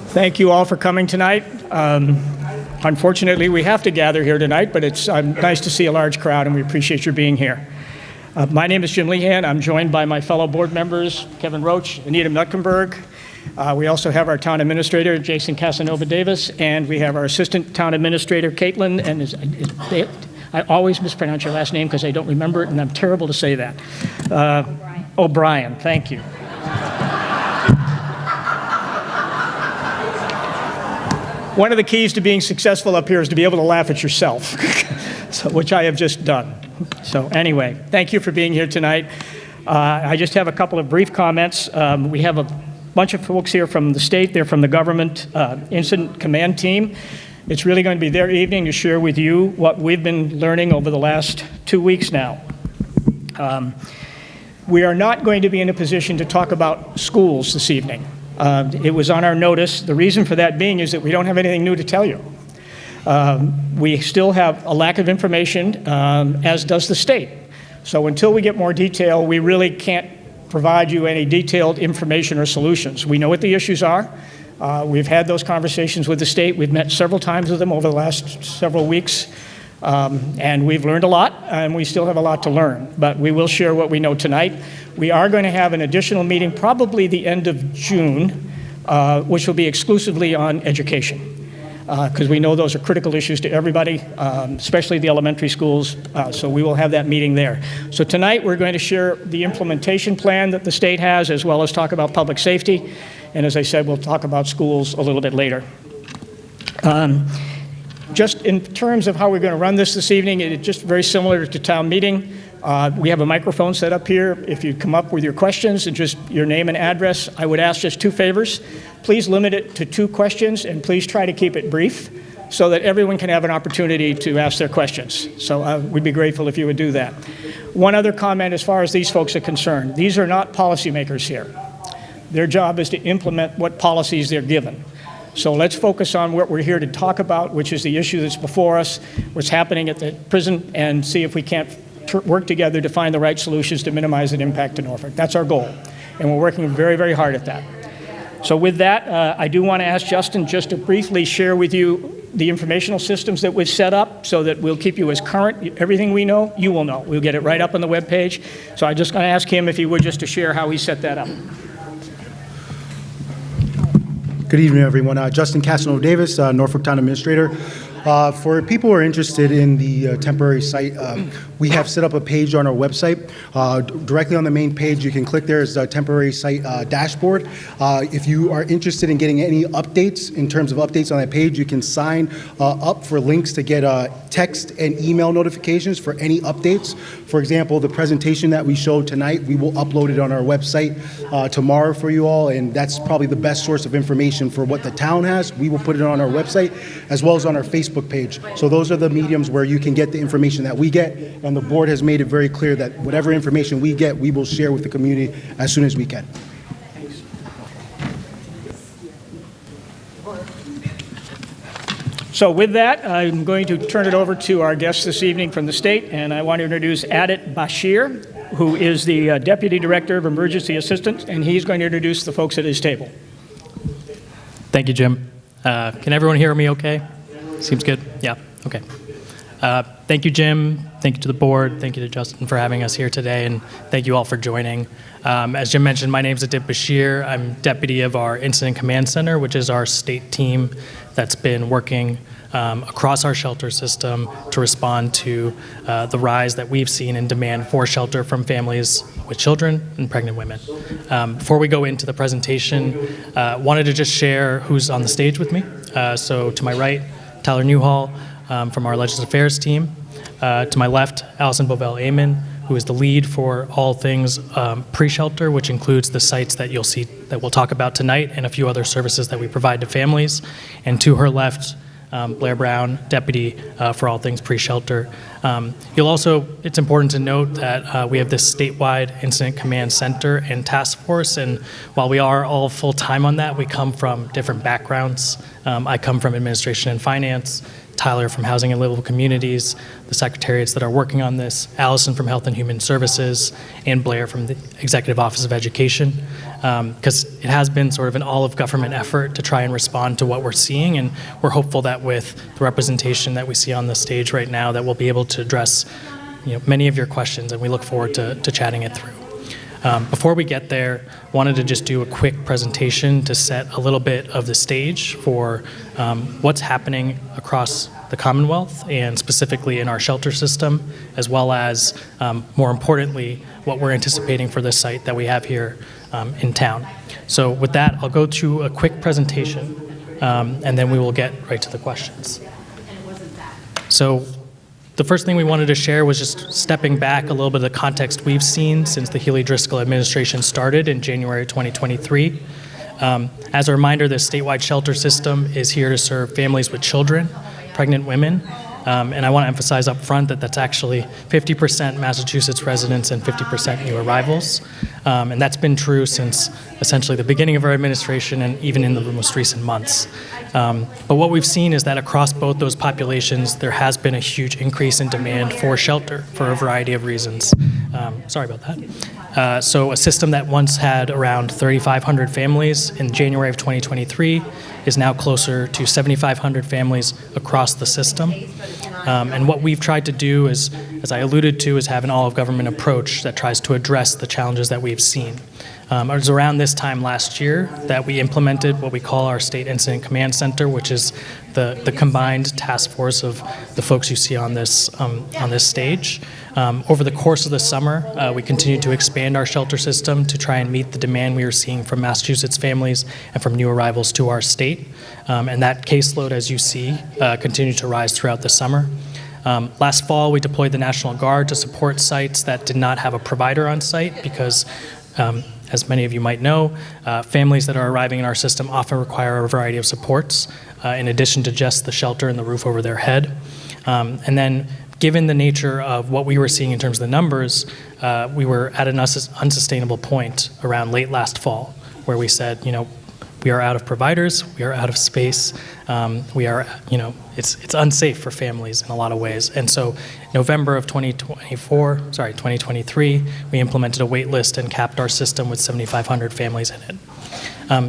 Thank you all for coming tonight. Unfortunately, we have to gather here tonight, but it's nice to see a large crowd, and we appreciate your being here. My name is Jim Lehan. I'm joined by my fellow board members, Kevin Roach, Anita Mutkenberg. We also have our town administrator, Jason Casanova-Davis, and we have our assistant town administrator, Caitlin, and I always mispronounce your last name because I don't remember it, and I'm terrible to say that. O'Brien, thank you. One of the keys to being successful up here is to be able to laugh at yourself, which I have just done. So anyway, thank you for being here tonight. I just have a couple of brief comments. We have a bunch of folks here from the state. They're from the government incident command team. It's really going to be their evening to share with you what we've been learning over the last 2 weeks now. We are not going to be in a position to talk about schools this evening. It was on our notice. The reason for that being is that we don't have anything new to tell you. We still have a lack of information, as does the state. So until we get more detail, we really can't provide you any detailed information or solutions. We know what the issues are. We've had those conversations with the state. We've met several times with them over the last several weeks. And we've learned a lot, and we still have a lot to learn. But we will share what we know tonight. We are going to have an additional meeting, probably the end of June, which will be exclusively on education. Because we know those are critical issues to everybody, especially the elementary schools. So we will have that meeting there. So tonight we're going to share the implementation plan that the state has, as well as talk about public safety. And as I said, we'll talk about schools a little bit later. Just in terms of how we're going to run this evening, it's just very similar to town meeting. We have a microphone set up here. If you come up with your questions and just your name and address, I would ask just 2 favors. Please limit it to 2 questions, and please try to keep it brief so that everyone can have an opportunity to ask their questions. So we'd be grateful if you would do that. One other comment as far as these folks are concerned. These are not policymakers here. Their job is to implement what policies they're given. So let's focus on what we're here to talk about, which is the issue that's before us, what's happening at the prison, and see if we can't work together to find the right solutions to minimize the impact to Norfolk. That's our goal, and we're working very, very hard at that. So with that, I do want to ask Justin just to briefly share with you the informational systems that we've set up so that we'll keep you as current. Everything we know, you will know. We'll get it right up on the webpage. So I'm just going to ask him if he would just to share how he set that up. Good evening, everyone. Justin Casanova-Davis, Norfolk Town Administrator. For people who are interested in the temporary site, we have set up a page on our website. Directly on the main page, you can click there is the temporary site dashboard. If you are interested in getting any updates, in terms of updates on that page, you can sign up for links to get text and email notifications for any updates. For example, the presentation that we showed tonight, we will upload it on our website tomorrow for you all, and that's probably the best source of information for what the town has. We will put it on our website as well as on our Facebook page. So those are the mediums where you can get the information that we get, and the board has made it very clear that whatever information we get, we will share with the community as soon as we can. So with that, I'm going to turn it over to our guest this evening from the state, and I want to introduce Adit Bashir, who is the Deputy Director of Emergency Assistance, and he's going to introduce the folks at his table. Thank you, Jim. Can everyone hear me okay? Seems good? Yeah, okay. Thank you, Jim. Thank you to the board. Thank you to Justin for having us here today, and thank you all for joining. As Jim mentioned, my name is Adit Bashir. I'm deputy of our Incident Command Center, which is our state team that's been working across our shelter system to respond to the rise that we've seen in demand for shelter from families with children and pregnant women. Before we go into the presentation, wanted to just share who's on the stage with me. So to my right, Tyler Newhall from our Legislative Affairs team. To my left, Allison Bovell-Amon, who is the lead for all things pre-shelter, which includes the sites that you'll see that we'll talk about tonight and a few other services that we provide to families. And to her left, Blair Brown, deputy for all things pre-shelter. It's important to note that we have this statewide incident command center and task force, and while we are all full-time on that, we come from different backgrounds. I come from administration and finance, Tyler from Housing and Livable Communities, the secretariats that are working on this, Allison from Health and Human Services, and Blair from the Executive Office of Education, because it has been sort of an all-of-government effort to try and respond to what we're seeing, and we're hopeful that with the representation that we see on the stage right now that we'll be able to address many of your questions, and we look forward to chatting it through. Before we get there, wanted to just do a quick presentation to set a little bit of the stage for what's happening across the Commonwealth and specifically in our shelter system, as well as, more importantly, what we're anticipating for this site that we have here in town. So with that, I'll go to a quick presentation, and then we will get right to the questions. So the first thing we wanted to share was just stepping back a little bit of the context we've seen since the Healy-Driscoll administration started in January 2023. As a reminder, the statewide shelter system is here to serve families with children, pregnant women, and I want to emphasize up front that that's actually 50% Massachusetts residents and 50% new arrivals. And that's been true since essentially the beginning of our administration and even in the most recent months. But what we've seen is that across both those populations, there has been a huge increase in demand for shelter for a variety of reasons. Sorry about that. So a system that once had around 3,500 families in January of 2023 is now closer to 7,500 families across the system. And what we've tried to do is, as I alluded to, is have an all-of-government approach that tries to address the challenges that we've seen. It was around this time last year that we implemented what we call our State Incident Command Center, which is the combined task force of the folks you see on this stage. Over the course of the summer, we continued to expand our shelter system to try and meet the demand we were seeing from Massachusetts families and from new arrivals to our state. And that caseload, as you see, continued to rise throughout the summer. Last fall, we deployed the National Guard to support sites that did not have a provider on site because, as many of you might know, families that are arriving in our system often require a variety of supports, in addition to just the shelter and the roof over their head. And then, given the nature of what we were seeing in terms of the numbers, we were at an unsustainable point around late last fall, where we said, we are out of providers, we are out of space, it's unsafe for families in a lot of ways. And so November of 2023, we implemented a wait list and capped our system with 7,500 families in it.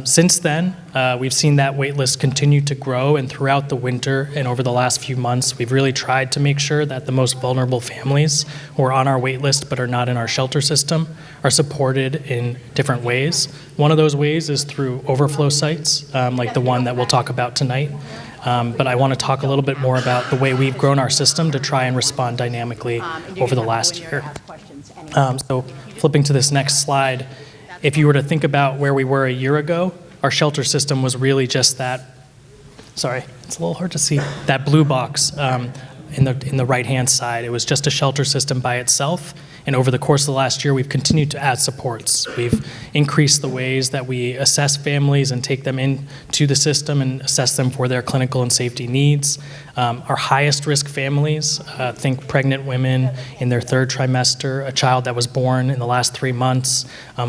Since then, we've seen that wait list continue to grow, and throughout the winter and over the last few months, we've really tried to make sure that the most vulnerable families who are on our wait list but are not in our shelter system are supported in different ways. One of those ways is through overflow sites, like the one that we'll talk about tonight. But I want to talk a little bit more about the way we've grown our system to try and respond dynamically over the last year. So flipping to this next slide, if you were to think about where we were a year ago, our shelter system was really just that, sorry, it's a little hard to see, that blue box in the right-hand side. It was just a shelter system by itself. And over the course of the last year, we've continued to add supports. We've increased the ways that we assess families and take them into the system and assess them for their clinical and safety needs. Our highest risk families, think pregnant women in their third trimester, a child that was born in the last 3 months,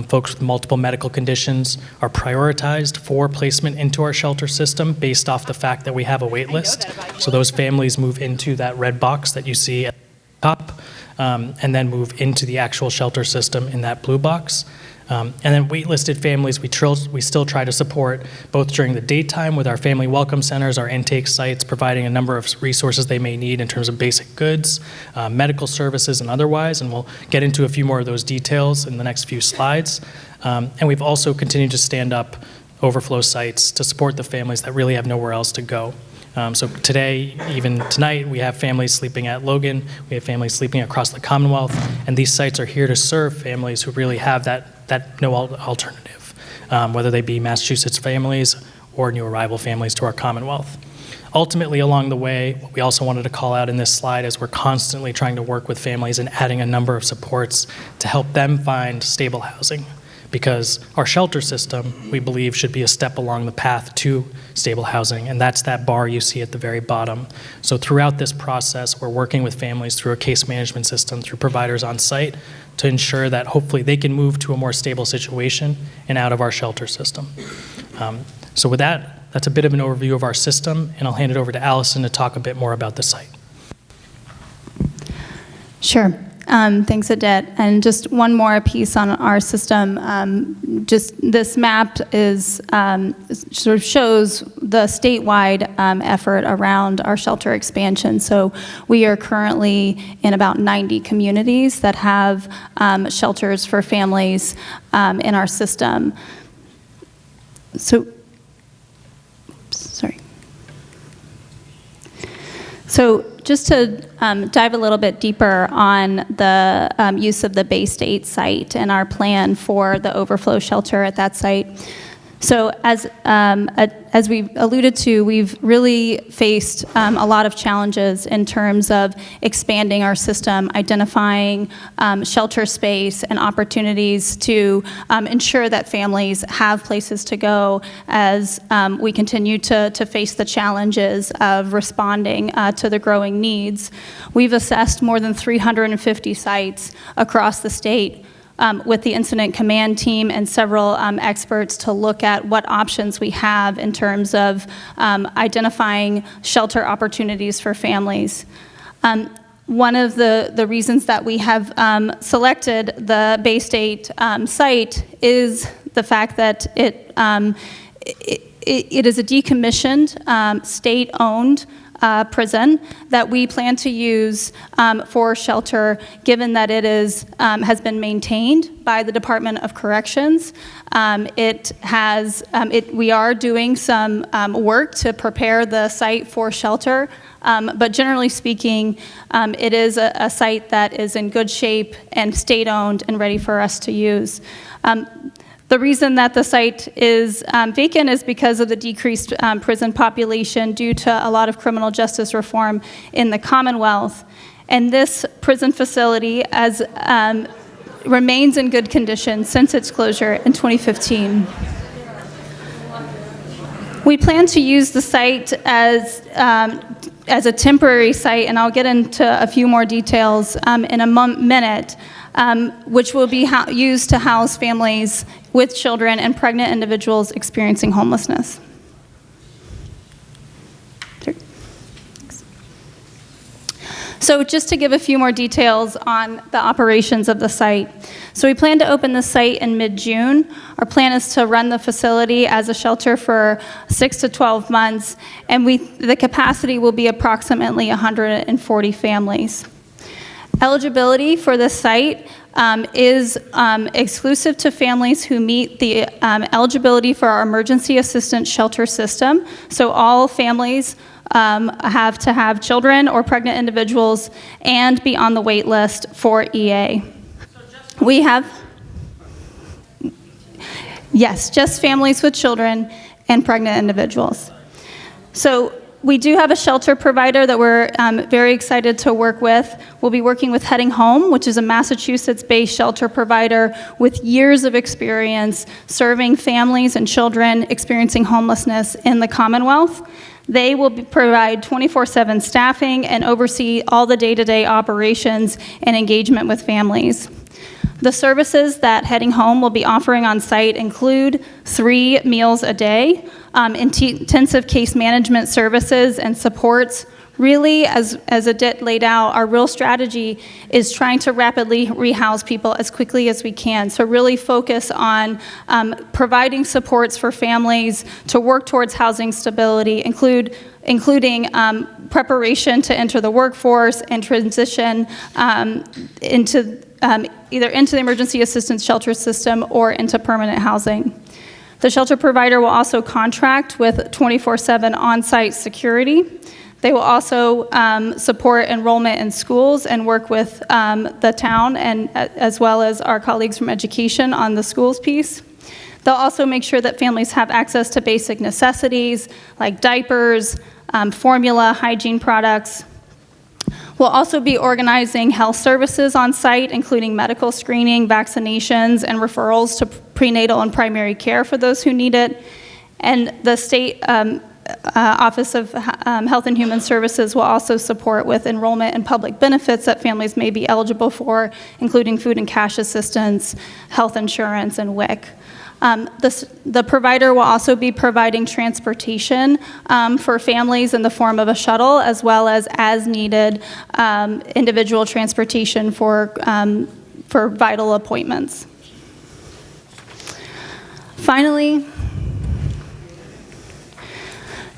folks with multiple medical conditions, are prioritized for placement into our shelter system based off the fact that we have a wait list. So those families move into that red box that you see at the top. And then move into the actual shelter system in that blue box. And then waitlisted families, we still try to support both during the daytime with our family welcome centers, our intake sites, providing a number of resources they may need in terms of basic goods, medical services, and otherwise. And we'll get into a few more of those details in the next few slides. And we've also continued to stand up overflow sites to support the families that really have nowhere else to go. So today, even tonight, we have families sleeping at Logan, we have families sleeping across the Commonwealth, and these sites are here to serve families who really have that no alternative, whether they be Massachusetts families or new arrival families to our Commonwealth. Ultimately, along the way, what we also wanted to call out in this slide is we're constantly trying to work with families and adding a number of supports to help them find stable housing. because our shelter system, we believe, should be a step along the path to stable housing, and that's that bar you see at the very bottom. So throughout this process, we're working with families through a case management system, through providers on site, to ensure that hopefully they can move to a more stable situation and out of our shelter system. So with that, that's a bit of an overview of our system, and I'll hand it over to Allison to talk a bit more about the site. Sure. Thanks, Odette. And just one more piece on our system. Just this map is sort of shows the statewide effort around our shelter expansion. So we are currently in about 90 communities that have shelters for families in our system. So, sorry. So just to dive a little bit deeper on the use of the Bay State site and our plan for the overflow shelter at that site. So as we alluded to, we've really faced a lot of challenges in terms of expanding our system, identifying shelter space and opportunities to ensure that families have places to go as we continue to face the challenges of responding to the growing needs. We've assessed more than 350 sites across the state with the incident command team and several experts to look at what options we have in terms of identifying shelter opportunities for families. One of the reasons that we have selected the Bay State site is the fact that it is a decommissioned, state-owned prison that we plan to use for shelter, given that it has been maintained by the Department of Corrections. We are doing some work to prepare the site for shelter, but generally speaking, it is a site that is in good shape and state-owned and ready for us to use. The reason that the site is vacant is because of the decreased prison population due to a lot of criminal justice reform in the Commonwealth. And this prison facility remains in good condition since its closure in 2015. We plan to use the site as a temporary site, and I'll get into a few more details in a minute, which will be used to house families with children and pregnant individuals experiencing homelessness. So just to give a few more details on the operations of the site. So we plan to open the site in mid-June. Our plan is to run the facility as a shelter for 6 to 12 months, and the capacity will be approximately 140 families. Eligibility for this site is exclusive to families who meet the eligibility for our emergency assistance shelter system. So all families have to have children or pregnant individuals and be on the wait list for EA. We have, yes, just families with children and pregnant individuals. So we do have a shelter provider that we're very excited to work with. We'll be working with Heading Home, which is a Massachusetts-based shelter provider with years of experience serving families and children experiencing homelessness in the Commonwealth. They will provide 24/7 staffing and oversee all the day-to-day operations and engagement with families. The services that Heading Home will be offering on site include 3 meals a day, intensive case management services and supports. Really, as Odette laid out, our real strategy is trying to rapidly rehouse people as quickly as we can. So really focus on providing supports for families to work towards housing stability, including preparation to enter the workforce and transition either into the emergency assistance shelter system or into permanent housing. The shelter provider will also contract with 24/7 on-site security. They will also support enrollment in schools and work with the town and as well as our colleagues from education on the schools piece. They'll also make sure that families have access to basic necessities like diapers, formula, hygiene products. We'll also be organizing health services on site, including medical screening, vaccinations, and referrals prenatal and primary care for those who need it. And the state Office of Health and Human Services will also support with enrollment and public benefits that families may be eligible for, including food and cash assistance, health insurance, and WIC. The provider will also be providing transportation for families in the form of a shuttle, as well as needed individual transportation for vital appointments. Finally,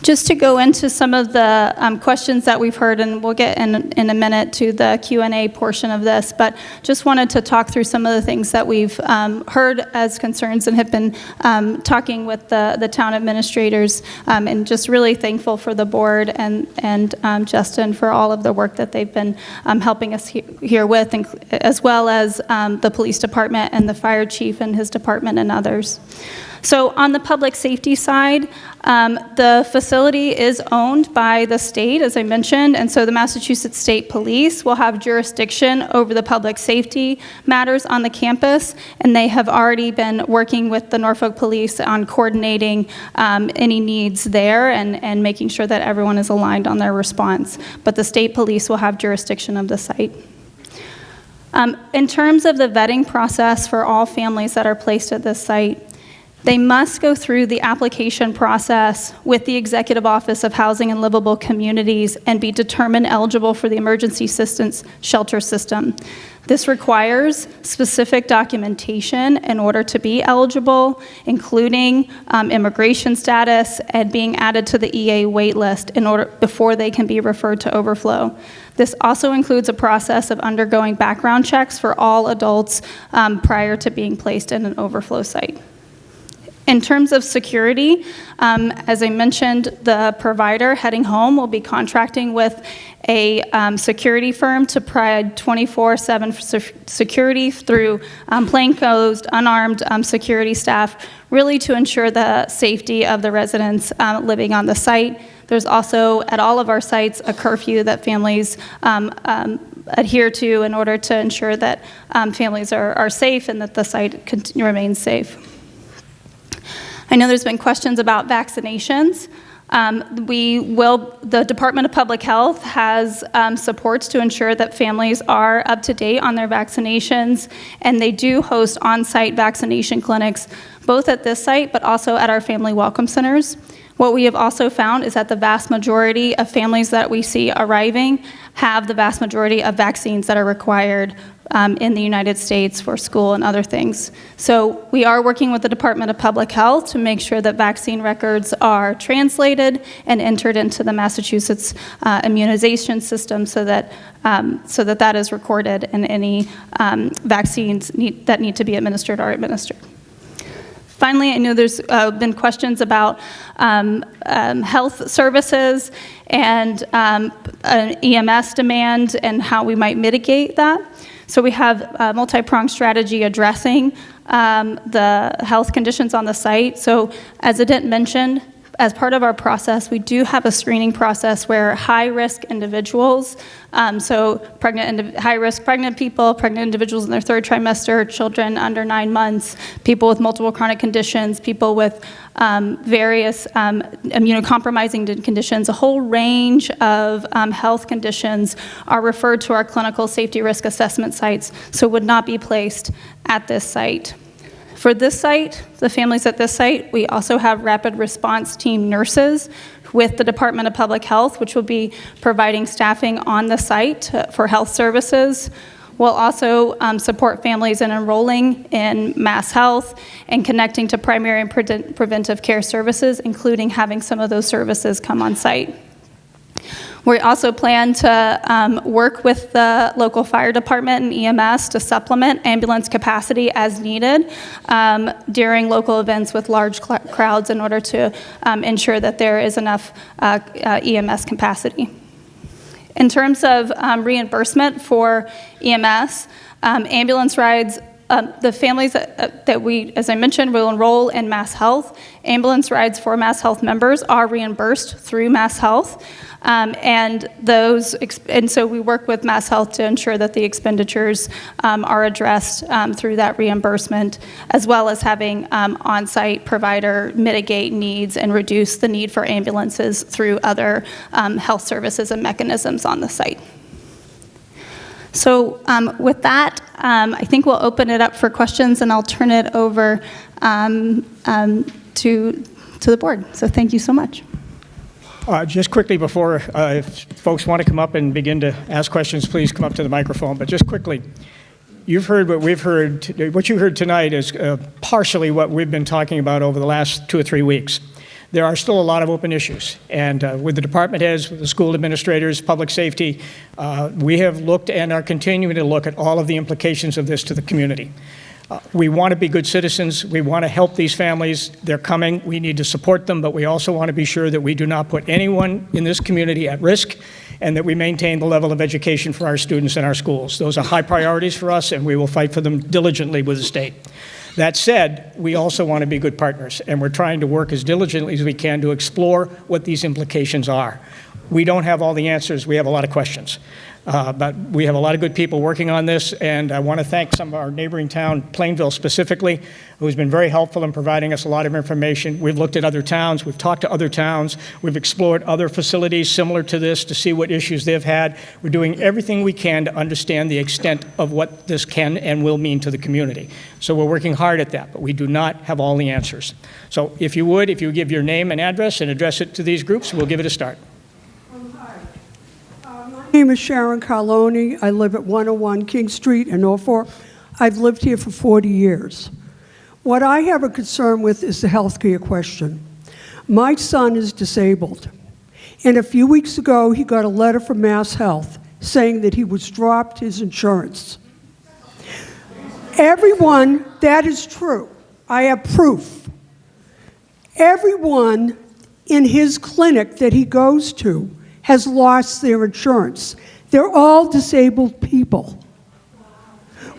just to go into some of the questions that we've heard, and we'll get in a minute to the Q&A portion of this, but just wanted to talk through some of the things that we've heard as concerns and have been talking with the town administrators, and just really thankful for the board and Justin for all of the work that they've been helping us here with, as well as the police department and the fire chief and his department and others. So on the public safety side, the facility is owned by the state, as I mentioned, and so the Massachusetts State Police will have jurisdiction over the public safety matters on the campus, and they have already been working with the Norfolk Police on coordinating any needs there and making sure that everyone is aligned on their response. But the state police will have jurisdiction of the site. In terms of the vetting process for all families that are placed at this site, they must go through the application process with the Executive Office of Housing and Livable Communities and be determined eligible for the emergency assistance shelter system. This requires specific documentation in order to be eligible, including immigration status and being added to the EA wait list before they can be referred to overflow. This also includes a process of undergoing background checks for all adults prior to being placed in an overflow site. In terms of security, as I mentioned, the provider heading home will be contracting with a security firm to provide 24/7 security through plainclothes, unarmed security staff, really to ensure the safety of the residents living on the site. There's also, at all of our sites, a curfew that families adhere to in order to ensure that families are safe and that the site remains safe. I know there's been questions about vaccinations. The Department of Public Health has supports to ensure that families are up to date on their vaccinations, and they do host on-site vaccination clinics, both at this site, but also at our family welcome centers. What we have also found is that the vast majority of families that we see arriving have the vast majority of vaccines that are required in the United States for school and other things. So we are working with the Department of Public Health to make sure that vaccine records are translated and entered into the Massachusetts immunization system so that that is recorded and any vaccines that need to be administered are administered. Finally, I know there's been questions about health services and EMS demand and how we might mitigate that. So we have a multi-pronged strategy addressing the health conditions on the site. So as Adit mentioned, as part of our process, we do have a screening process where high-risk individuals, so high-risk pregnant people, pregnant individuals in their third trimester, children under 9 months, people with multiple chronic conditions, people with various immunocompromising conditions, a whole range of health conditions are referred to our clinical safety risk assessment sites, so would not be placed at this site. For this site, the families at this site, we also have rapid response team nurses with the Department of Public Health, which will be providing staffing on the site for health services. We'll also support families in enrolling in mass health and connecting to primary and preventive care services, including having some of those services come on site. We also plan to work with the local fire department and EMS to supplement ambulance capacity as needed during local events with large crowds in order to ensure that there is enough EMS capacity. In terms of reimbursement for EMS, ambulance rides the families that we, as I mentioned, will enroll in Mass Health. Ambulance rides for Mass Health members are reimbursed through Mass Health. And so we work with Mass Health to ensure that the expenditures are addressed through that reimbursement, as well as having on-site provider mitigate needs and reduce the need for ambulances through other health services and mechanisms on the site. So with that, I think we'll open it up for questions, and I'll turn it over to the board. So thank you so much. Just quickly before, if folks want to come up and begin to ask questions, please come up to the microphone. But just quickly, you've heard what we've heard. What you heard tonight is partially what we've been talking about over the last 2 or 3 weeks. There are still a lot of open issues. And with the department heads, with the school administrators, public safety, we have looked and are continuing to look at all of the implications of this to the community. We want to be good citizens. We want to help these families. They're coming. We need to support them, but we also want to be sure that we do not put anyone in this community at risk, and that we maintain the level of education for our students in our schools. Those are high priorities for us, and we will fight for them diligently with the state. That said, we also want to be good partners, and we're trying to work as diligently as we can to explore what these implications are. We don't have all the answers. We have a lot of questions. But we have a lot of good people working on this, and I want to thank some of our neighboring town, Plainville specifically, who's been very helpful in providing us a lot of information. We've looked at other towns, we've talked to other towns, we've explored other facilities similar to this to see what issues they've had. We're doing everything we can to understand the extent of what this can and will mean to the community. So we're working hard at that, but we do not have all the answers. So if you give your name and address and address it to these groups, we'll give it a start. My name is Sharon Carloni. I live at 101 King Street in Norfolk. I've lived here for 40 years. What I have a concern with is the healthcare question. My son is disabled, and a few weeks ago he got a letter from Mass Health saying that he was dropped his insurance. Everyone, that is true. I have proof. Everyone in his clinic that he goes to has lost their insurance. They're all disabled people.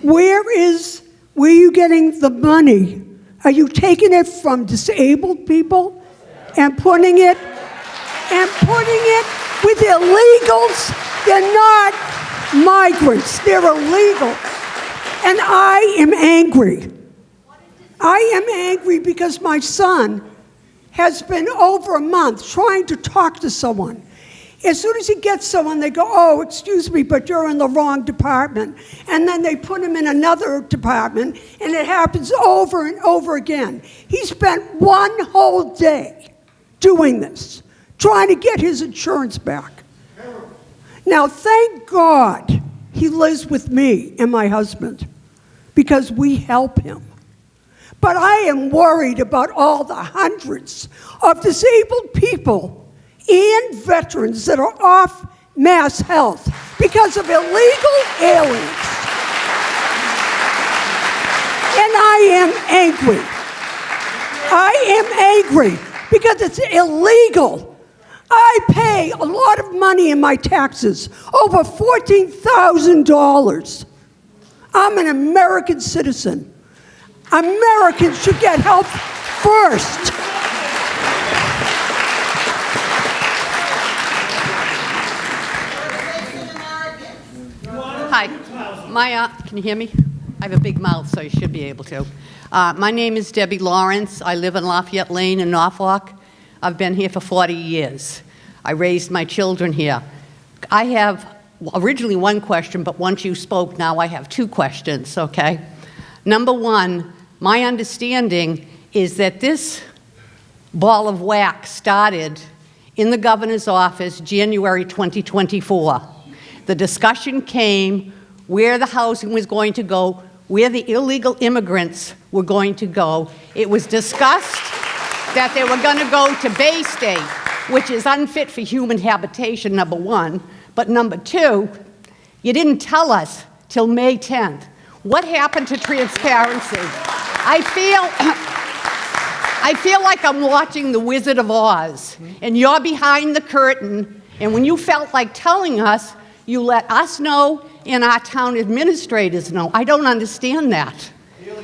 Where are you getting the money? Are you taking it from disabled people and putting it with illegals? They're not migrants, they're illegal. And I am angry. I am angry because my son has been over a month trying to talk to someone. As soon as he gets someone, they go, oh, excuse me, but you're in the wrong department. And then they put him in another department, and it happens over and over again. He spent one whole day doing this, trying to get his insurance back. Now, thank God he lives with me and my husband, because we help him. But I am worried about all the hundreds of disabled people and veterans that are off Mass Health because of illegal aliens. And I am angry. I am angry because it's illegal. I pay a lot of money in my taxes, over $14,000. I'm an American citizen. Americans should get help first. Hi, can you hear me? I have a big mouth, so you should be able to. My name is Debbie Lawrence. I live in Lafayette Lane in Norfolk. I've been here for 40 years. I raised my children here. I have originally one question, but once you spoke, now I have two questions, okay? Number one, my understanding is that this ball of wax started in the governor's office January 2024. The discussion came where the housing was going to go, where the illegal immigrants were going to go. It was discussed that they were going to go to Bay State, which is unfit for human habitation, number one. But number two, you didn't tell us till May 10th. What happened to transparency? I feel like I'm watching The Wizard of Oz, and you're behind the curtain, and when you felt like telling us, you let us know and our town administrators know. I don't understand that.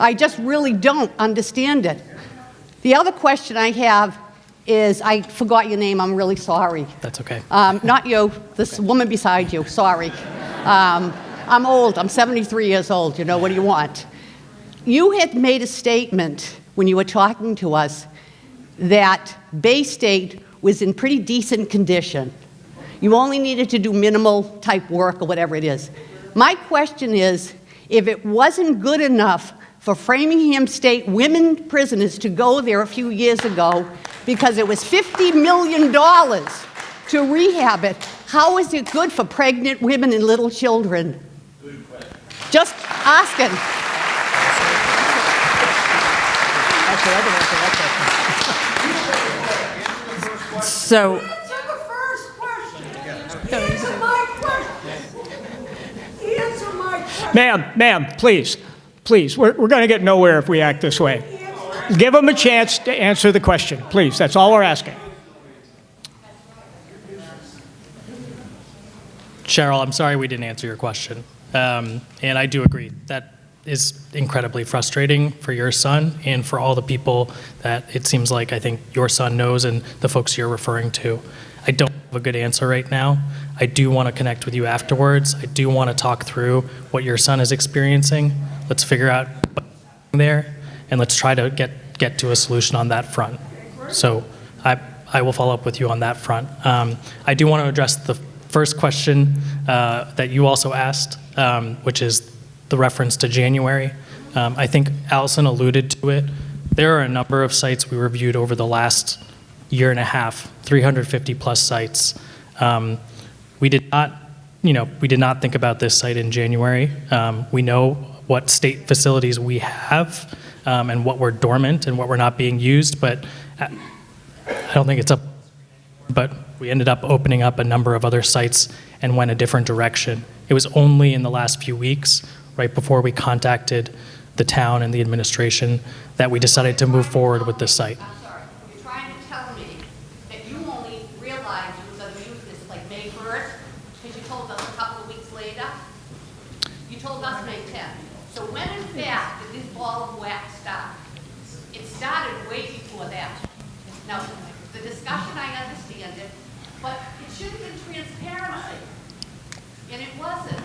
I just really don't understand it. The other question I have is, I forgot your name, I'm really sorry. That's okay. Not you, this woman beside you, sorry. I'm old, I'm 73 years old, you know, what do you want? You had made a statement when you were talking to us that Bay State was in pretty decent condition. You only needed to do minimal type work or whatever it is. My question is, if it wasn't good enough for Framingham State women prisoners to go there a few years ago because it was $50 million to rehab it, how is it good for pregnant women and little children? Just asking. Actually, I can answer that question. So, Answer the first question. Answer my question. Answer my question. Ma'am, please. We're going to get nowhere if we act this way. Give them a chance to answer the question, please. That's all we're asking. Cheryl, I'm sorry we didn't answer your question. And I do agree. That is incredibly frustrating for your son and for all the people that it seems like I think your son knows and the folks you're referring to. I don't have a good answer right now. I do want to connect with you afterwards. I do want to talk through what your son is experiencing. Let's figure out what's there, and let's try to get to a solution on that front. So I will follow up with you on that front. I do want to address the first question that you also asked, which is the reference to January. I think Allison alluded to it. There are a number of sites we reviewed over the last year and a half, 350 plus sites. We did not think about this site in January. We know what state facilities we have and what were dormant and what were not being used, but I don't think it's up. But we ended up opening up a number of other sites and went a different direction. It was only in the last few weeks, right before we contacted the town and the administration, that we decided to move forward with this site. I'm sorry, you're trying to tell me that you only realized you were going to use this like May 1st, because you told us a couple of weeks later? You told us May 10th. So when in fact did this ball of wax start? It started way before that. Now, the discussion, I understand it, but it should have been transparency, and it wasn't.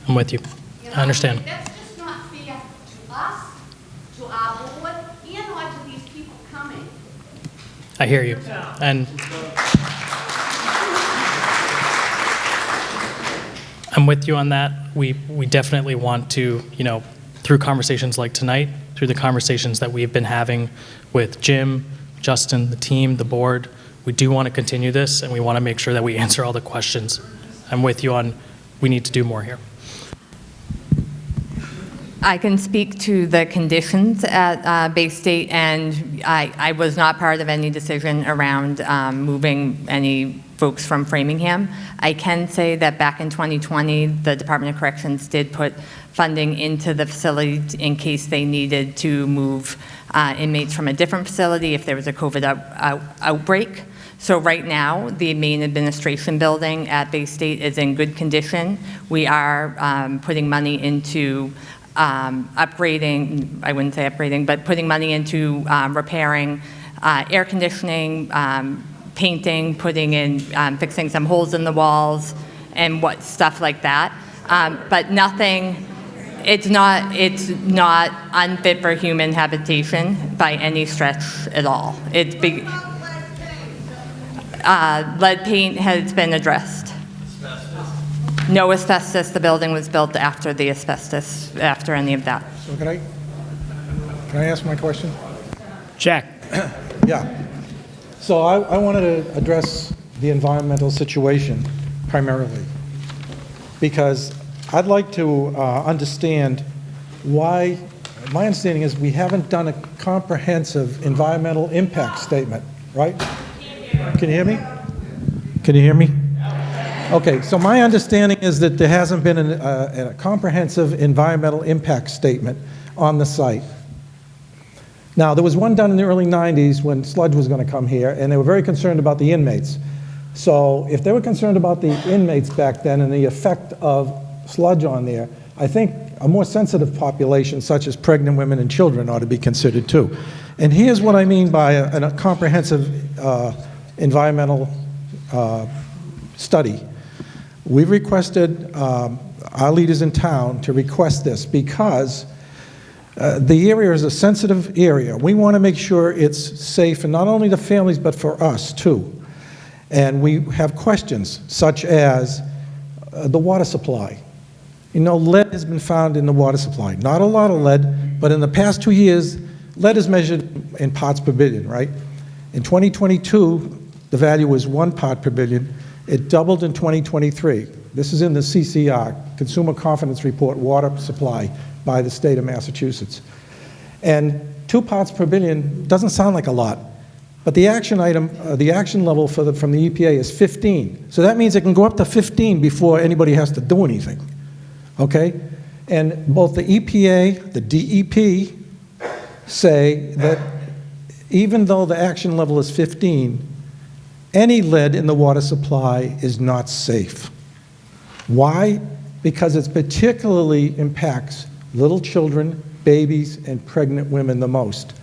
I'm with you. You know, I understand. That's just not fair to us, to our board, and or to these people coming. I hear you. And I'm with you on that. We definitely want to, through conversations like tonight, through the conversations that we've been having with Jim, Justin, the team, the board, we do want to continue this, and we want to make sure that we answer all the questions. I'm with you on we need to do more here. I can speak to the conditions at Bay State, and I was not part of any decision around moving any folks from Framingham. I can say that back in 2020, the Department of Corrections did put funding into the facility in case they needed to move inmates from a different facility if there was a COVID outbreak. So right now, the main administration building at Bay State is in good condition. We are putting money into upgrading, I wouldn't say upgrading, but putting money into repairing air conditioning, painting, putting in, fixing some holes in the walls and stuff like that. But nothing, it's not unfit for human habitation by any stretch at all. It's big. Lead paint has been addressed. No asbestos. The building was built after the asbestos, after any of that. So can I ask my question? Jack. Yeah. So I wanted to address the environmental situation primarily, because I'd like to understand why. My understanding is we haven't done a comprehensive environmental impact statement, right? Can you hear me? Can you hear me? Okay, so my understanding is that there hasn't been a comprehensive environmental impact statement on the site. Now, there was one done in the early 90s when sludge was going to come here, and they were very concerned about the inmates. So if they were concerned about the inmates back then and the effect of sludge on there, I think a more sensitive population, such as pregnant women and children, ought to be considered too. And here's what I mean by a comprehensive environmental study. We've requested our leaders in town to request this because the area is a sensitive area. We want to make sure it's safe for not only the families but for us too. And we have questions such as the water supply. You know, lead has been found in the water supply. Not a lot of lead, but in the past 2 years, lead is measured in parts per billion, right? In 2022, the value was 1 part per billion. It doubled in 2023. This is in the CCR, Consumer Confidence Report, water supply by the state of Massachusetts. And 2 parts per billion doesn't sound like a lot, but the action item, the action level from the EPA is 15. So that means it can go up to 15 before anybody has to do anything, okay? And both the EPA, the DEP, say that even though the action level is 15, any lead in the water supply is not safe. Why? Because it particularly impacts little children, babies, and pregnant women the most.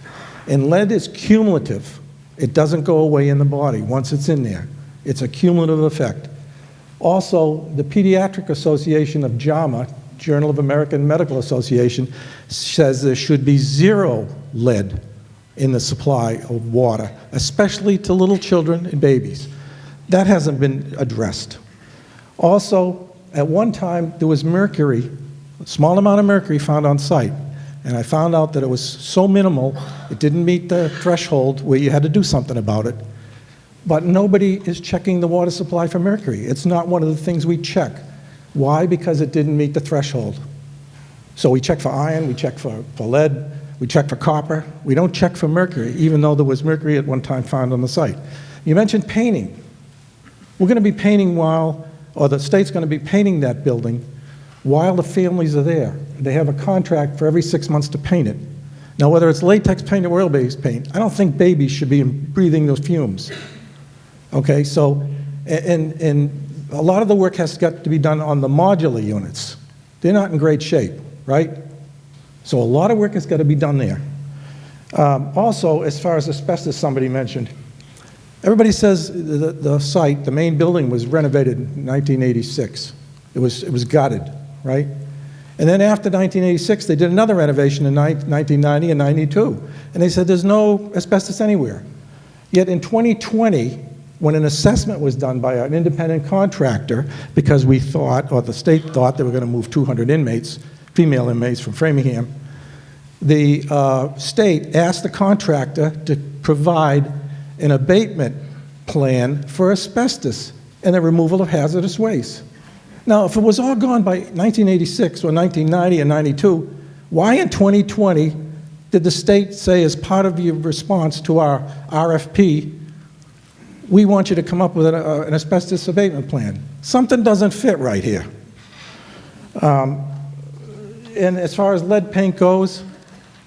And lead is cumulative. It doesn't go away in the body once it's in there. It's a cumulative effect. Also, the Pediatric Association of JAMA, Journal of American Medical Association, says there should be 0 lead in the supply of water, especially to little children and babies. That hasn't been addressed. Also, at one time, there was mercury, a small amount of mercury found on site. And I found out that it was so minimal, it didn't meet the threshold where you had to do something about it. But nobody is checking the water supply for mercury. It's not one of the things we check. Why? Because it didn't meet the threshold. So we check for iron, we check for lead, we check for copper. We don't check for mercury, even though there was mercury at one time found on the site. You mentioned painting. We're going to be painting or the state's going to be painting that building while the families are there. They have a contract for every 6 months to paint it. Now, whether it's latex paint or oil-based paint, I don't think babies should be breathing those fumes. Okay, so, and a lot of the work has got to be done on the modular units. They're not in great shape, right? So a lot of work has got to be done there. Also, as far as asbestos, somebody mentioned, everybody says the site, the main building, was renovated in 1986. It was gutted, right? And then after 1986, they did another renovation in 1990 and 92. And they said there's no asbestos anywhere. Yet in 2020, when an assessment was done by an independent contractor, because we thought, or the state thought, they were going to move 200 inmates, female inmates from Framingham, the state asked the contractor to provide an abatement plan for asbestos and the removal of hazardous waste. Now, if it was all gone by 1986 or 1990 and 92, why in 2020 did the state say, as part of your response to our RFP, we want you to come up with an asbestos abatement plan? Something doesn't fit right here. And as far as lead paint goes,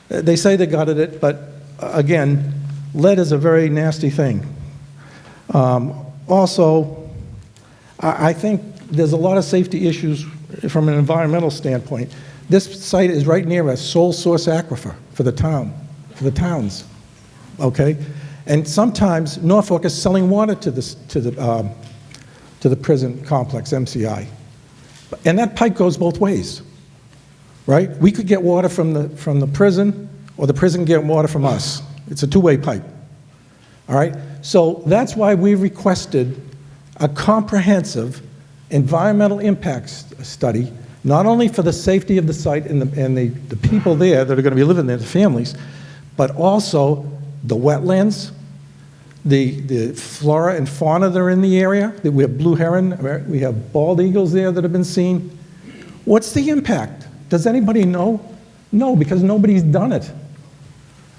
they say they gutted it, but again, lead is a very nasty thing. Also, I think there's a lot of safety issues from an environmental standpoint. This site is right near a sole source aquifer for the town, for the towns, okay? And sometimes Norfolk is selling water to the prison complex, MCI. And that pipe goes both ways, right? We could get water from the prison, or the prison can get water from us. It's a two-way pipe, all right? So that's why we requested a comprehensive environmental impact study, not only for the safety of the site and the people there that are going to be living there, the families, but also the wetlands, the flora and fauna that are in the area. We have blue heron, we have bald eagles there that have been seen. What's the impact? Does anybody know? No, because nobody's done it.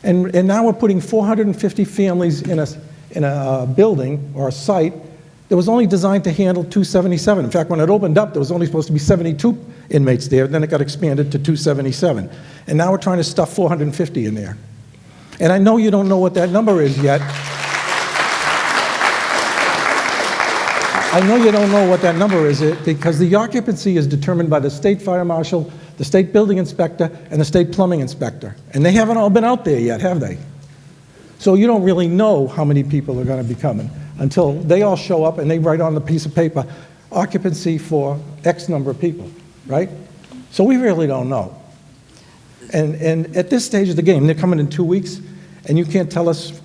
And now we're putting 450 families in a building or a site that was only designed to handle 277. In fact, when it opened up, there was only supposed to be 72 inmates there, then it got expanded to 277. And now we're trying to stuff 450 in there. And I know you don't know what that number is yet. I know you don't know what that number is, because the occupancy is determined by the state fire marshal, the state building inspector, and the state plumbing inspector. And they haven't all been out there yet, have they? So you don't really know how many people are going to be coming until they all show up and they write on the piece of paper, occupancy for X number of people, right? So we really don't know. And at this stage of the game, they're coming in 2 weeks, and you can't tell us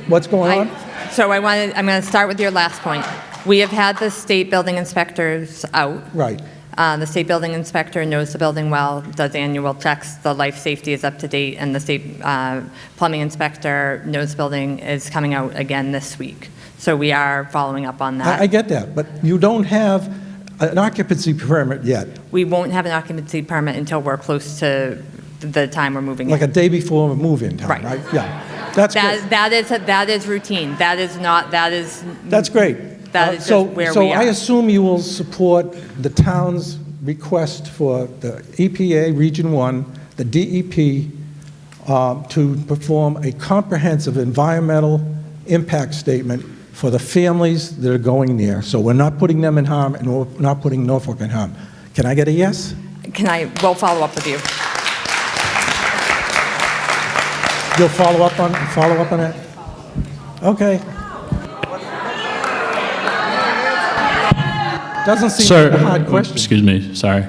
what's going on? So I'm going to start with your last point. We have had the state building inspectors out. Right. The state building inspector knows the building well, does annual checks, the life safety is up to date, and the state plumbing inspector knows the building is coming out again this week. So we are following up on that. I get that, but you don't have an occupancy permit yet, We won't have an occupancy permit until we're close to the time we're moving like in. a day before move-in time, Right. right? Yeah, that's good. That is routine. That is not, that is, That's great. That is So- just where So we I are. assume you will support the town's request for the EPA Region 1, the DEP, to perform a comprehensive environmental impact statement for the families that are going there. So we're not putting them in harm, and we're not putting Norfolk in harm. Can I get a yes? we'll follow up with you. You'll follow up on it? Okay. Doesn't seem Sir, like a hard question. excuse me, sorry.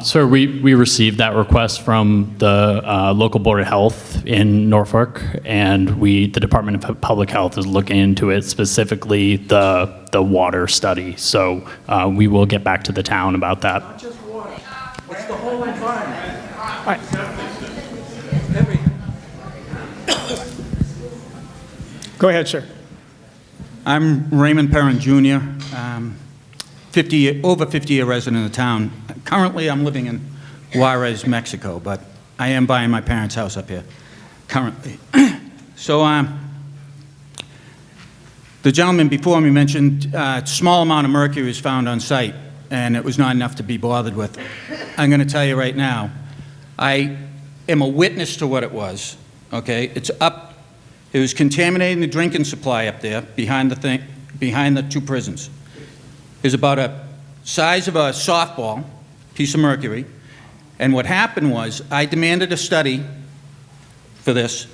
Sir, we received that request from the local Board of Health in Norfolk, and the Department of Public Health is looking into it, specifically the water study. So we will get back to the town about that. Not just water, it's the whole environment. Go ahead, sir. I'm Raymond Perrin Jr., over 50-year resident of the town. Currently, I'm living in Juarez, Mexico, but I am buying my parents' house up here currently. So the gentleman before me mentioned a small amount of mercury was found on site, and it was not enough to be bothered with. I'm going to tell you right now, I am a witness to what it was, okay? It was contaminating the drinking supply up there behind the two prisons. It was about a size of a softball, piece of mercury. And what happened was, I demanded a study for this.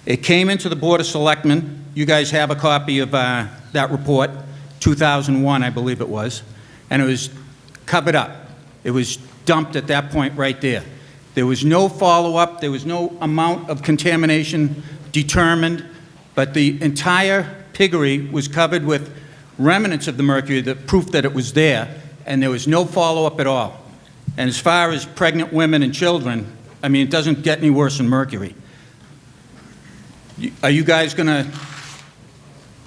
It came into the Board of Selectmen. You guys have a copy of that report, 2001, I believe it was. And it was covered up. It was dumped at that point right there. There was no follow-up. There was no amount of contamination determined, but the entire piggery was covered with remnants of the mercury, the proof that it was there, and there was no follow-up at all. And as far as pregnant women and children, I mean, it doesn't get any worse than mercury. Are you guys going to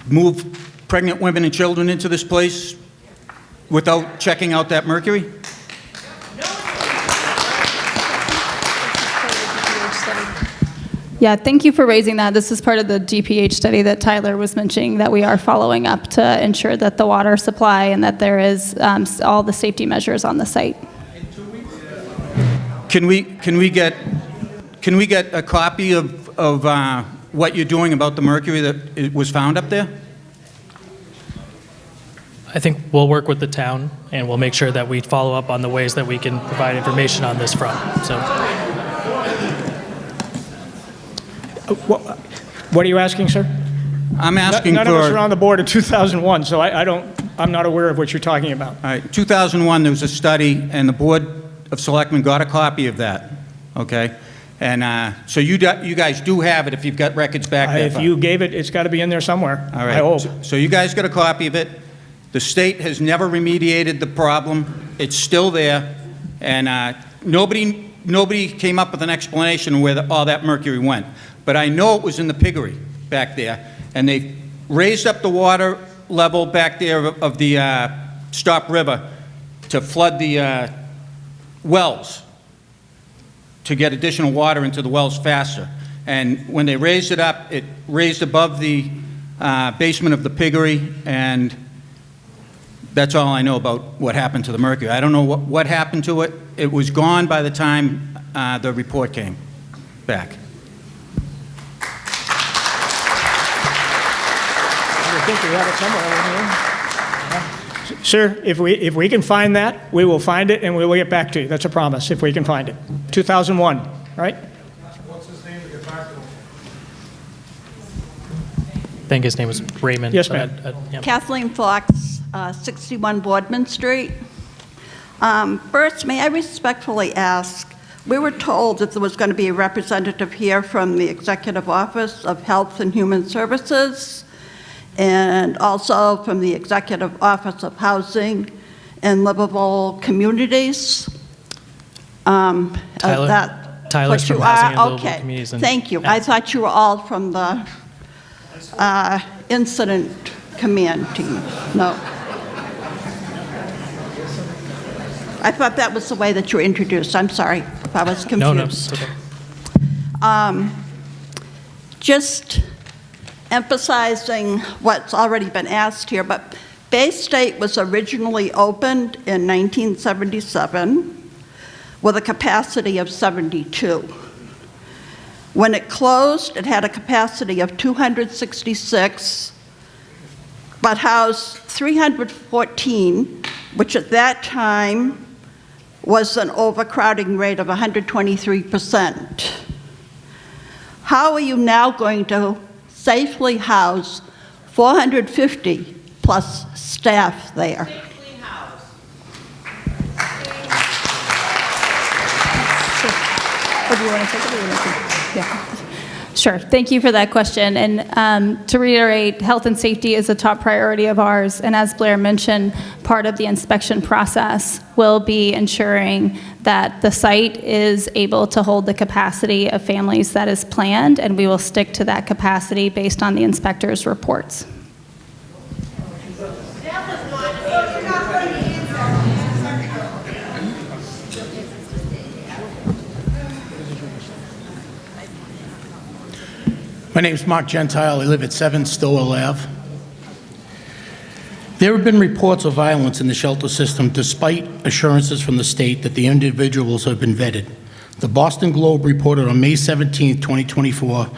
move pregnant women and children into this place without checking out that mercury? Yeah, thank you for raising that. This is part of the DPH study that Tyler was mentioning that we are following up to ensure that the water supply and that there is all the safety measures on the site. Can we get a copy of what you're doing about the mercury that was found up there? I think we'll work with the town, and we'll make sure that we follow up on the ways that we can provide information on this front. So. What are you asking, sir? I'm asking None for... of us were on the board in 2001, so I'm not aware of what you're talking about. All right, 2001, there was a study, and the Board of Selectmen got a copy of that, okay? And so you guys do have it if you've got records back there. If you gave it, it's got to be in there somewhere, All I right, hope. so you guys got a copy of it. The state has never remediated the problem. It's still there, and nobody came up with an explanation of where all that mercury went. But I know it was in the piggery back there, and they raised up the water level back there of the Stop River to flood the wells, to get additional water into the wells faster. And when they raised it up, it raised above the basement of the piggery, and that's all I know about what happened to the mercury. I don't know what happened to it. It was gone by the time the report came back. I think we have it somewhere in here. Sir, if we can find that, we will find it and we will get back to you. That's a promise, if we can find it. 2001, right? What's his name to get back to him? I think his name was Raymond. Yes, but ma'am. yeah. Kathleen Fox, 61 Boardman Street. First, may I respectfully ask, we were told that there was going to be a representative here from the Executive Office of Health and Human Services, and also from the Executive Office of Housing and Livable Communities. Tyler's but from you Housing and are- Livable okay. Communities and- Thank you. yeah. I thought you were all from the incident command team. No. I thought that was the way that you were introduced. I'm sorry if I was confused. No, it's okay. Just emphasizing what's already been asked here, but Bay State was originally opened in 1977 with a capacity of 72. When it closed, it had a capacity of 266, but housed 314, which at that time was an overcrowding rate of 123%. How are you now going to safely house 450 plus staff there? Or do you want to take it or you want to? Yeah. Sure. Thank you for that question. And to reiterate, health and safety is a top priority of ours. And as Blair mentioned, part of the inspection process will be ensuring that the site is able to hold the capacity of families that is planned, and we will stick to that capacity based on the inspector's reports. My name is Mark Gentile. I live at 7 Stowell Ave. There have been reports of violence in the shelter system despite assurances from the state that the individuals have been vetted. The Boston Globe reported on May 17, 2024,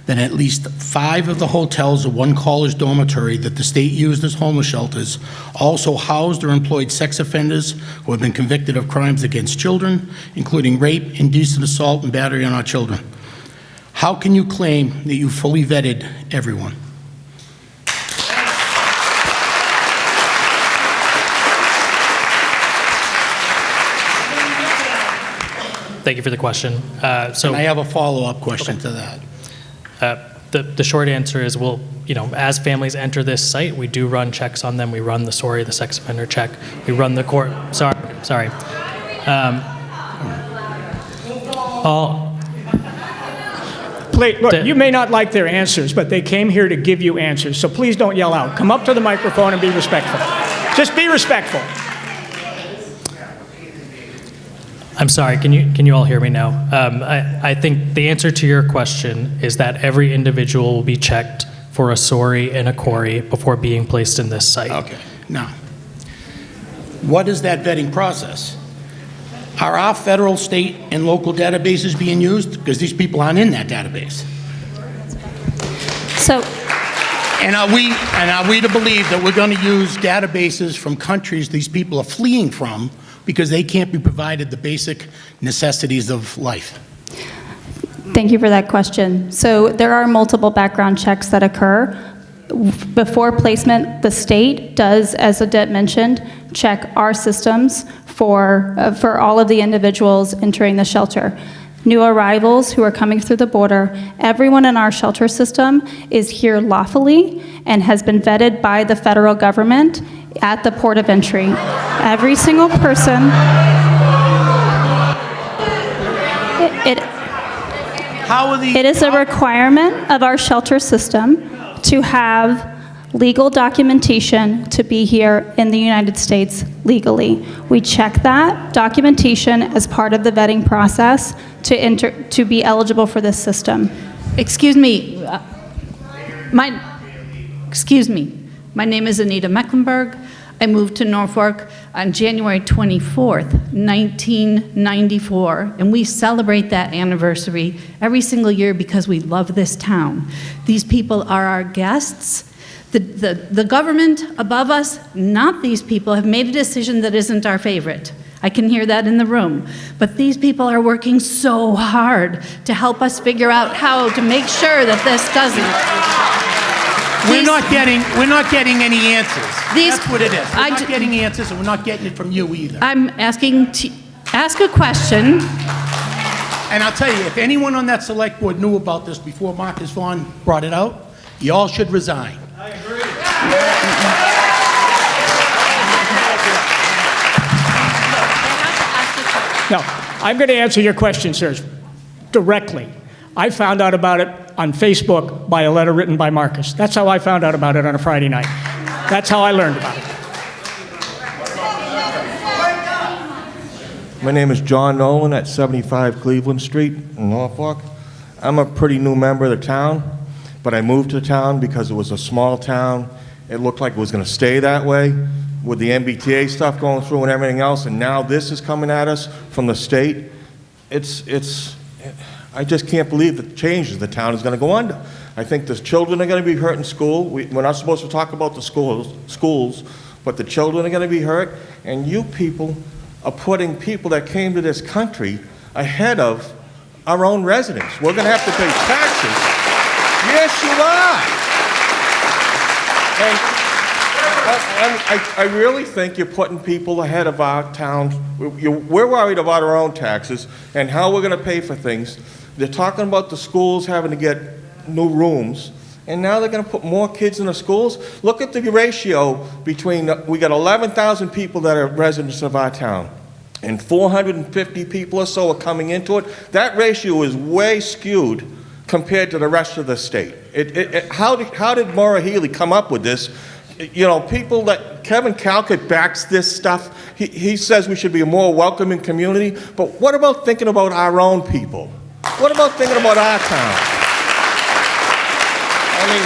that at least 5 of the hotels of one college dormitory that the state used as homeless shelters also housed or employed sex offenders who have been convicted of crimes against children, including rape, indecent assault, and battery on our children. How can you claim that you fully vetted everyone? Thank you for the question. And I have a follow-up question to that. The short answer is, we'll, as families enter this site, we do run checks on them. We run the sex offender check. We run the court. Sorry. Please, look, you may not like their answers, but they came here to give you answers, so please don't yell out. Come up to the microphone and be respectful. Just be respectful. I'm sorry, can you all hear me now? I think the answer to your question is that every individual will be checked for a SORI and a CORI before being placed in this site. Okay. Now, what is that vetting process? Are our federal, state, and local databases being used? Because these people aren't in that database. So, And are we to believe that we're going to use databases from countries these people are fleeing from because they can't be provided the basic necessities of life? thank you for that question. So there are multiple background checks that occur. Before placement, the state does, as Odette mentioned, check our systems for all of the individuals entering the shelter. New arrivals who are coming through the border, everyone in our shelter system is here lawfully and has been vetted by the federal government at the port of entry. Every single person. It is a requirement of our shelter system to have legal documentation to be here in the United States legally. We check that documentation as part of the vetting process to be eligible for this system. Excuse me. My name is Anita Mecklenburg. I moved to Norfolk on January 24th, 1994, and we celebrate that anniversary every single year because we love this town. These people are our guests. The government above us, not these people, have made a decision that isn't our favorite. I can hear that in the room. But these people are working so hard to help us figure out how to make sure that this doesn't. We're not getting any answers. These- That's what it is. We're I not ju- getting answers, and we're not getting it from you either. I'm asking to ask a question. And I'll tell you, if anyone on that select board knew about this before Marcus Vaughn brought it out, you all should resign. Now, I'm going to answer your question, sirs, directly. I found out about it on Facebook by a letter written by Marcus. That's how I found out about it on a Friday night. That's how I learned about it. My name is John Nolan at 75 Cleveland Street in Norfolk. I'm a pretty new member of the town, but I moved to the town because it was a small town. It looked like it was going to stay that way with the MBTA stuff going through and everything else, and now this is coming at us from the state. I just can't believe the changes the town is going to go under. I think the children are going to be hurt in school. We're not supposed to talk about the schools, but the children are going to be hurt, and you people are putting people that came to this country ahead of our own residents. We're going to have to pay taxes. Yes, you are. And I really think you're putting people ahead of our town. We're worried about our own taxes and how we're going to pay for things. They're talking about the schools having to get new rooms, and now they're going to put more kids in the schools. Look at the ratio between, we got 11,000 people that are residents of our town, and 450 people or so are coming into it. That ratio is way skewed compared to the rest of the state. How did Maura Healey come up with this? You know, people that, Kevin Calcutt backs this stuff. He says we should be a more welcoming community, but what about thinking about our own people? What about thinking about our town? I mean,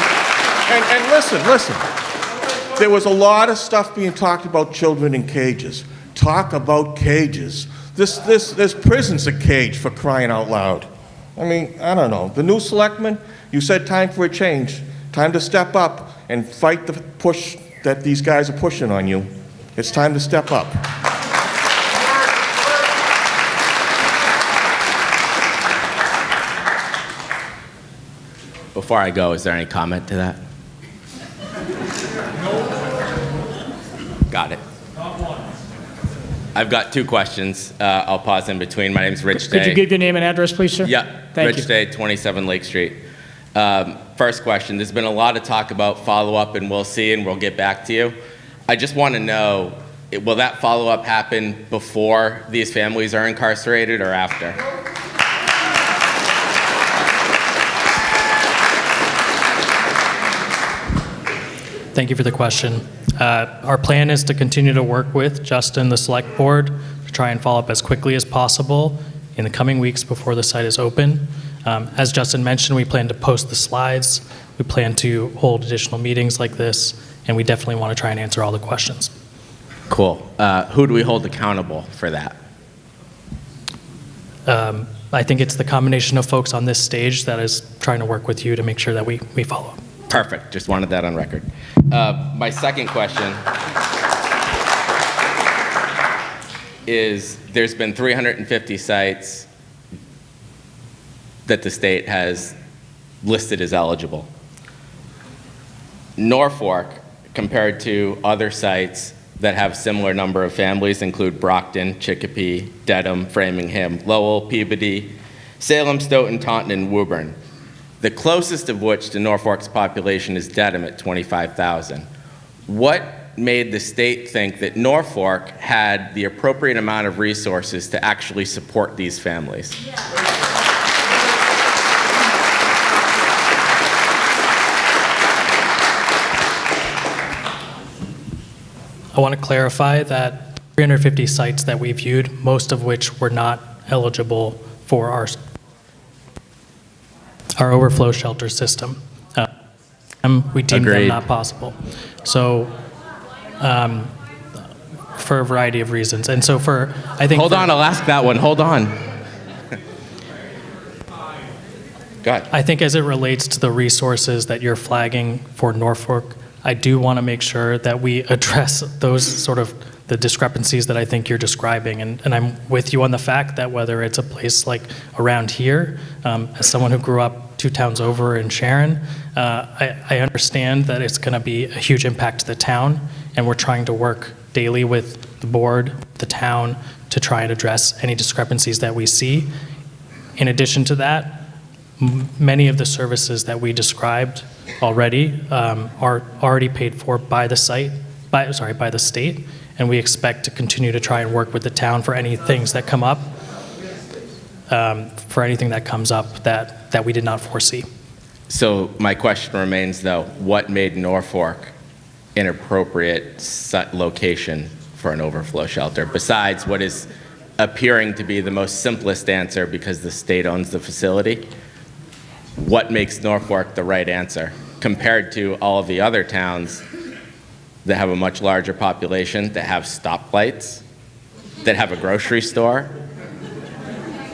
and listen. There was a lot of stuff being talked about children in cages. Talk about cages. This prison's a cage, for crying out loud. I mean, I don't know. The new selectman, you said time for a change. Time to step up and fight the push that these guys are pushing on you. It's time to step up. Before I go, is there any comment to that? Got it. I've got two questions. I'll pause in between. My name's Rich Day. Could you give your name and address, please, sir? Yeah. Thank Rich you. Day, 27 Lake Street. First question, there's been a lot of talk about follow-up, and we'll see, and we'll get back to you. I just want to know, will that follow-up happen before these families are incarcerated or after? Thank you for the question. Our plan is to continue to work with Justin, the select board, to try and follow up as quickly as possible in the coming weeks before the site is open. As Justin mentioned, we plan to post the slides. We plan to hold additional meetings like this, and we definitely want to try and answer all the questions. Cool. Who do we hold accountable for that? I think it's the combination of folks on this stage that is trying to work with you to make sure that we follow up. Perfect. Just wanted that on record. My second question is, there's been 350 sites that the state has listed as eligible. Norfolk, compared to other sites that have similar number of families, include Brockton, Chicopee, Dedham, Framingham, Lowell, Peabody, Salem, Stoughton, Taunton, and Woburn. The closest of which to Norfolk's population is Dedham at 25,000. What made the state think that Norfolk had the appropriate amount of resources to actually support these families? I want to clarify that 350 sites that we viewed, most of which were not eligible for our overflow shelter system. We deemed them Agreed. not possible. So, for a variety of reasons. And so I think. Hold on, I'll ask that one. Hold on. Go ahead. I think as it relates to the resources that you're flagging for Norfolk, I do want to make sure that we address those sort of the discrepancies that I think you're describing. And I'm with you on the fact that whether it's a place like around here, as someone who grew up 2 towns over in Sharon, I understand that it's going to be a huge impact to the town, and we're trying to work daily with the board, the town, to try and address any discrepancies that we see. In addition to that, many of the services that we described already are already paid for by the site, by the state, and we expect to continue to try and work with the town for any things that come up, for anything that comes up that we did not foresee. So my question remains, though, what made Norfolk an appropriate location for an overflow shelter, besides what is appearing to be the most simplest answer because the state owns the facility? What makes Norfolk the right answer compared to all of the other towns that have a much larger population, that have stoplights, that have a grocery store,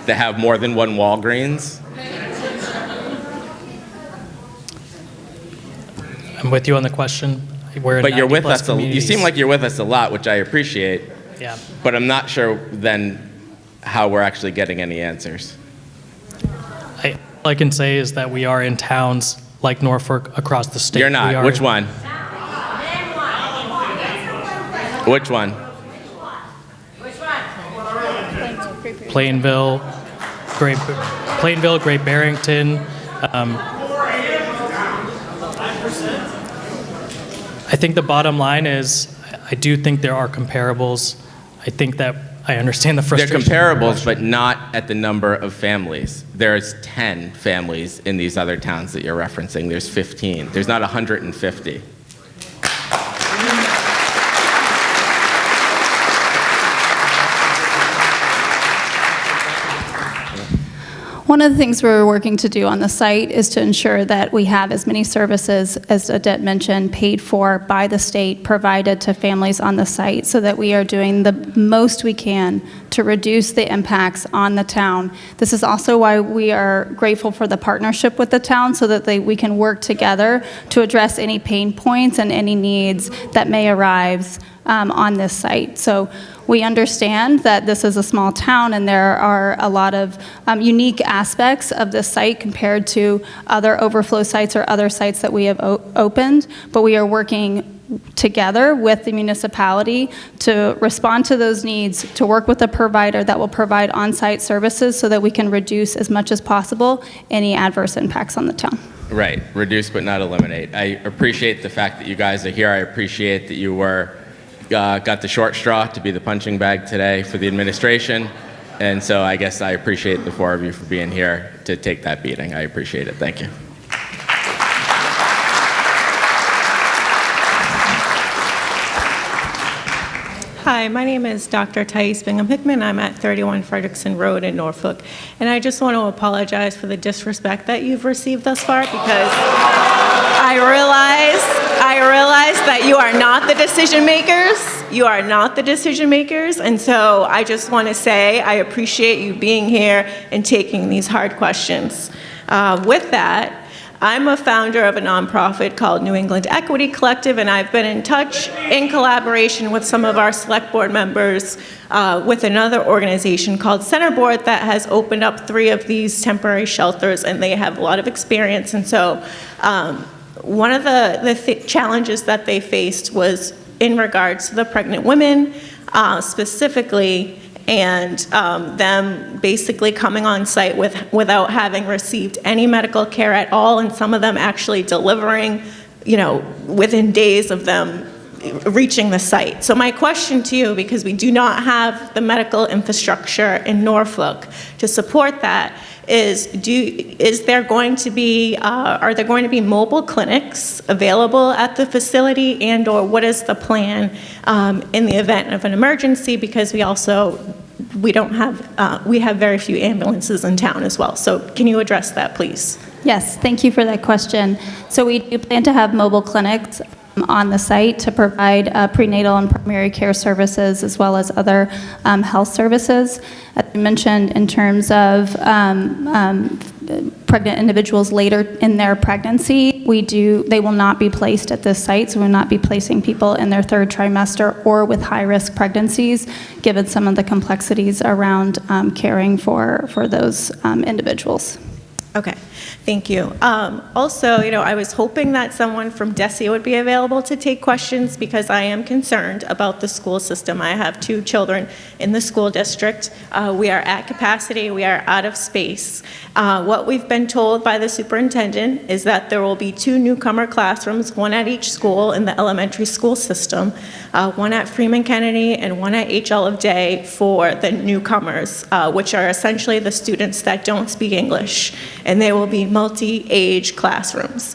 that have more than one Walgreens? I'm with you on the question. But you're with us. You seem like you're with us a lot, which I appreciate. Yeah. But I'm not sure then how we're actually getting any answers. All I can say is that we are in towns like Norfolk across the state. You're not. Which one? Which one? Plainville, Great Barrington. I think the bottom line is, I do think there are comparables. I think that I understand the frustration. They're comparables, but not at the number of families. There's 10 families in these other towns that you're referencing. There's 15. There's not 150. One of the things we're working to do on the site is to ensure that we have as many services, as Odette mentioned, paid for by the state, provided to families on the site, so that we are doing the most we can to reduce the impacts on the town. This is also why we are grateful for the partnership with the town, so that we can work together to address any pain points and any needs that may arise on this site. So we understand that this is a small town and there are a lot of unique aspects of this site compared to other overflow sites or other sites that we have opened, but we are working together with the municipality to respond to those needs, to work with a provider that will provide on-site services so that we can reduce as much as possible any adverse impacts on the town. Right, reduce but not eliminate. I appreciate the fact that you guys are here. I appreciate that you got the short straw to be the punching bag today for the administration. And so I guess I appreciate the 4 of you for being here to take that beating. I appreciate it. Thank you. Hi, my name is Dr. Thais Bingham-Hickman. I'm at 31 Frederickson Road in Norfolk. And I just want to apologize for the disrespect that you've received thus far, because I realize that you are not the decision makers. You are not the decision makers. And so I just want to say I appreciate you being here and taking these hard questions. With that, I'm a founder of a nonprofit called New England Equity Collective, and I've been in touch in collaboration with some of our select board members with another organization called Centerboard that has opened up 3 of these temporary shelters, and they have a lot of experience. And so one of the challenges that they faced was in regards to the pregnant women specifically, and them basically coming on site without having received any medical care at all, and some of them actually delivering, within days of them reaching the site. So my question to you, because we do not have the medical infrastructure in Norfolk to support that, are there going to be mobile clinics available at the facility, and or what is the plan in the event of an emergency? Because we have very few ambulances in town as well. So can you address that, please? Yes, thank you for that question. So we do plan to have mobile clinics on the site to provide prenatal and primary care services, as well as other health services. As you mentioned, in terms of pregnant individuals later in their pregnancy, they will not be placed at this site, so we will not be placing people in their third trimester or with high-risk pregnancies, given some of the complexities around caring for those individuals. Okay, thank you. Also, I was hoping that someone from DESE would be available to take questions because I am concerned about the school system. I have 2 children in the school district. We are at capacity, we are out of space. What we've been told by the superintendent is that there will be 2 newcomer classrooms, 1 at each school in the elementary school system, 1 at Freeman Kennedy and 1 at H. Olive Day for the newcomers, which are essentially the students that don't speak English, and they will be multi-age classrooms.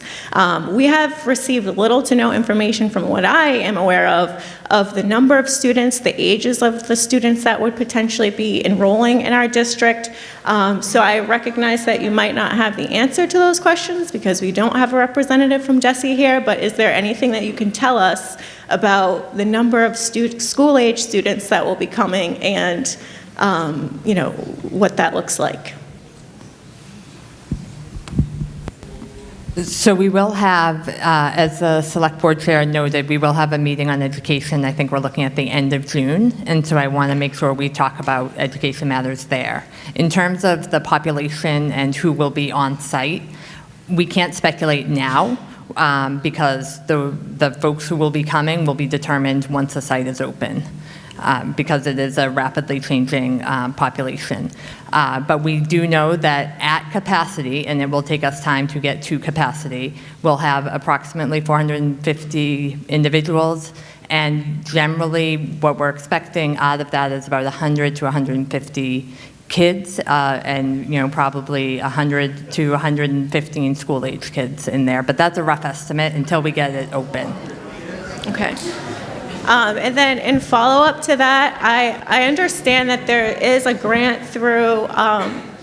We have received little to no information from what I am aware of the number of students, the ages of the students that would potentially be enrolling in our district. So I recognize that you might not have the answer to those questions because we don't have a representative from DESE here, but is there anything that you can tell us about the number of school-age students that will be coming and what that looks like? So we will have, as the select board chair noted, we will have a meeting on education. I think we're looking at the end of June, and so I want to make sure we talk about education matters there. In terms of the population and who will be on site, we can't speculate now because the folks who will be coming will be determined once the site is open. Because it is a rapidly changing population. But we do know that at capacity, and it will take us time to get to capacity, we'll have approximately 450 individuals, and generally what we're expecting out of that is about 100 to 150 kids, and probably 100 to 115 school-age kids in there. But that's a rough estimate until we get it open. Okay. And then in follow-up to that, I understand that there is a grant through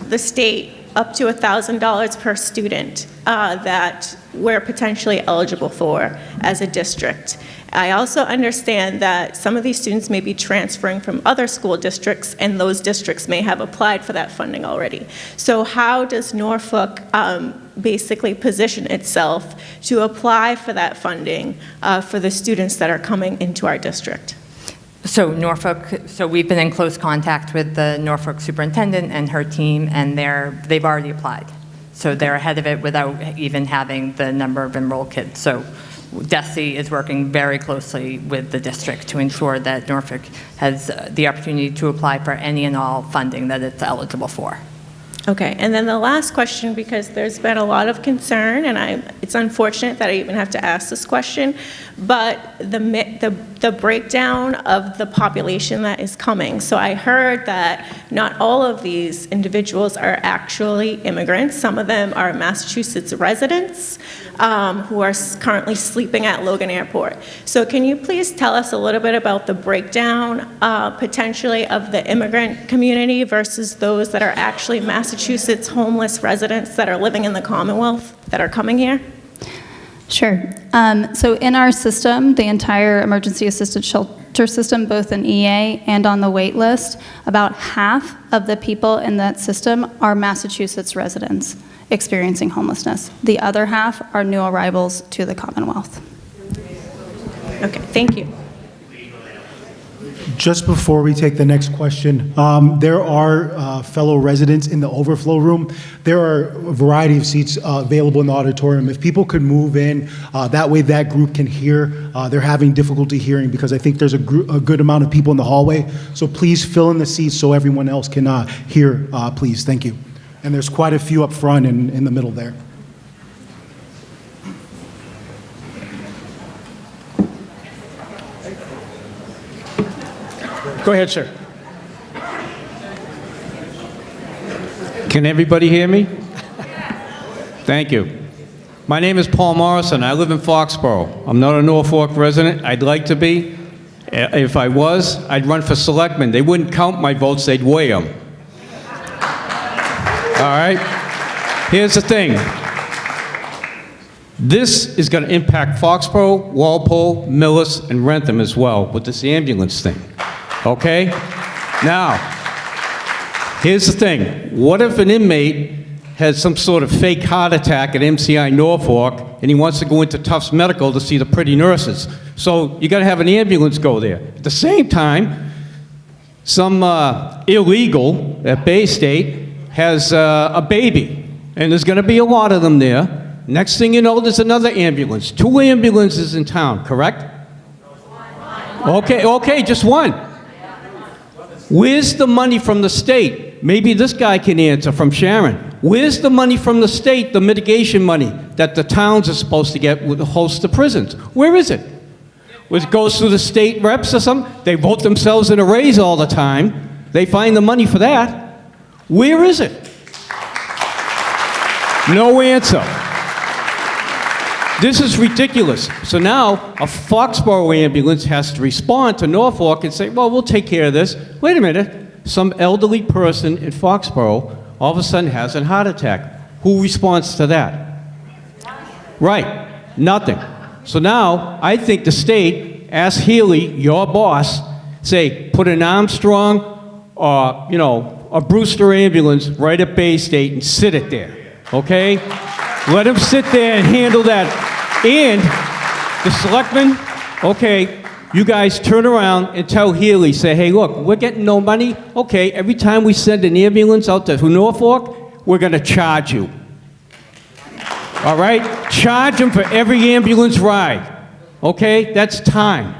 the state up to $1,000 per student that we're potentially eligible for as a district. I also understand that some of these students may be transferring from other school districts, and those districts may have applied for that funding already. So how does Norfolk basically position itself to apply for that funding for the students that are coming into our district? So we've been in close contact with the Norfolk superintendent and her team, and they've already applied. So they're ahead of it without even having the number of enrolled kids. So DESE is working very closely with the district to ensure that Norfolk has the opportunity to apply for any and all funding that it's eligible for. Okay, and then the last question, because there's been a lot of concern, and it's unfortunate that I even have to ask this question, but the breakdown of the population that is coming. So I heard that not all of these individuals are actually immigrants. Some of them are Massachusetts residents who are currently sleeping at Logan Airport. So can you please tell us a little bit about the breakdown potentially of the immigrant community versus those that are actually Massachusetts homeless residents that are living in the Commonwealth that are coming here? Sure. So in our system, the entire emergency assisted shelter system, both in EA and on the wait list, about half of the people in that system are Massachusetts residents experiencing homelessness. The other half are new arrivals to the Commonwealth. Okay, thank you. Just before we take the next question, there are fellow residents in the overflow room. There are a variety of seats available in the auditorium. If people could move in, that way that group can hear. They're having difficulty hearing because I think there's a good amount of people in the hallway. So please fill in the seats so everyone else can hear, please. Thank you. And there's quite a few up front and in the middle there. Go ahead, sir. Can everybody hear me? Thank you. My name is Paul Morrison. I live in Foxborough. I'm not a Norfolk resident. I'd like to be. If I was, I'd run for selectman. They wouldn't count my votes, they'd weigh them. All right? Here's the thing. This is going to impact Foxborough, Walpole, Millis, and Rentham as well with this ambulance thing. Okay? Now, here's the thing. What if an inmate has some sort of fake heart attack at MCI Norfolk, and he wants to go into Tufts Medical to see the pretty nurses. So you got to have an ambulance go there. At the same time, some illegal at Bay State has a baby, and there's going to be a lot of them there. Next thing you know, there's another ambulance. 2 ambulances in town, correct? Okay, just one. Where's the money from the state? Maybe this guy can answer from Sharon. Where's the money from the state, the mitigation money that the towns are supposed to get with the host the prisons? Where is it? It goes through the state reps or something? They vote themselves in a raise all the time. They find the money for that. Where is it? No answer. This is ridiculous. So now a Foxborough ambulance has to respond to Norfolk and say, well, we'll take care of this. Wait a minute. Some elderly person in Foxborough all of a sudden has a heart attack. Who responds to that? Right. Nothing. So now I think the state, ask Healy, your boss, say, put an Armstrong or, a Brewster ambulance right at Bay State and sit it there. Okay? Let him sit there and handle that. And the selectmen, okay, you guys turn around and tell Healy, say, hey, look, we're getting no money. Okay, every time we send an ambulance out to Norfolk, we're going to charge you. All right? Charge them for every ambulance ride. Okay? That's time.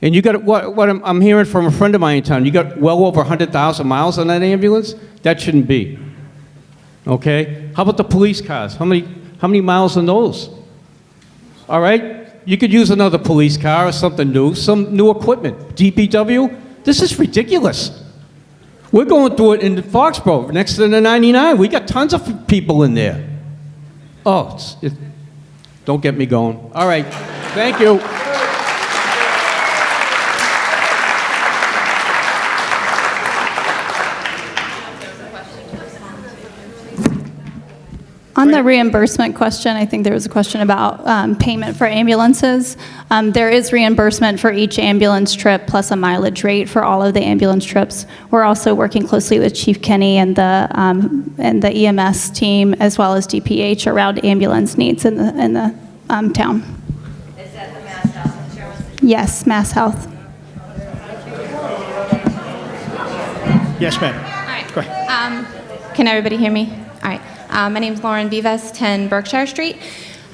And you got what I'm hearing from a friend of mine in town, you got well over 100,000 miles on that ambulance? That shouldn't be. Okay? How about the police cars? How many miles on those? All right? You could use another police car or something new, some new equipment. DPW? This is ridiculous. We're going through it in Foxborough, next to the 99. We got tons of people in there. Oh, don't get me going. All right. Thank you. On the reimbursement question, I think there was a question about payment for ambulances. There is reimbursement for each ambulance trip plus a mileage rate for all of the ambulance trips. We're also working closely with Chief Kenny and the EMS team as well as DPH around ambulance needs in the town. Is that the Mass Health Insurance? Yes, Mass Health. Yes, ma'am. All right. Go ahead. Can everybody hear me? All right. My name is Lauren Vivas, 10 Berkshire Street.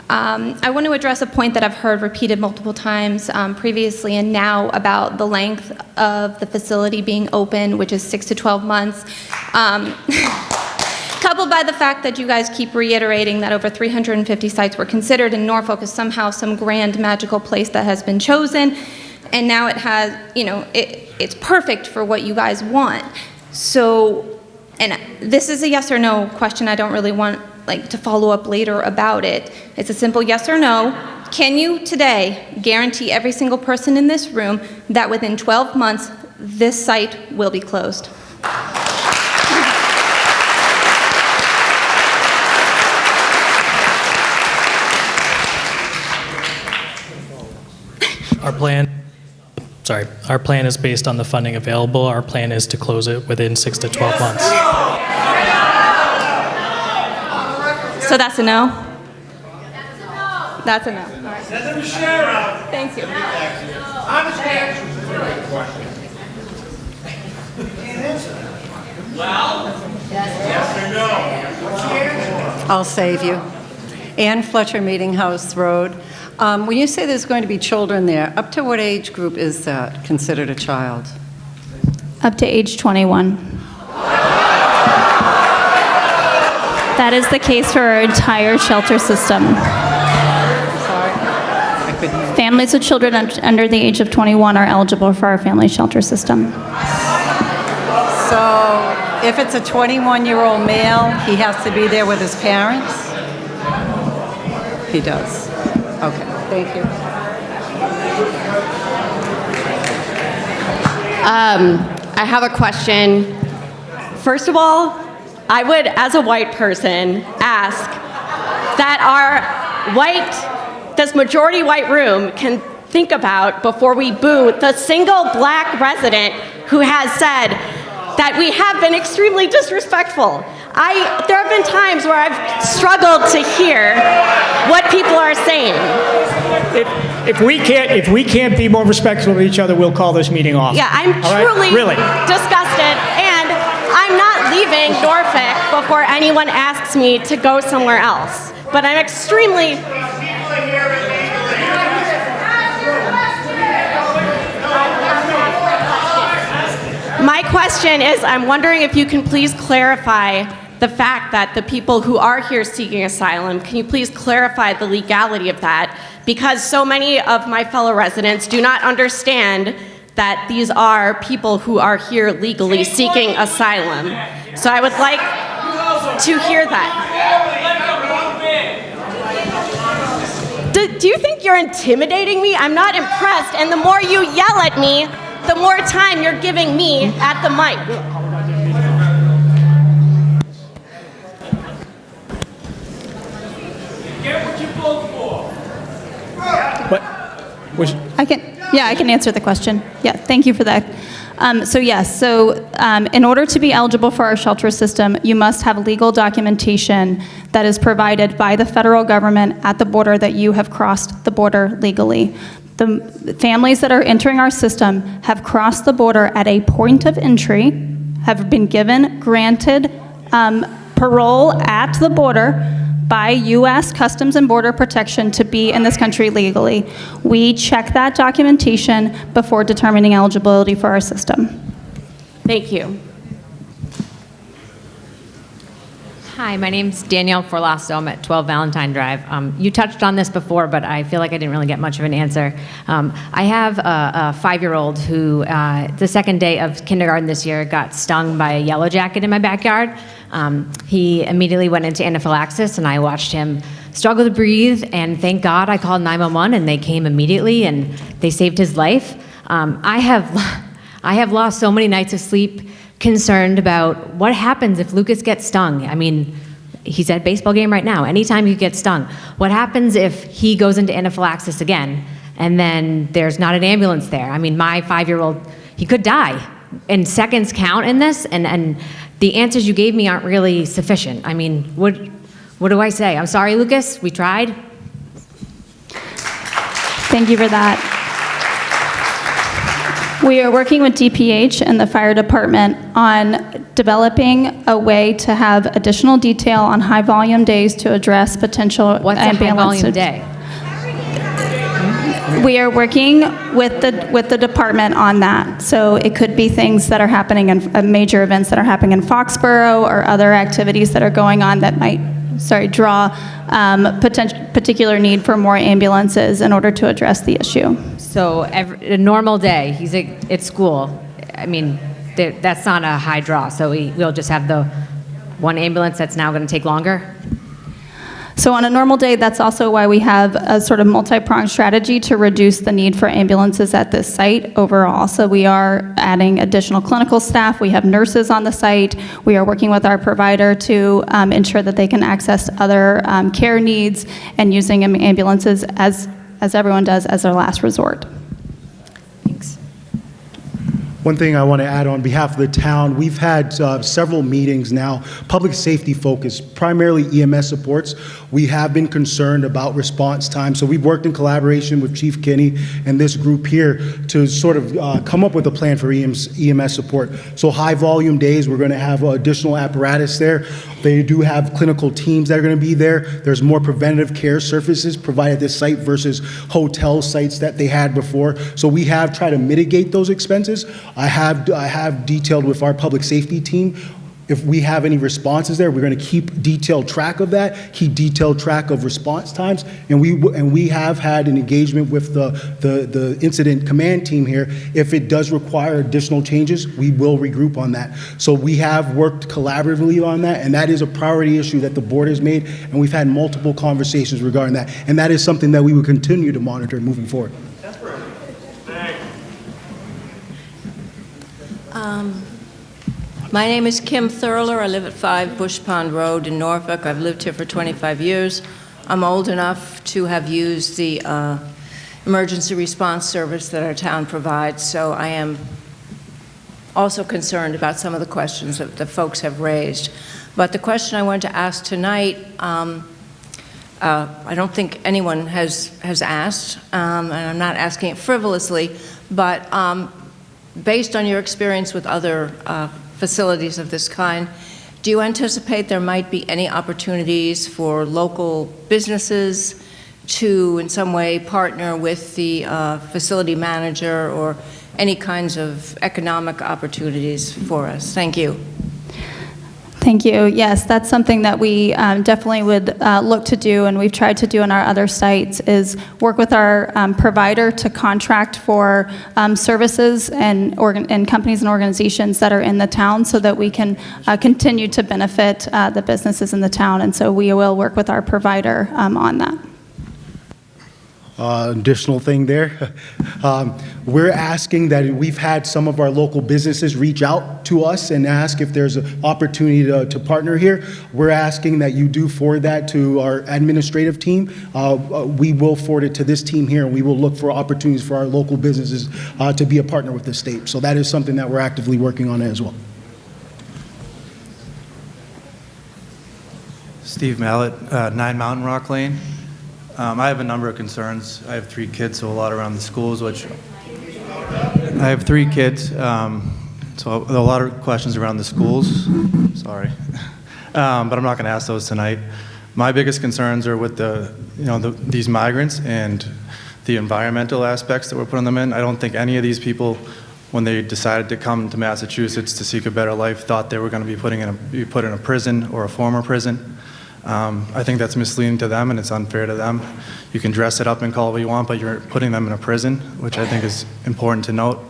I want to address a point that I've heard repeated multiple times previously and now about the length of the facility being open, which is 6 to 12 months. Coupled by the fact that you guys keep reiterating that over 350 sites were considered and Norfolk is somehow some grand magical place that has been chosen, and now it has, it's perfect for what you guys want. So, and this is a yes or no question. I don't really want to follow up later about it. It's a simple yes or no. Can you today guarantee every single person in this room that within 12 months this site will be closed? Our plan is based on the funding available. Our plan is to close it within 6 to 12 months. So that's a no? That's a no. All right. Send them to Sharon. Thank you. I'll save you. Ann Fletcher, Meeting House Road. When you say there's going to be children there, up to what age group is that considered a child? Up to age 21. That is the case for our entire shelter system. Families with children under the age of 21 are eligible for our family shelter system. So if it's a 21-year-old male, he has to be there with his parents? He does. Okay, thank you. I have a question. First of all, I would, as a white person, ask that this majority white room can think about before we boo the single black resident who has said that we have been extremely disrespectful. There have been times where I've struggled to hear what people are saying. If we can't be more respectful of each other, we'll call this meeting off. Yeah, I'm All right? truly Really? disgusted, and I'm not leaving Norfolk before anyone asks me to go somewhere else. But I'm extremely... My question is, I'm wondering if you can please clarify the fact that the people who are here seeking asylum, can you please clarify the legality of that? Because so many of my fellow residents do not understand that these are people who are here legally seeking asylum. So I would like to hear that. Do you think you're intimidating me? I'm not impressed, and the more you yell at me, the more time you're giving me at the mic. Get what you vote for. I can answer the question. Yeah, thank you for that. In order to be eligible for our shelter system, you must have legal documentation that is provided by the federal government at the border that you have crossed the border legally. The families that are entering our system have crossed the border at a point of entry, have been granted parole at the border by U.S. Customs and Border Protection to be in this country legally. We check that documentation before determining eligibility for our system. Thank you. Hi, my name's Danielle Forlasso. I'm at 12 Valentine Drive. You touched on this before, but I feel like I didn't really get much of an answer. I have a 5-year-old who, the second day of kindergarten this year, got stung by a yellow jacket in my backyard. He immediately went into anaphylaxis, and I watched him struggle to breathe, and thank God I called 911, and they came immediately, and they saved his life. I have lost so many nights of sleep concerned about what happens if Lucas gets stung. I mean, he's at a baseball game right now. Anytime he gets stung, what happens if he goes into anaphylaxis again and then there's not an ambulance there? I mean, my 5-year-old, he could die. And seconds count in this, and the answers you gave me aren't really sufficient. I mean, what do I say? I'm sorry, Lucas, we tried. Thank you for that. We are working with DPH and the fire department on developing a way to have additional detail on high volume days to address potential What's a high volume day? We are working with the department on that. So it could be things that are happening in major events that are happening in Foxborough or other activities that are going on that might draw particular need for more ambulances in order to address the issue. So a normal day, he's at school. I mean, that's not a high draw. So we'll just have the one ambulance that's now going to take longer? So on a normal day, that's also why we have a sort of multi-pronged strategy to reduce the need for ambulances at this site overall. So we are adding additional clinical staff. We have nurses on the site. We are working with our provider to ensure that they can access other care needs and using ambulances as everyone does as their last resort. One thing I want to add on behalf of the town, we've had several meetings now, public safety focused, primarily EMS supports. We have been concerned about response time, so we've worked in collaboration with Chief Kinney and this group here to sort of come up with a plan for EMS support. So high volume days, we're going to have additional apparatus there. They do have clinical teams that are going to be there. There's more preventative care services provided at this site versus hotel sites that they had before. So we have tried to mitigate those expenses. I have detailed with our public safety team, if we have any responses there, we're going to keep detailed track of that, keep detailed track of response times, and we have had an engagement with the incident command team here. If it does require additional changes, we will regroup on that. So we have worked collaboratively on that, and that is a priority issue that the board has made, and we've had multiple conversations regarding that, and that is something that we will continue to monitor moving forward. My name is Kim Thurler. I live at 5 Bush Pond Road in Norfolk. I've lived here for 25 years. I'm old enough to have used the emergency response service that our town provides, so I am also concerned about some of the questions that the folks have raised. But the question I wanted to ask tonight, I don't think anyone has asked, and I'm not asking it frivolously, but based on your experience with other facilities of this kind, do you anticipate there might be any opportunities for local businesses to, in some way, partner with the facility manager, or any kinds of economic opportunities for us? Thank you. Thank you. Yes, that's something that we definitely would look to do, and we've tried to do in our other sites, is work with our provider to contract for services and companies and organizations that are in the town, so that we can continue to benefit the businesses in the town. And so we will work with our provider on that. Additional thing there, we're asking that we've had some of our local businesses reach out to us and ask if there's an opportunity to partner here. We're asking that you do forward that to our administrative team. We will forward it to this team here, and we will look for opportunities for our local businesses to be a partner with the state. So that is something that we're actively working on as well. Steve Mallett, 9 Mountain Rock Lane. I have a number of concerns. I have 3 kids, so a lot around the schools, which I have 3 kids, so a lot of questions around the schools. Sorry, but I'm not going to ask those tonight. My biggest concerns are with these migrants and the environmental aspects that we're putting them in. I don't think any of these people, when they decided to come to Massachusetts to seek a better life, thought they were going to be put in a prison or a former prison. I think that's misleading to them, and it's unfair to them. You can dress it up and call it what you want, but you're putting them in a prison, which I think is important to note.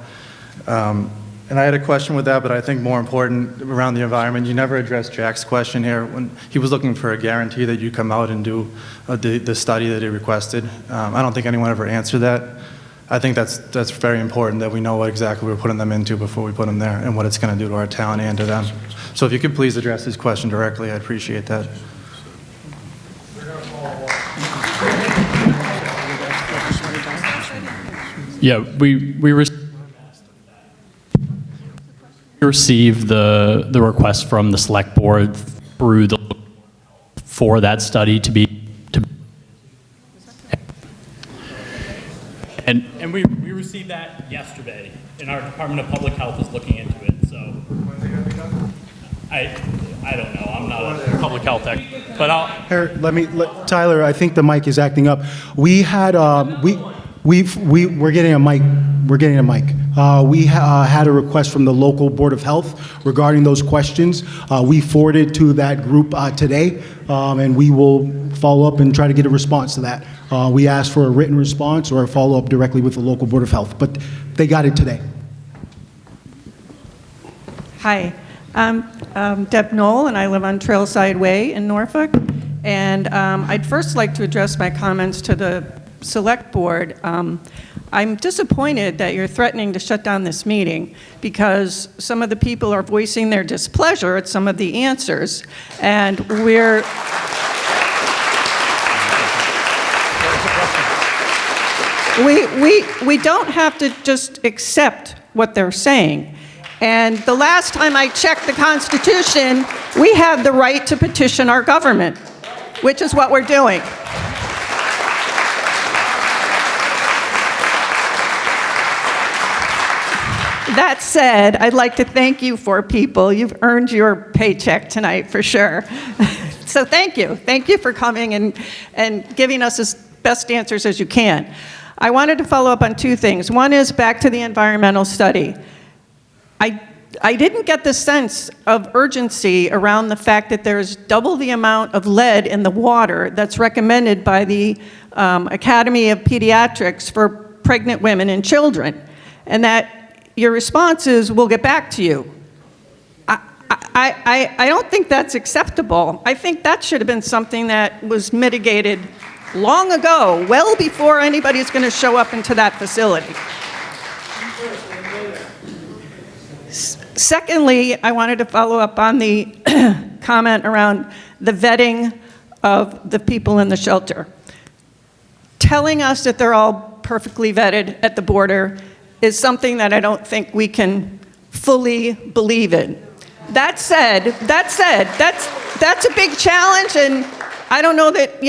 And I had a question with that, but I think more important around the environment, you never addressed Jack's question here when he was looking for a guarantee that you come out and do the study that he requested. I don't think anyone ever answered that. I think that's very important, that we know what exactly we're putting them into before we put them there, and what it's going to do to our town and to them. So if you could please address his question directly, I'd appreciate that. Yeah, we received the request from the select board for that study to be and we received that yesterday, and our Department of Public Health is looking into it. So I don't know. I'm not a public health expert, but I'll. Here, Tyler, I think the mic is acting up. We had we're getting a mic. We're getting a mic. We had a request from the local Board of Health regarding those questions. We forwarded to that group today, and we will follow up and try to get a response to that. We asked for a written response or a follow-up directly with the local Board of Health, but they got it today. Hi, I'm Deb Knoll, and I live on Trailside Way in Norfolk. And I'd first like to address my comments to the Select Board. I'm disappointed that you're threatening to shut down this meeting, because some of the people are voicing their displeasure at some of the answers, and we don't have to just accept what they're saying. And the last time I checked the Constitution, we have the right to petition our government, which is what we're doing. That said, I'd like to thank you for people. You've earned your paycheck tonight for sure. So thank you. Thank you for coming and giving us as best answers as you can. I wanted to follow up on 2 things. One is back to the environmental study. I didn't get the sense of urgency around the fact that there's double the amount of lead in the water that's recommended by the Academy of Pediatrics for pregnant women and children, and that your response is, we'll get back to you. I don't think that's acceptable. I think that should have been something that was mitigated long ago, well before anybody's going to show up into that facility. Secondly, I wanted to follow up on the comment around the vetting of the people in the shelter. Telling us that they're all perfectly vetted at the border is something that I don't think we can fully believe in. That said, that's a big challenge, and I don't know that,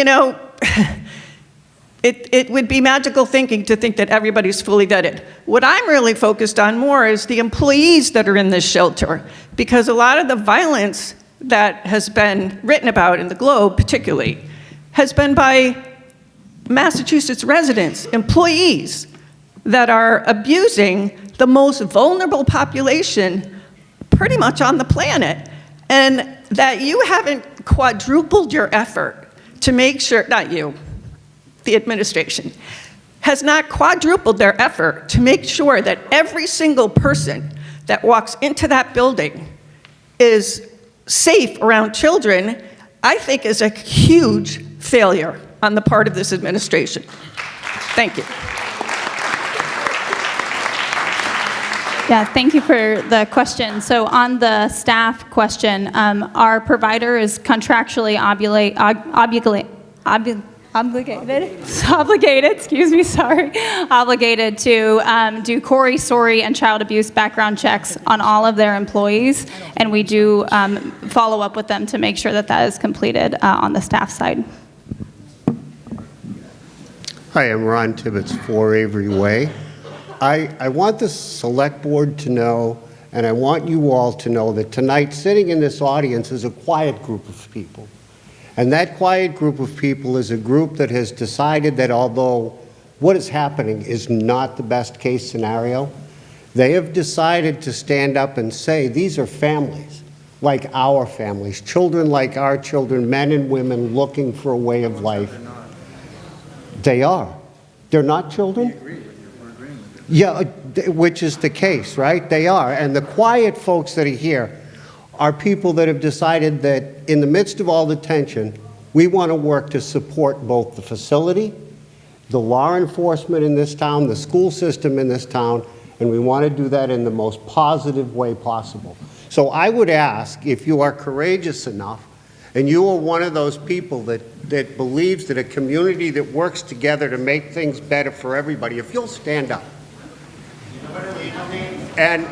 it would be magical thinking to think that everybody's fully vetted. What I'm really focused on more is the employees that are in this shelter, because a lot of the violence that has been written about in the Globe particularly has been by Massachusetts residents, employees that are abusing the most vulnerable population pretty much on the planet, and that you haven't quadrupled your effort to make sure, not you, the administration, has not quadrupled their effort to make sure that every single person that walks into that building is safe around children, I think is a huge failure on the part of this administration. Thank you. Yeah, thank you for the question. So on the staff question, our provider is contractually obligated to do CORI, SORI, and child abuse background checks on all of their employees, and we do follow up with them to make sure that that is completed on the staff side. Hi, I'm Ron Tibbetts, 4 Avery Way. I want the select board to know, and I want you all to know, that tonight sitting in this audience is a quiet group of people. And that quiet group of people is a group that has decided that although what is happening is not the best case scenario, they have decided to stand up and say these are families like our families, children like our children, men and women looking for a way of life. They are. They're not children? Yeah, which is the case, right? They are. And the quiet folks that are here are people that have decided that in the midst of all the tension, we want to work to support both the facility, the law enforcement in this town, the school system in this town, and we want to do that in the most positive way possible. So I would ask, if you are courageous enough, and you are one of those people that believes that a community that works together to make things better for everybody, if you'll stand up. And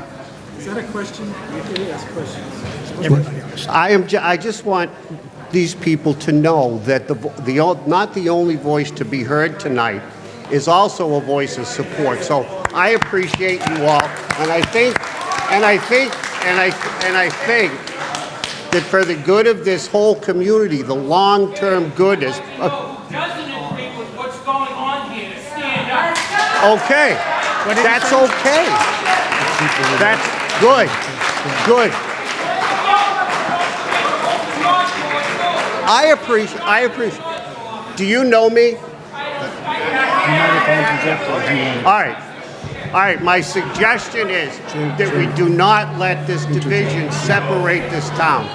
is that a question? You can ask questions. I just want these people to know that not the only voice to be heard tonight is also a voice of support. So I appreciate you all, and I think that for the good of this whole community, the long-term good is. Doesn't agree with what's going on here to stand up. Okay, that's okay. That's good. Good. I appreciate. Do you know me? All right. My suggestion is that we do not let this division separate this town.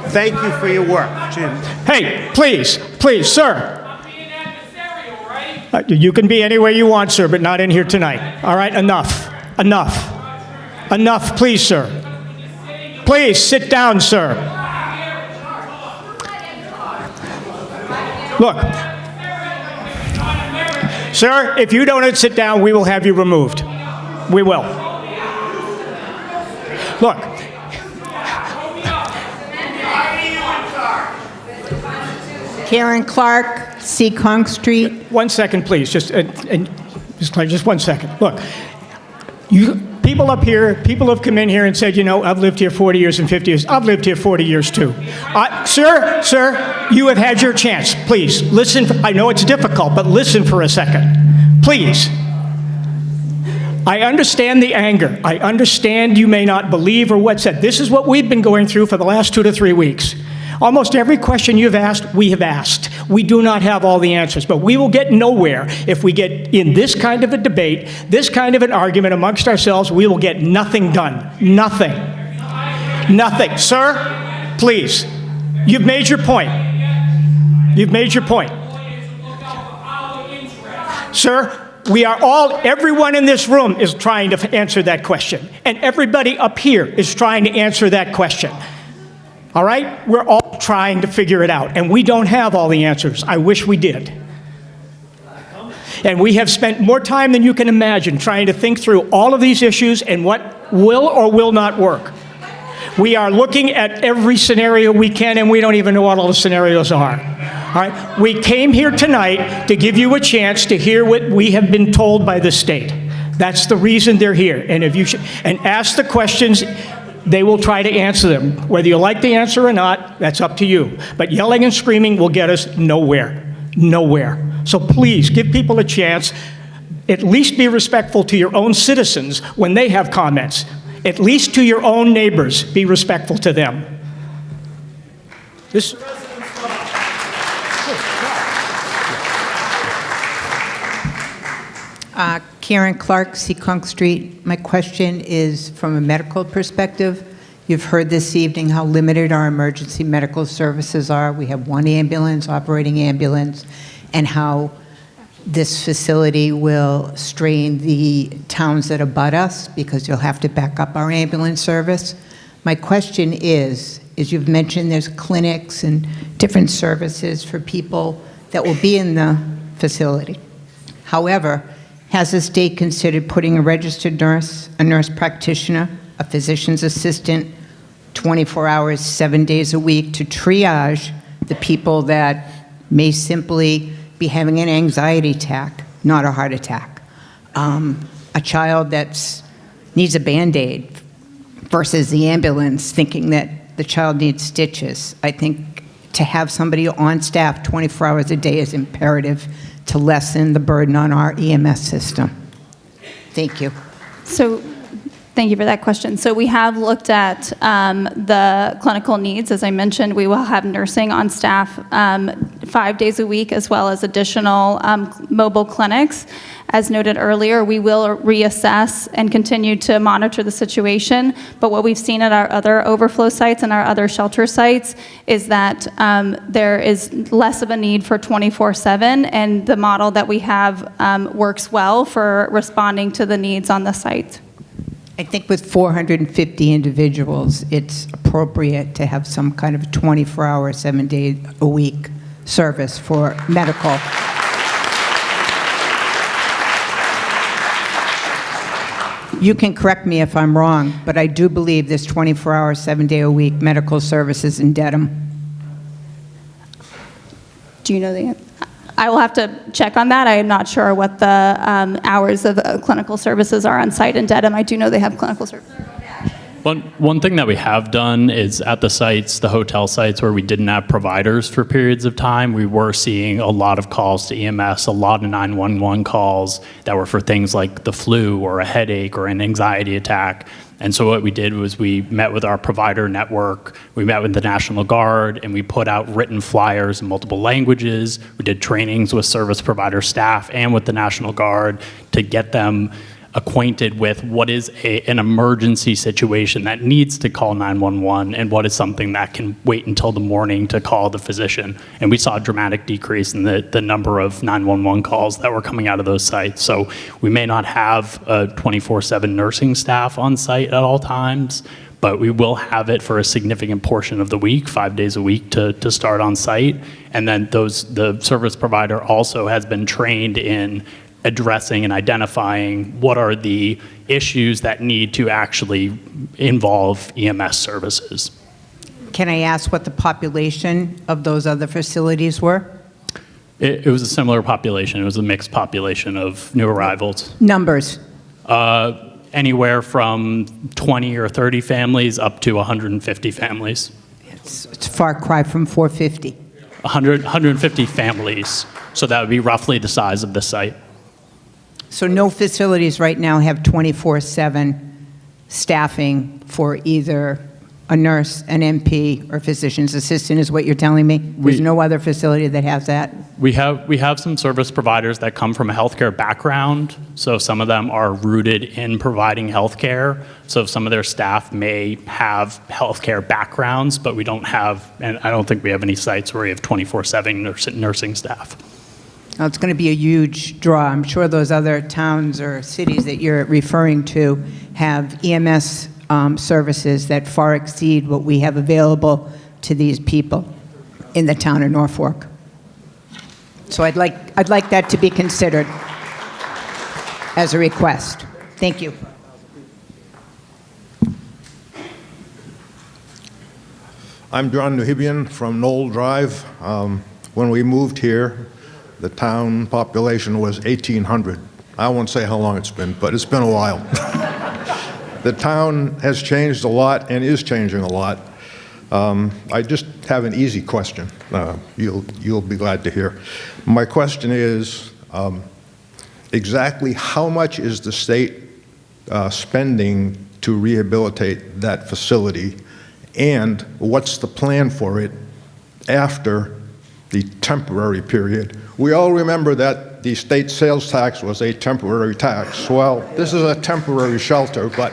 Thank you for your work, Jim. Hey, please, sir. You can be anywhere you want, sir, but not in here tonight. All right, enough, please, sir. Please sit down, sir. Look, sir, if you don't sit down, we will have you removed. We will. Look. Karen Clark, Seekonk Street. 1 second, please. Just 1 second. Look, people up here, people have come in here and said, I've lived here 40 years and 50 years. I've lived here 40 years too. Sir, you have had your chance. Please, listen. I know it's difficult, but listen for a second. Please. I understand the anger. I understand you may not believe or what's said. This is what we've been going through for the last 2 to 3 weeks. Almost every question you've asked, we have asked. We do not have all the answers, but we will get nowhere if we get in this kind of a debate, this kind of an argument amongst ourselves. We will get nothing done. Nothing. Sir, please. You've made your point. Sir, everyone in this room is trying to answer that question, and everybody up here is trying to answer that question. All right? We're all trying to figure it out, and we don't have all the answers. I wish we did. And we have spent more time than you can imagine trying to think through all of these issues and what will or will not work. We are looking at every scenario we can, and we don't even know what all the scenarios are. All right? We came here tonight to give you a chance to hear what we have been told by the state. That's the reason they're here. And if you and ask the questions, they will try to answer them. Whether you like the answer or not, that's up to you. But yelling and screaming will get us nowhere. Nowhere. So please, give people a chance. At least be respectful to your own citizens when they have comments. At least to your own neighbors, be respectful to them. This. Karen Clark, Seekonk Street. My question is from a medical perspective. You've heard this evening how limited our emergency medical services are. We have one ambulance, operating ambulance, and how this facility will strain the towns that abut us because you'll have to back up our ambulance service. My question is you've mentioned there's clinics and different services for people that will be in the facility. However, has the state considered putting a registered nurse, a nurse practitioner, a physician's assistant, 24 hours, 7 days a week to triage the people that may simply be having an anxiety attack, not a heart attack? A child that needs a Band-Aid versus the ambulance thinking that the child needs stitches. I think to have somebody on staff 24 hours a day is imperative to lessen the burden on our EMS system. Thank you. So, thank you for that question. So we have looked at the clinical needs. As I mentioned, we will have nursing on staff 5 days a week, as well as additional mobile clinics. As noted earlier, we will reassess and continue to monitor the situation. But what we've seen at our other overflow sites and our other shelter sites is that there is less of a need for 24/7, and the model that we have works well for responding to the needs on the site. I think with 450 individuals, it's appropriate to have some kind of 24-hour, 7-day-a-week service for medical. You can correct me if I'm wrong, but I do believe there's 24-hour, 7-day-a-week medical services in Dedham. Do you know the answer? I will have to check on that. I am not sure what the hours of clinical services are on site in Dedham. I do know they have clinical services. One thing that we have done is at the sites, the hotel sites where we didn't have providers for periods of time, we were seeing a lot of calls to EMS, a lot of 911 calls that were for things like the flu or a headache or an anxiety attack. And so what we did was we met with our provider network, we met with the National Guard, and we put out written flyers in multiple languages. We did trainings with service provider staff and with the National Guard to get them acquainted with what is an emergency situation that needs to call 911 and what is something that can wait until the morning to call the physician. And we saw a dramatic decrease in the number of 911 calls that were coming out of those sites. So we may not have a 24/7 nursing staff on site at all times, but we will have it for a significant portion of the week, 5 days a week to start on site. And then the service provider also has been trained in addressing and identifying what are the issues that need to actually involve EMS services. Can I ask what the population of those other facilities were? It was a similar population. It was a mixed population of new arrivals. Numbers. Anywhere from 20 or 30 families up to 150 families. It's a far cry from 450. 150 families. So that would be roughly the size of the site. So no facilities right now have 24/7 staffing for either a nurse, an MP, or physician's assistant is what you're telling me? There's no other facility that has that? We have some service providers that come from a healthcare background, so some of them are rooted in providing healthcare. So some of their staff may have healthcare backgrounds, but we don't have, and I don't think we have any sites where we have 24/7 nursing staff. Well, it's going to be a huge draw. I'm sure those other towns or cities that you're referring to have EMS services that far exceed what we have available to these people in the town of Norfolk. So I'd like that to be considered as a request. Thank you. I'm John Nuhibian from Knoll Drive. When we moved here, the town population was 1,800. I won't say how long it's been, but it's been a while. The town has changed a lot and is changing a lot. I just have an easy question. You'll be glad to hear. My question is, exactly how much is the state spending to rehabilitate that facility, and what's the plan for it after the temporary period? We all remember that the state sales tax was a temporary tax. Well, this is a temporary shelter, but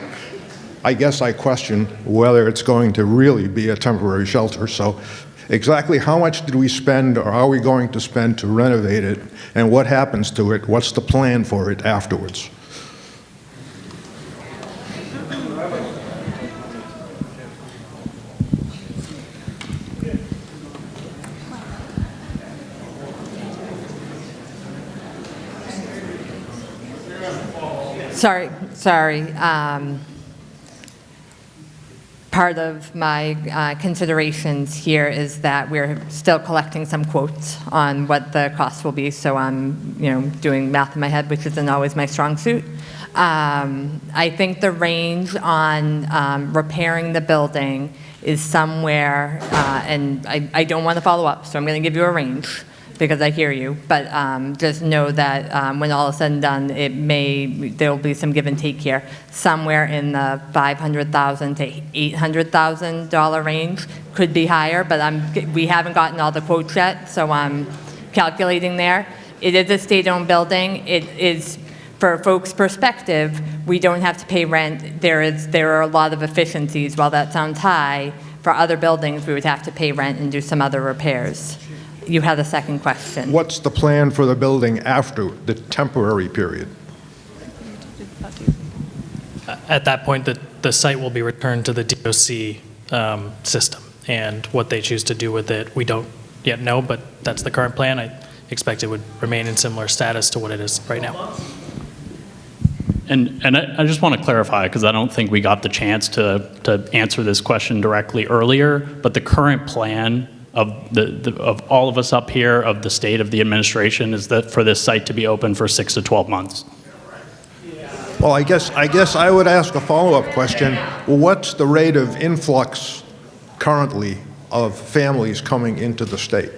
I guess I question whether it's going to really be a temporary shelter. So exactly how much did we spend, or are we going to spend, to renovate it, and what happens to it? What's the plan for it afterwards? Sorry. Part of my considerations here is that we're still collecting some quotes on what the cost will be, so I'm, doing math in my head, which isn't always my strong suit. I think the range on repairing the building is somewhere, and I don't want to follow up, so I'm going to give you a range, because I hear you, but just know that when all is said and done, there will be some give and take here. Somewhere in the $500,000 to $800,000 range, could be higher, but we haven't gotten all the quotes yet, so I'm calculating there. It is a state-owned building. It is, for folks' perspective, we don't have to pay rent. There are a lot of efficiencies. While that sounds high, for other buildings, we would have to pay rent and do some other repairs. You had a second question. What's the plan for the building after the temporary period? At that point, the site will be returned to the DOC system, and what they choose to do with it, we don't yet know, but that's the current plan. I expect it would remain in similar status to what it is right now. And I just want to clarify, because I don't think we got the chance to answer this question directly earlier, but the current plan of all of us up here, of the state, of the administration, is that for this site to be open for 6 to 12 months. Well, I guess I would ask a follow-up question. What's the rate of influx currently of families coming into the state?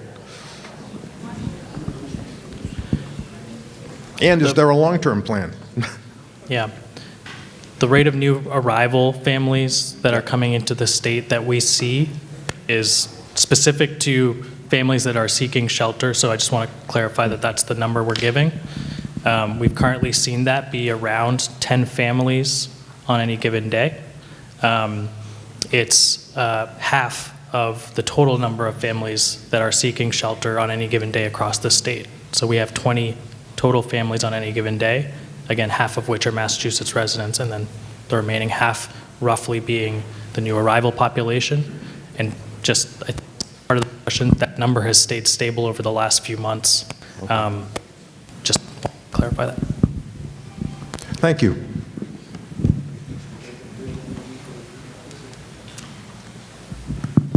And is there a long-term plan? Yeah. The rate of new arrival families that are coming into the state that we see is specific to families that are seeking shelter, so I just want to clarify that that's the number we're giving. We've currently seen that be around 10 families on any given day. It's half of the total number of families that are seeking shelter on any given day across the state. So we have 20 total families on any given day, again, half of which are Massachusetts residents, and then the remaining half roughly being the new arrival population. And just part of the question, that number has stayed stable over the last few months. Just to clarify that. Thank you.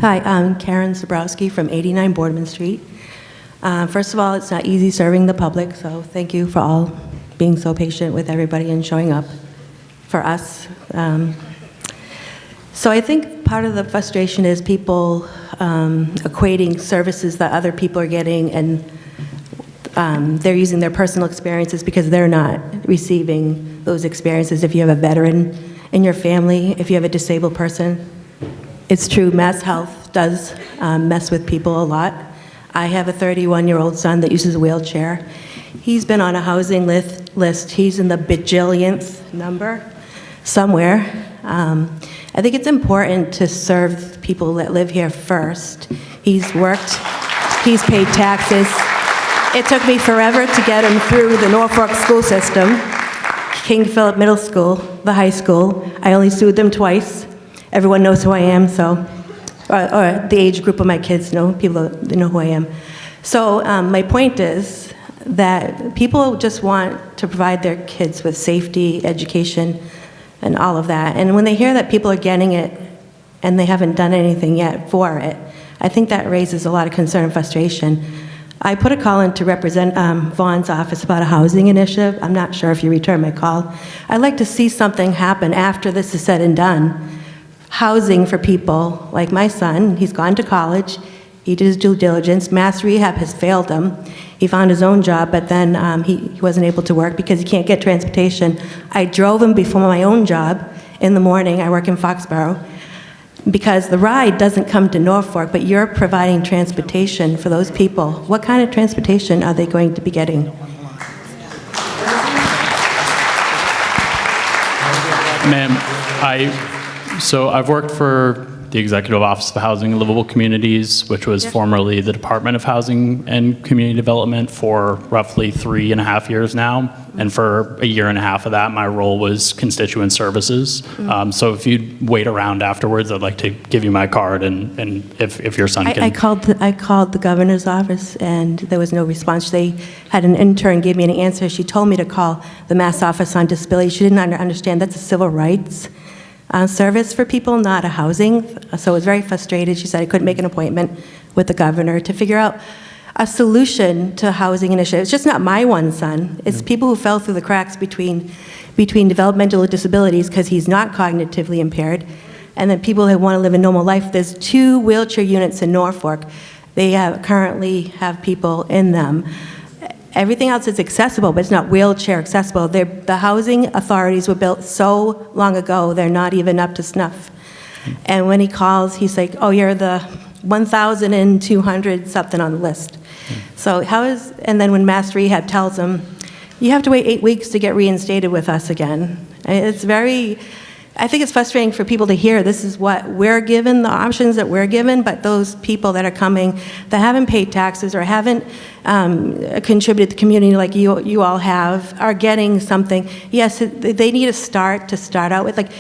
Hi, I'm Karen Zabrowski from 89 Boardman Street. First of all, it's not easy serving the public, so thank you for all being so patient with everybody and showing up for us. So I think part of the frustration is people equating services that other people are getting, and they're using their personal experiences because they're not receiving those experiences. If you have a veteran in your family, if you have a disabled person, it's true, Mass Health does mess with people a lot. I have a 31-year-old son that uses a wheelchair. He's been on a housing list. He's in the bajillionth number somewhere. I think it's important to serve people that live here first. He's worked, he's paid taxes. It took me forever to get him through the Norfolk school system, King Philip Middle School, the high school. I only sued them twice. Everyone knows who I am, so, or the age group of my kids know, people they know who I am. So my point is that people just want to provide their kids with safety, education, and all of that. And when they hear that people are getting it and they haven't done anything yet for it. I think that raises a lot of concern and frustration. I put a call in to represent Vaughn's office about a housing initiative. I'm not sure if you returned my call. I'd like to see something happen after this is said and done. Housing for people like my son. He's gone to college. He did his due diligence. Mass rehab has failed him. He found his own job, but then he wasn't able to work because he can't get transportation. I drove him before my own job in the morning. I work in Foxborough. Because the ride doesn't come to Norfolk, but you're providing transportation for those people. What kind of transportation are they going to be getting? Ma'am, I've worked for the Executive Office of Housing and Livable Communities, which was formerly the Department of Housing and Community Development, for roughly 3.5 years now. And for a year and a half of that, my role was constituent services. So if you'd wait around afterwards, I'd like to give you my card, and if your son can. I called the governor's office, and there was no response. They had an intern give me an answer. She told me to call the Mass Office on Disability. She didn't understand that's a civil rights service for people, not a housing. So I was very frustrated. She said I couldn't make an appointment with the governor to figure out a solution to housing initiatives. It's just not my one son. It's people who fell through the cracks between developmental disabilities because he's not cognitively impaired, and then people who want to live a normal life. There's 2 wheelchair units in Norfolk. They currently have people in them. Everything else is accessible, but it's not wheelchair accessible. The housing authorities were built so long ago, they're not even up to snuff. And when he calls, he's like, oh, you're the 1,200 something on the list. So and then when Mass Rehab tells him, you have to wait 8 weeks to get reinstated with us again. I think it's frustrating for people to hear this is what we're given, the options that we're given, but those people that are coming that haven't paid taxes or haven't contributed to the community like you all have are getting something. Yes, they need a start to start out with. Like,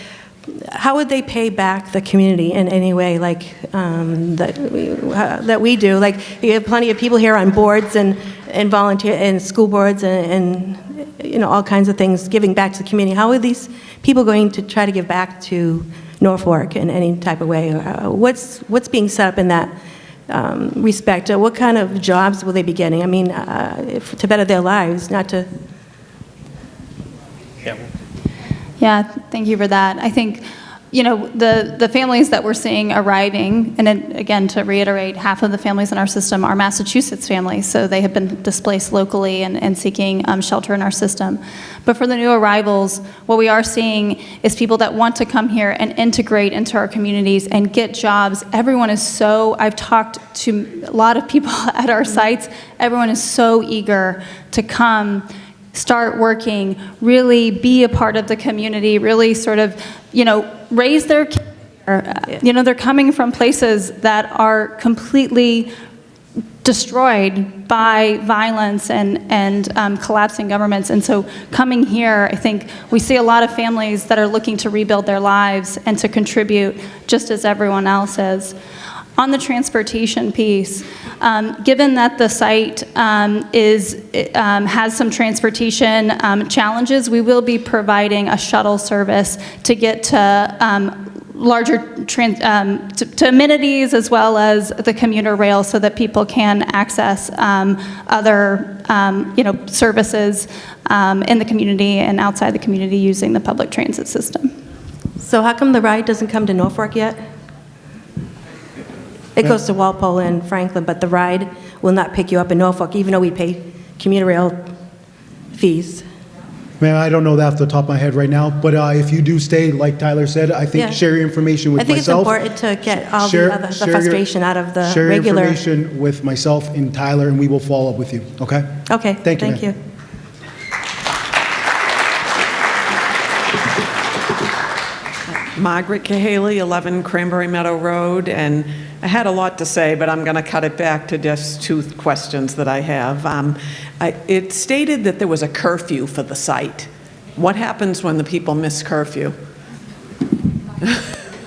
how would they pay back the community in any way like that we do? Like, you have plenty of people here on boards and volunteer and school boards and all kinds of things giving back to the community. How are these people going to try to give back to Norfolk in any type of way? What's being set up in that respect? What kind of jobs will they be getting? I mean, to better their lives, not to... Yeah, thank you for that. I think, the families that we're seeing arriving, and then, again, to reiterate, half of the families in our system are Massachusetts families, so they have been displaced locally and seeking shelter in our system. But for the new arrivals, what we are seeing is people that want to come here and integrate into our communities and get jobs. Everyone is I've talked to a lot of people at our sites, everyone is so eager to come, start working, really be a part of the community, really sort of, raise their kids. They're coming from places that are completely destroyed by violence and collapsing governments. And so coming here, I think we see a lot of families that are looking to rebuild their lives and to contribute just as everyone else is. On the transportation piece, given that the site has some transportation challenges, we will be providing a shuttle service to get to larger to amenities as well as the commuter rail so that people can access other services in the community and outside the community using the public transit system. So how come the ride doesn't come to Norfolk yet? It goes to Walpole and Franklin, but the ride will not pick you up in Norfolk, even though we pay commuter rail fees. Ma'am, I don't know that off the top of my head right now, but if you do stay, like Tyler said, I think share your information with myself. I think it's important to get all the frustration out of the share regular... Share information with myself and Tyler, and we will follow up with you, okay? Okay, thank you. Thank you. Margaret Cahaley, 11 Cranberry Meadow Road, and I had a lot to say, but I'm going to cut it back to just 2 questions that I have. It stated that there was a curfew for the site. What happens when the people miss curfew?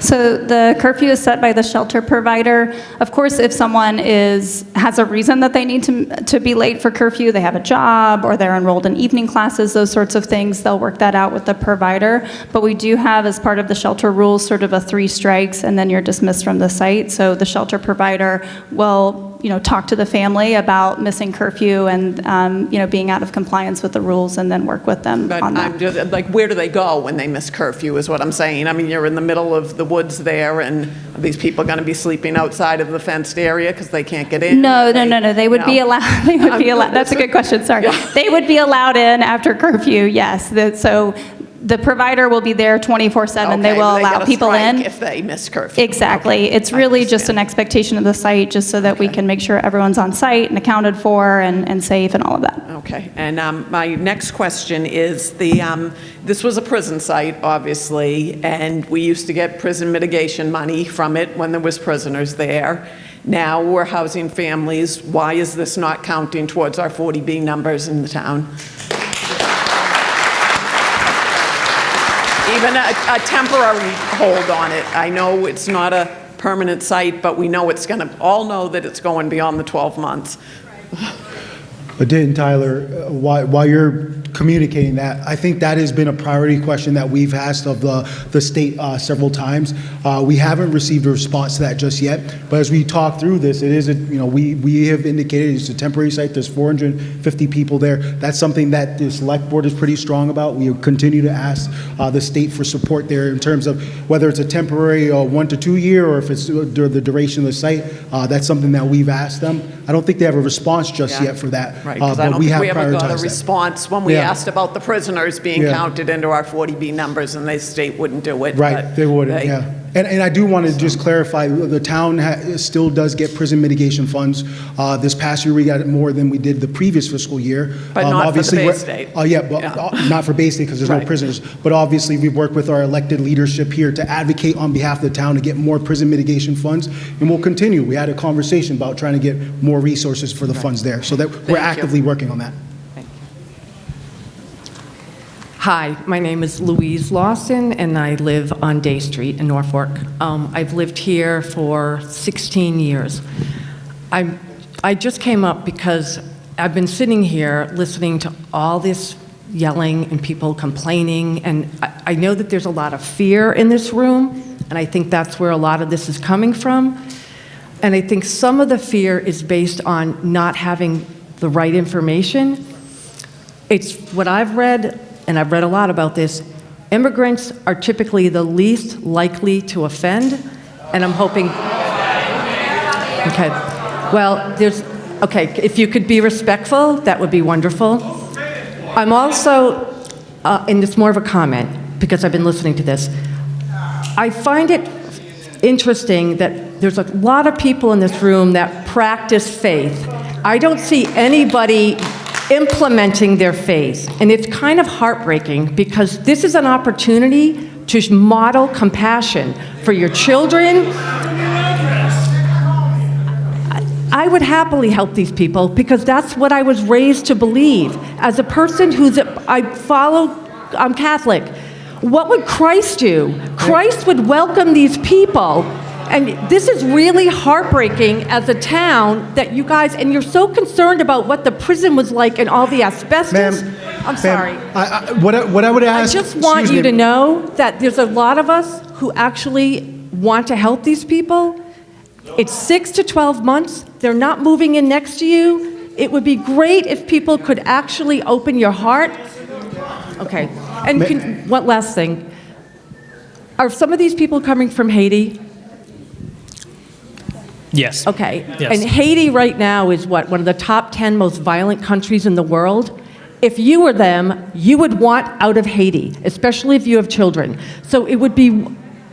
So the curfew is set by the shelter provider. Of course, if someone has a reason that they need to be late for curfew, they have a job or they're enrolled in evening classes, those sorts of things, they'll work that out with the provider. But we do have, as part of the shelter rules, sort of a 3 strikes and then you're dismissed from the site. So the shelter provider will talk to the family about missing curfew and, being out of compliance with the rules and then work with them But on that. I'm just, like, where do they go when they miss curfew is what I'm saying. I mean, you're in the middle of the woods there, and are these people going to be sleeping outside of the fenced area because they can't get in? No. They would be allowed. They would be allowed. That's a good question. Sorry. They would be allowed in after curfew. Yes. So the provider will be there 24/7. They will allow people in if they miss curfew. Exactly. Okay. It's really just an expectation of the site, just so that we can make sure everyone's on site and accounted for and safe and all of that. Okay, and my next question is this was a prison site, obviously, and we used to get prison mitigation money from it when there was prisoners there. Now we're housing families. Why is this not counting towards our 40B numbers in the town? Even a temporary hold on it. I know it's not a permanent site, but we know it's going to, all know that it's going beyond the 12 months. Again, Tyler, while you're communicating that, I think that has been a priority question that we've asked of the state several times. We haven't received a response to that just yet, but as we talk through this, it is we have indicated it's a temporary site. There's 450 people there. That's something that the select board is pretty strong about. We continue to ask the state for support there in terms of whether it's a temporary 1 to 2 year or if it's the duration of the site. That's something that we've asked them. I don't think they have a response just yet for that. Right, because I don't think we ever got a prioritized that. response when we Yeah. asked about the prisoners being counted into our 40B numbers, and the state wouldn't do it. Right, but they wouldn't, yeah. And I do want to just clarify, the town still does get prison mitigation funds. This past year, we got more than we did the previous fiscal year. But not for the Obviously, Bay we're- State. Yeah, but not for Bay State because there's no Right. prisoners. But obviously, we've worked with our elected leadership here to advocate on behalf of the town to get more prison mitigation funds, and we'll continue. We had a conversation about trying to get more resources for the funds there, so that we're actively working on that. Hi, my name is Louise Lawson, and I live on Day Street in Norfolk. I've lived here for 16 years. I just came up because I've been sitting here listening to all this yelling and people complaining, and I know that there's a lot of fear in this room, and I think that's where a lot of this is coming from. And I think some of the fear is based on not having the right information. It's what I've read, and I've read a lot about this. Immigrants are typically the least likely to offend, and I'm hoping. Okay, well, if you could be respectful, that would be wonderful. I'm also, and it's more of a comment because I've been listening to this. I find it interesting that there's a lot of people in this room that practice faith. I don't see anybody implementing their faith, and it's kind of heartbreaking because this is an opportunity to model compassion for your children. I would happily help these people because that's what I was raised to believe. As a person I'm Catholic. What would Christ do? Christ would welcome these people. And this is really heartbreaking as a town that you guys, and you're so concerned about what the prison was like and all the asbestos. I'm sorry. What I would ask. I just want you to know that there's a lot of us who actually want to help these people. It's 6 to 12 months. They're not moving in next to you. It would be great if people could actually open your heart. Okay. And one last thing. Are some of these people coming from Haiti? Yes. Okay. Yes. And Haiti right now is what? One of the top 10 most violent countries in the world? If you were them, you would want out of Haiti, especially if you have children. So it would be,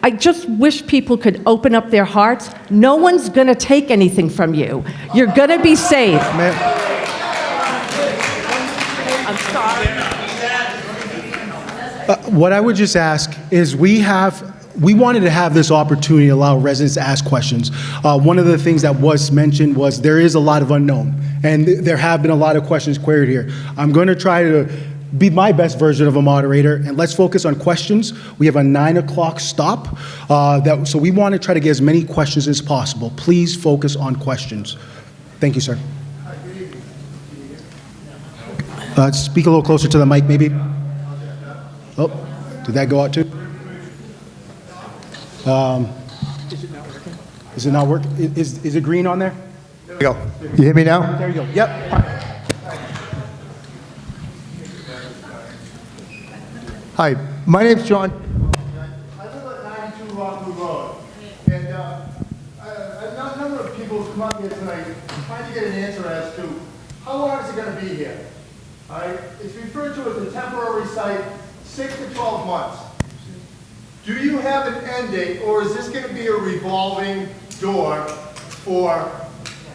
I just wish people could open up their hearts. No one's going to take anything from you. You're going to be safe. I'm sorry. What I would just ask is we wanted to have this opportunity to allow residents to ask questions. One of the things that was mentioned was there is a lot of unknown, and there have been a lot of questions queried here. I'm going to try to be my best version of a moderator, and let's focus on questions. We have a 9 o'clock stop, so we want to try to get as many questions as possible. Please focus on questions. Thank you, sir. Speak a little closer to the mic, maybe. Oh, did that go out too? Is it not working? Is it green on there? There we go. You hear me now? There you go. Yep. Hi, my name's John. I live at 92 Rockwood Road, and a number of people have come up here tonight trying to get an answer as to how long is it going to be here. All right? It's referred to as a temporary site, 6 to 12 months. Do you have an end date, or is this going to be a revolving door for,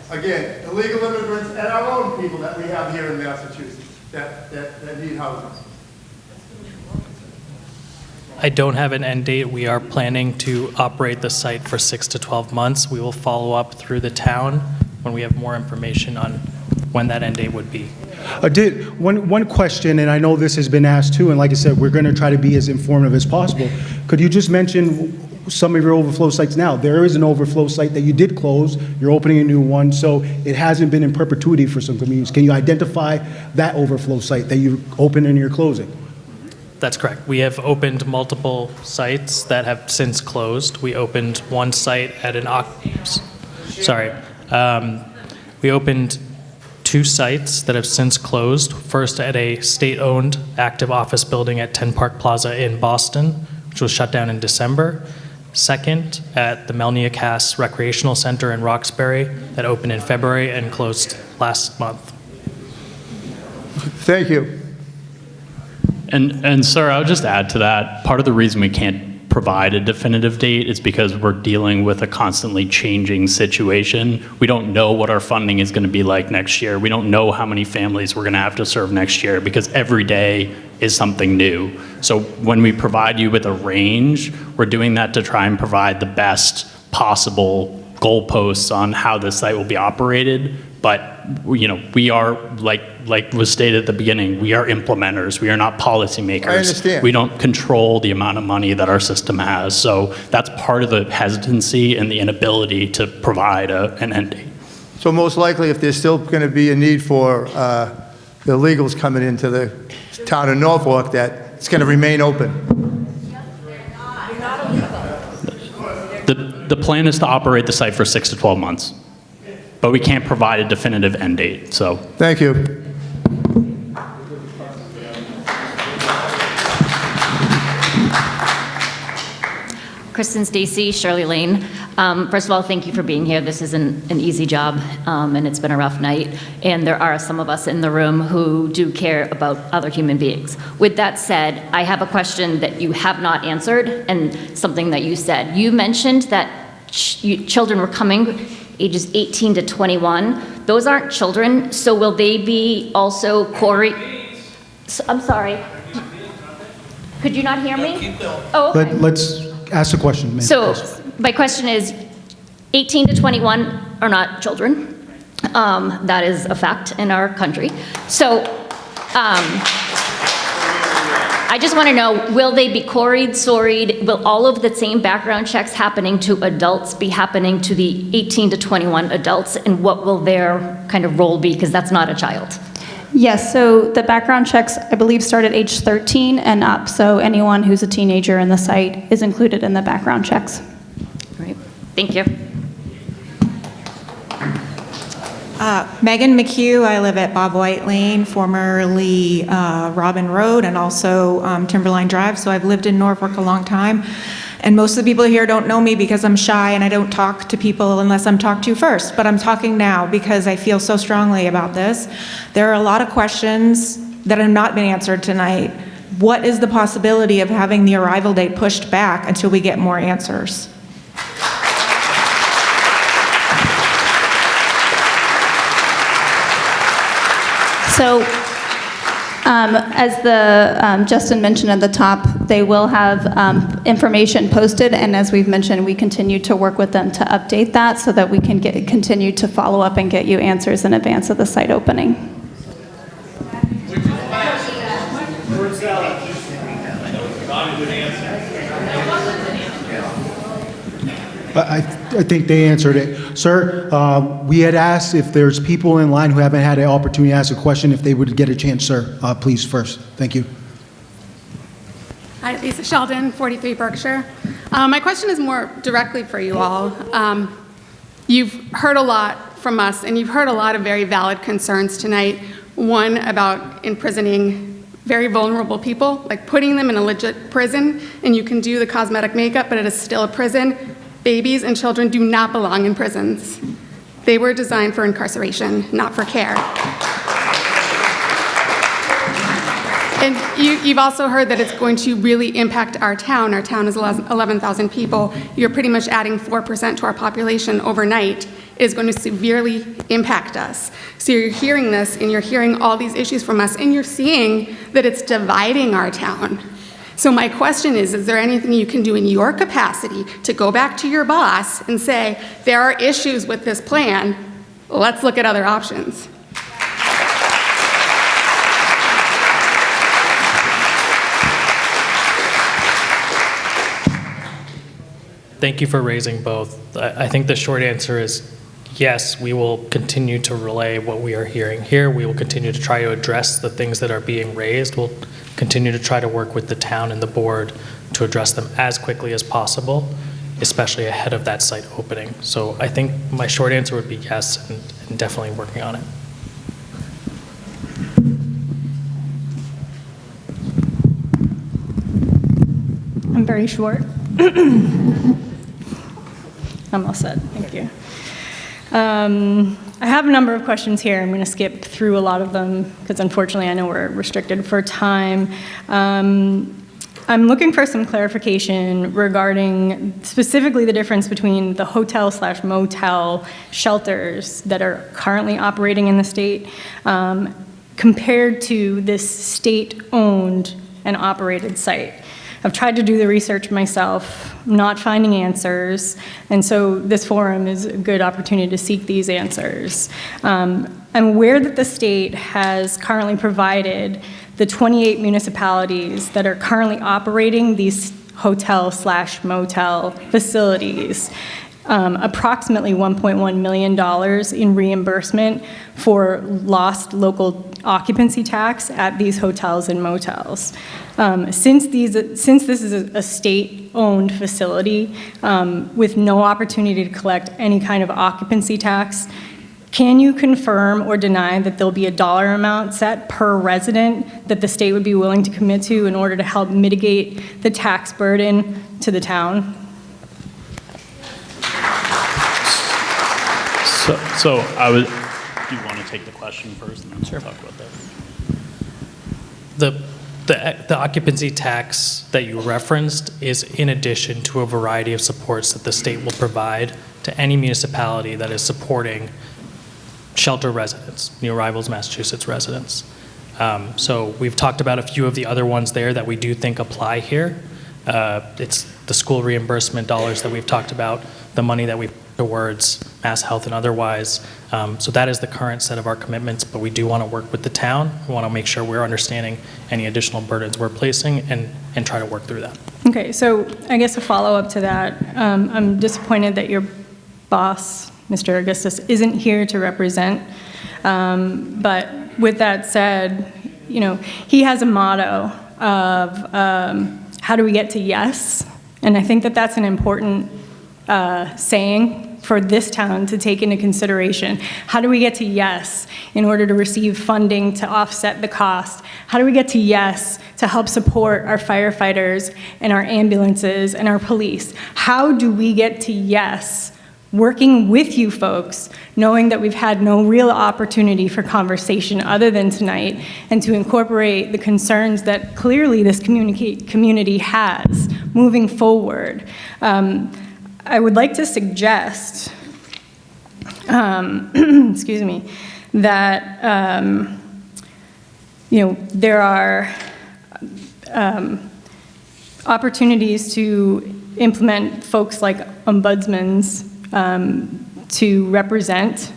again, illegal immigrants and our own people that we have here in Massachusetts that need housing? I don't have an end date. We are planning to operate the site for 6 to 12 months. We will follow up through the town when we have more information on when that end date would be. One question, and I know this has been asked too, and like I said, we're going to try to be as informative as possible. Could you just mention some of your overflow sites now? There is an overflow site that you did close. You're opening a new one, so it hasn't been in perpetuity for some communities. Can you identify that overflow site that you opened and you're closing? That's correct. We have opened multiple sites that have since closed. We opened one site at we opened 2 sites that have since closed. First at a state-owned active office building at 10 Park Plaza in Boston, which was shut down in December. Second at the Melnia Cass Recreational Center in Roxbury that opened in February and closed last month. Thank you. And sir, I would just add to that, part of the reason we can't provide a definitive date is because we're dealing with a constantly changing situation. We don't know what our funding is going to be like next year. We don't know how many families we're going to have to serve next year because every day is something new. So when we provide you with a range, we're doing that to try and provide the best possible goalposts on how this site will be operated. But we are, like was stated at the beginning, we are implementers. We are not policymakers. I understand. We don't control the amount of money that our system has. So that's part of the hesitancy and the inability to provide an end date. So most likely, if there's still going to be a need for the illegals coming into the town of Norfolk, that it's going to remain open. The plan is to operate the site for 6 to 12 months. But we can't provide a definitive end date, so. Thank you. Kristen Stacy, Shirley Lane. First of all, thank you for being here. This isn't an easy job, and it's been a rough night. And there are some of us in the room who do care about other human beings. With that said, I have a question that you have not answered, and something that you said. You mentioned that children were coming ages 18 to 21. Those aren't children, so will they be also quarried? I'm sorry. Could you not hear me? Oh, okay. Let's ask the question, ma'am. So my question is, 18 to 21 are not children. That is a fact in our country. So I just want to know, will they be quarried, sorried? Will all of the same background checks happening to adults be happening to the 18 to 21 adults? And what will their kind of role be? Because that's not a child. Yes, so the background checks, I believe, start at age 13 and up. So anyone who's a teenager in the site is included in the background checks. Great. Thank you. Megan McHugh, I live at Bob White Lane, formerly Robin Road, and also Timberline Drive, so I've lived in Norfolk a long time. And most of the people here don't know me because I'm shy and I don't talk to people unless I'm talked to first, but I'm talking now because I feel so strongly about this. There are a lot of questions that have not been answered tonight. What is the possibility of having the arrival date pushed back until we get more answers? So, as Justin mentioned at the top, they will have information posted, and as we've mentioned, we continue to work with them to update that so that we can continue to follow up and get you answers in advance of the site opening. I think they answered it. Sir, we had asked if there's people in line who haven't had an opportunity to ask a question, if they would get a chance, sir. Please, first. Thank you. Hi, Lisa Sheldon, 43 Berkshire. My question is more directly for you all. You've heard a lot from us, and you've heard a lot of very valid concerns tonight. One about imprisoning very vulnerable people, like putting them in a legit prison, and you can do the cosmetic makeup, but it is still a prison. Babies and children do not belong in prisons. They were designed for incarceration, not for care. And you've also heard that it's going to really impact our town. Our town is 11,000 people. You're pretty much adding 4% to our population overnight. It is going to severely impact us. So you're hearing this, and you're hearing all these issues from us, and you're seeing that it's dividing our town. So my question is there anything you can do in your capacity to go back to your boss and say, there are issues with this plan, let's look at other options? Thank you for raising both. I think the short answer is yes, we will continue to relay what we are hearing here. We will continue to try to address the things that are being raised. We'll continue to try to work with the town and the board to address them as quickly as possible, especially ahead of that site opening. So I think my short answer would be yes, and definitely working on it. I'm very short. I'm all set, thank you. I have a number of questions here. I'm going to skip through a lot of them because unfortunately I know we're restricted for time. I'm looking for some clarification regarding specifically the difference between the hotel/motel shelters that are currently operating in the state compared to this state-owned and operated site. I've tried to do the research myself, not finding answers, and so this forum is a good opportunity to seek these answers. I'm aware that the state has currently provided the 28 municipalities that are currently operating these hotel/motel facilities approximately $1.1 million in reimbursement for lost local occupancy tax at these hotels and motels. Since this is a state-owned facility with no opportunity to collect any kind of occupancy tax, can you confirm or deny that there'll be a dollar amount set per resident that the state would be willing to commit to in order to help mitigate the tax burden to the town? So I would. Do you want to take the question first, and then we'll talk about that? The occupancy tax that you referenced is in addition to a variety of supports that the state will provide to any municipality that is supporting shelter residents, New Arrivals, Massachusetts residents. So we've talked about a few of the other ones there that we do think apply here. It's the school reimbursement dollars that we've talked about, the money that we put towards Mass Health and otherwise. So that is the current set of our commitments, but we do want to work with the town. We want to make sure we're understanding any additional burdens we're placing and try to work through that. Okay, so I guess a follow-up to that, I'm disappointed that your boss, Mr. Augustus, isn't here to represent. But with that said, you know, he has a motto of how do we get to yes? And I think that that's an important saying for this town to take into consideration. How do we get to yes in order to receive funding to offset the cost? How do we get to yes to help support our firefighters and our ambulances and our police? How do we get to yes working with you folks, knowing that we've had no real opportunity for conversation other than tonight, and to incorporate the concerns that clearly this community has moving forward? I would like to suggest, excuse me, that you know, there are opportunities to implement folks like ombudsmans to represent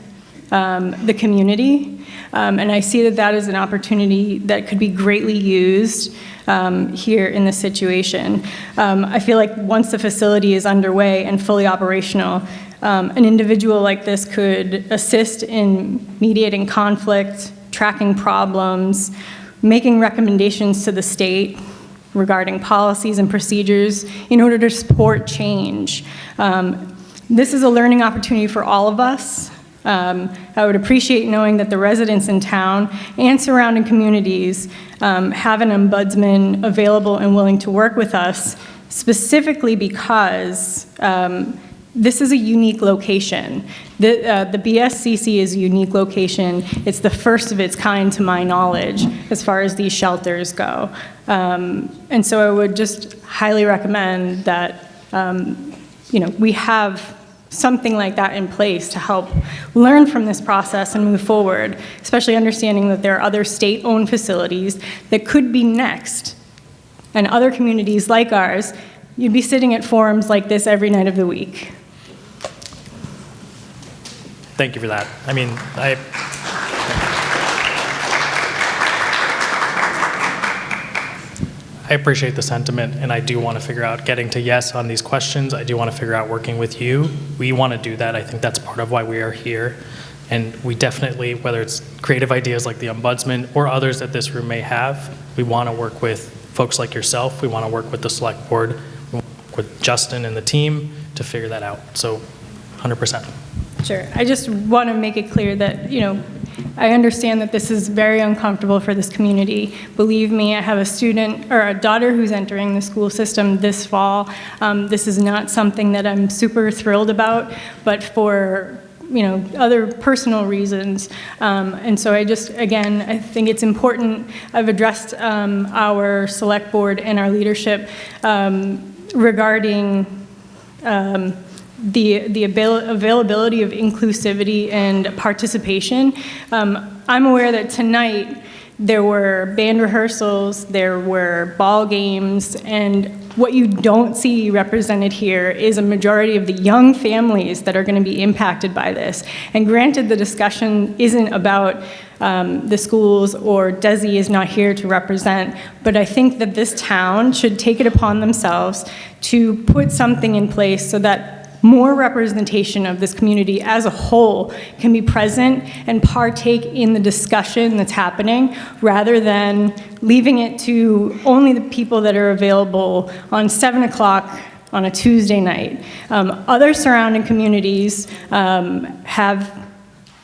the community. And I see that that is an opportunity that could be greatly used here in this situation. I feel like once the facility is underway and fully operational, an individual like this could assist in mediating conflict, tracking problems, making recommendations to the state regarding policies and procedures in order to support change. This is a learning opportunity for all of us. I would appreciate knowing that the residents in town and surrounding communities have an ombudsman available and willing to work with us, specifically because this is a unique location. The BSCC is a unique location. It's the first of its kind, to my knowledge, as far as these shelters go. And so I would just highly recommend that we have something like that in place to help learn from this process and move forward, especially understanding that there are other state-owned facilities that could be next. And other communities like ours, you'd be sitting at forums like this every night of the week. Thank you for that. I mean, I appreciate the sentiment, and I do want to figure out getting to yes on these questions. I do want to figure out working with you. We want to do that. I think that's part of why we are here. And we definitely, whether it's creative ideas like the Ombudsman or others that this room may have, we want to work with folks like yourself. We want to work with the Select Board, we want to work with Justin and the team to figure that out. So 100%. Sure. I just want to make it clear that, I understand that this is very uncomfortable for this community. Believe me, I have a student or a daughter who's entering the school system this fall. This is not something that I'm super thrilled about, but for other personal reasons. And so I think it's important. I've addressed our select board and our leadership regarding the availability of inclusivity and participation. I'm aware that tonight there were band rehearsals, there were ball games, and what you don't see represented here is a majority of the young families that are going to be impacted by this. And granted, the discussion isn't about the schools, or Desi is not here to represent, but I think that this town should take it upon themselves to put something in place so that more representation of this community as a whole can be present and partake in the discussion that's happening, rather than leaving it to only the people that are available on 7 o'clock on a Tuesday night. Other surrounding communities have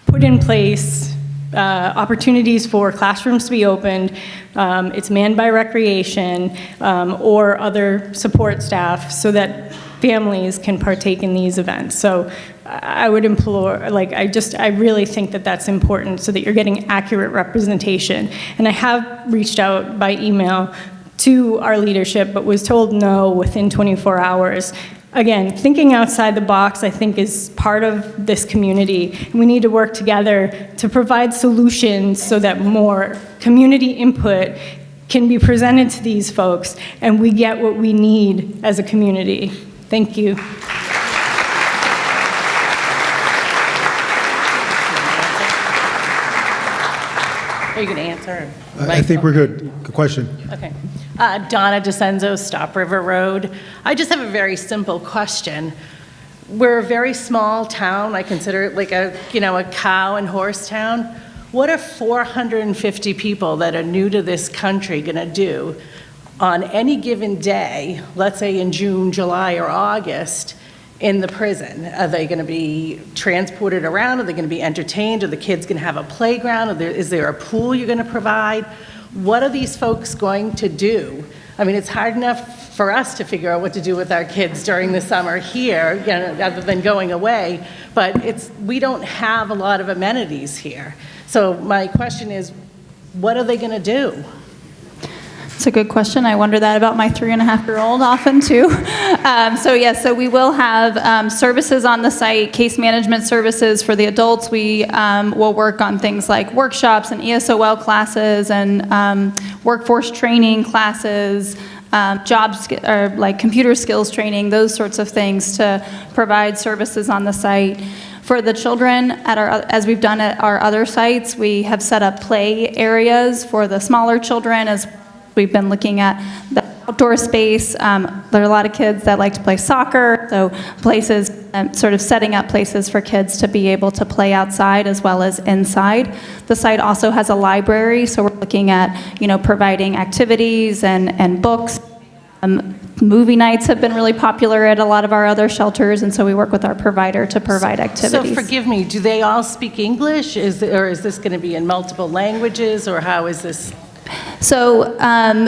put in place opportunities for classrooms to be opened. It's manned by recreation or other support staff, so that families can partake in these events. So I would implore, I really think that that's important, so that you're getting accurate representation. And I have reached out by email to our leadership, but was told no within 24 hours. Again, thinking outside the box, I think, is part of this community. We need to work together to provide solutions so that more community input can be presented to these folks, and we get what we need as a community. Thank you. Are you going to answer? I think we're good. Good question. Okay. Donna DeCenzo, Stop River Road. I just have a very simple question. We're a very small town. I consider it like a cow and horse town. What are 450 people that are new to this country going to do on any given day, let's say in June, July, or August, in the prison? Are they going to be transported around? Are they going to be entertained? Are the kids going to have a playground? Is there a pool you're going to provide? What are these folks going to do? I mean, it's hard enough for us to figure out what to do with our kids during the summer here, other than going away, but we don't have a lot of amenities here. So my question is, what are they going to do? It's a good question. I wonder that about my 3.5-year-old often too. So we will have services on the site, case management services for the adults. We will work on things like workshops and ESOL classes and workforce training classes, computer skills training, those sorts of things to provide services on the site. For the children, as we've done at our other sites, we have set up play areas for the smaller children as we've been looking at the outdoor space. There are a lot of kids that like to play soccer, so places, sort of setting up places for kids to be able to play outside as well as inside. The site also has a library, so we're looking at, providing activities and books. Movie nights have been really popular at a lot of our other shelters, and so we work with our provider to provide activities. So forgive me, do they all speak English? Or is this going to be in multiple languages, or how is this? So some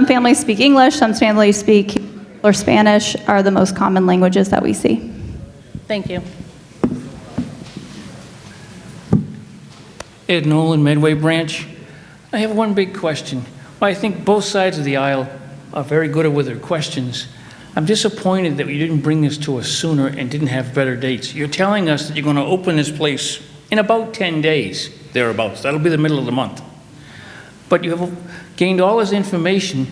families speak English, some families speak or Spanish are the most common languages that we see. Thank you. Ed Nolan, Medway Branch. I have one big question. Well, I think both sides of the aisle are very good with their questions. I'm disappointed that you didn't bring this to us sooner and didn't have better dates. You're telling us that you're going to open this place in about 10 days, thereabouts. That'll be the middle of the month. But you have gained all this information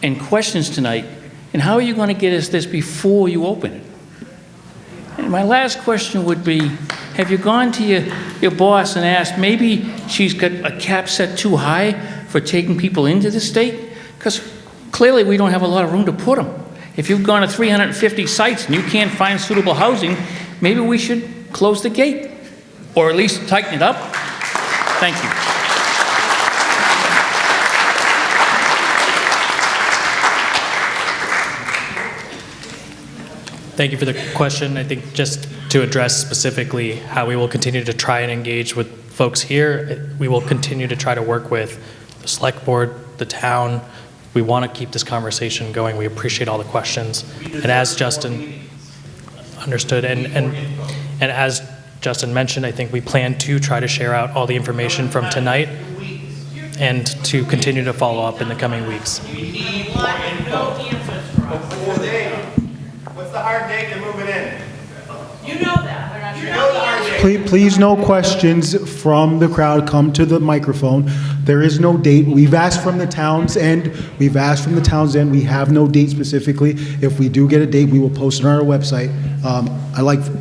and questions tonight, and how are you going to get us this before you open it? And my last question would be, have you gone to your boss and asked, maybe she's got a cap set too high for taking people into the state? Because clearly we don't have a lot of room to put them. If you've gone to 350 sites and you can't find suitable housing, maybe we should close the gate, or at least tighten it up. Thank you. Thank you for the question. I think just to address specifically how we will continue to try and engage with folks here, we will continue to try to work with the select board, the town. We want to keep this conversation going. We appreciate all the questions. And as Justin understood, and as Justin mentioned, I think we plan to try to share out all the information from tonight and to continue to follow up in the coming weeks. What's the hard date to move it in? You know that. Please, no questions from the crowd. Come to the microphone. There is no date. We've asked from the town's end. We have no date specifically. If we do get a date, we will post it on our website.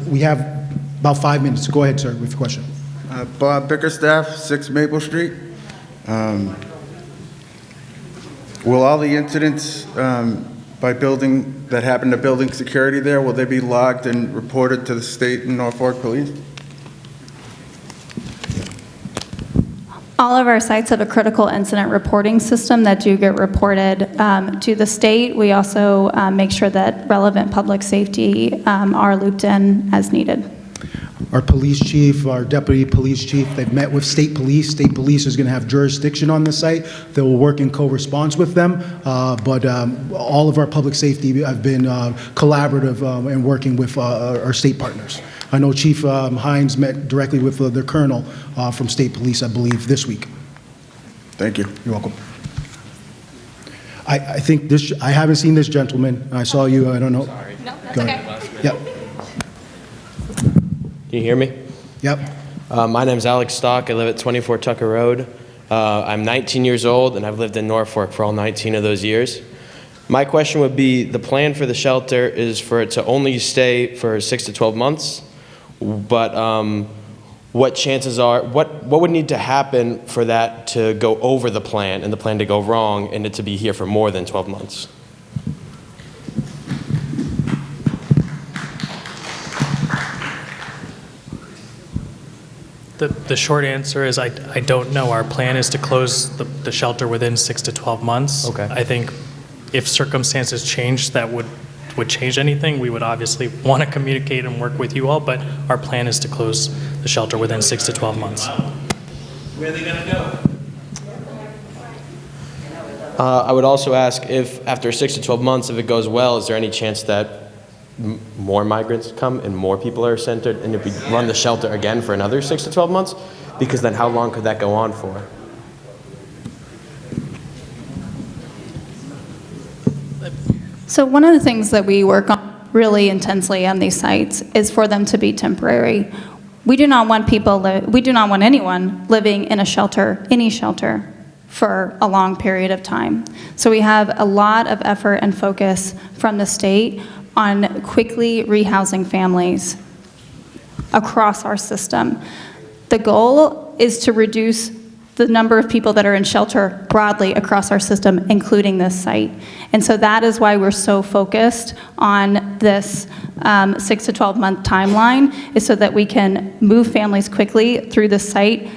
We have about 5 minutes. Go ahead, sir, with your question. Bob Bickerstaff, 6 Maple Street. Will all the incidents that happen to building security there, will they be logged and reported to the state and Norfolk police? All of our sites have a critical incident reporting system that do get reported to the state. We also make sure that relevant public safety are looped in as needed. Our police chief, our deputy police chief, they've met with state police. State police is going to have jurisdiction on the site. They will work in co-response with them. But all of our public safety have been collaborative and working with our state partners. I know Chief Hines met directly with the colonel from state police, I believe, this week. Thank you. You're welcome. I think this, I haven't seen this gentleman. I saw you, I don't know. Sorry. No, that's Go okay. ahead. Yep. Can you hear me? Yep. My name's Alex Stock. I live at 24 Tucker Road. I'm 19 years old, and I've lived in Norfolk for all 19 of those years. My question would be, the plan for the shelter is for it to only stay for 6 to 12 months, but what chances are, what would need to happen for that to go over the plan and the plan to go wrong and it to be here for more than 12 months? The short answer is I don't know. Our plan is to close the shelter within 6 to 12 months. Okay. I think if circumstances change that would change anything, we would obviously want to communicate and work with you all, but our plan is to close the shelter within 6 to 12 months. Where are they going to go? I would also ask if after 6 to 12 months, if it goes well, is there any chance that more migrants come and more people are centered, and if we run the shelter again for another 6 to 12 months? Because then how long could that go on for? So one of the things that we work on really intensely on these sites is for them to be temporary. We do not want anyone living in a shelter, any shelter, for a long period of time. So we have a lot of effort and focus from the state, on quickly rehousing families across our system. The goal is to reduce the number of people that are in shelter broadly across our system, including this site. And so that is why we're so focused on this 6 to 12 month timeline, is so that we can move families quickly through the site,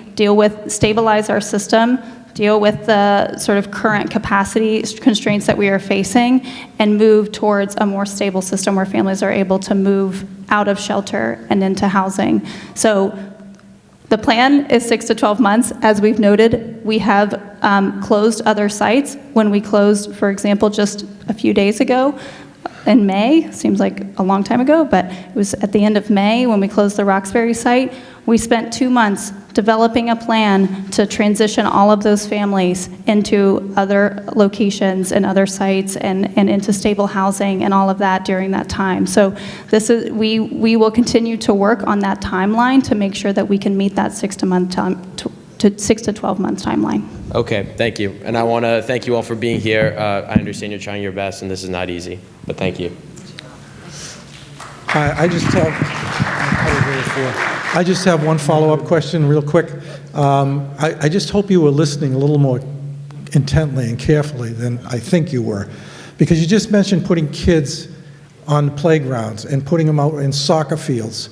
stabilize our system, deal with the sort of current capacity constraints that we are facing, and move towards a more stable system where families are able to move out of shelter and into housing. So the plan is 6 to 12 months. As we've noted, we have closed other sites. When we closed, for example, just a few days ago, in May, seems like a long time ago, but it was at the end of May when we closed the Roxbury site. We spent 2 months developing a plan to transition all of those families into other locations and other sites and into stable housing and all of that during that time. So we will continue to work on that timeline to make sure that we can meet that 6 to 12 month timeline. Okay, thank you. And I want to thank you all for being here. I understand you're trying your best, and this is not easy, but thank you. I just have one follow-up question real quick. I just hope you were listening a little more intently and carefully than I think you were, because you just mentioned putting kids on playgrounds and putting them out in soccer fields.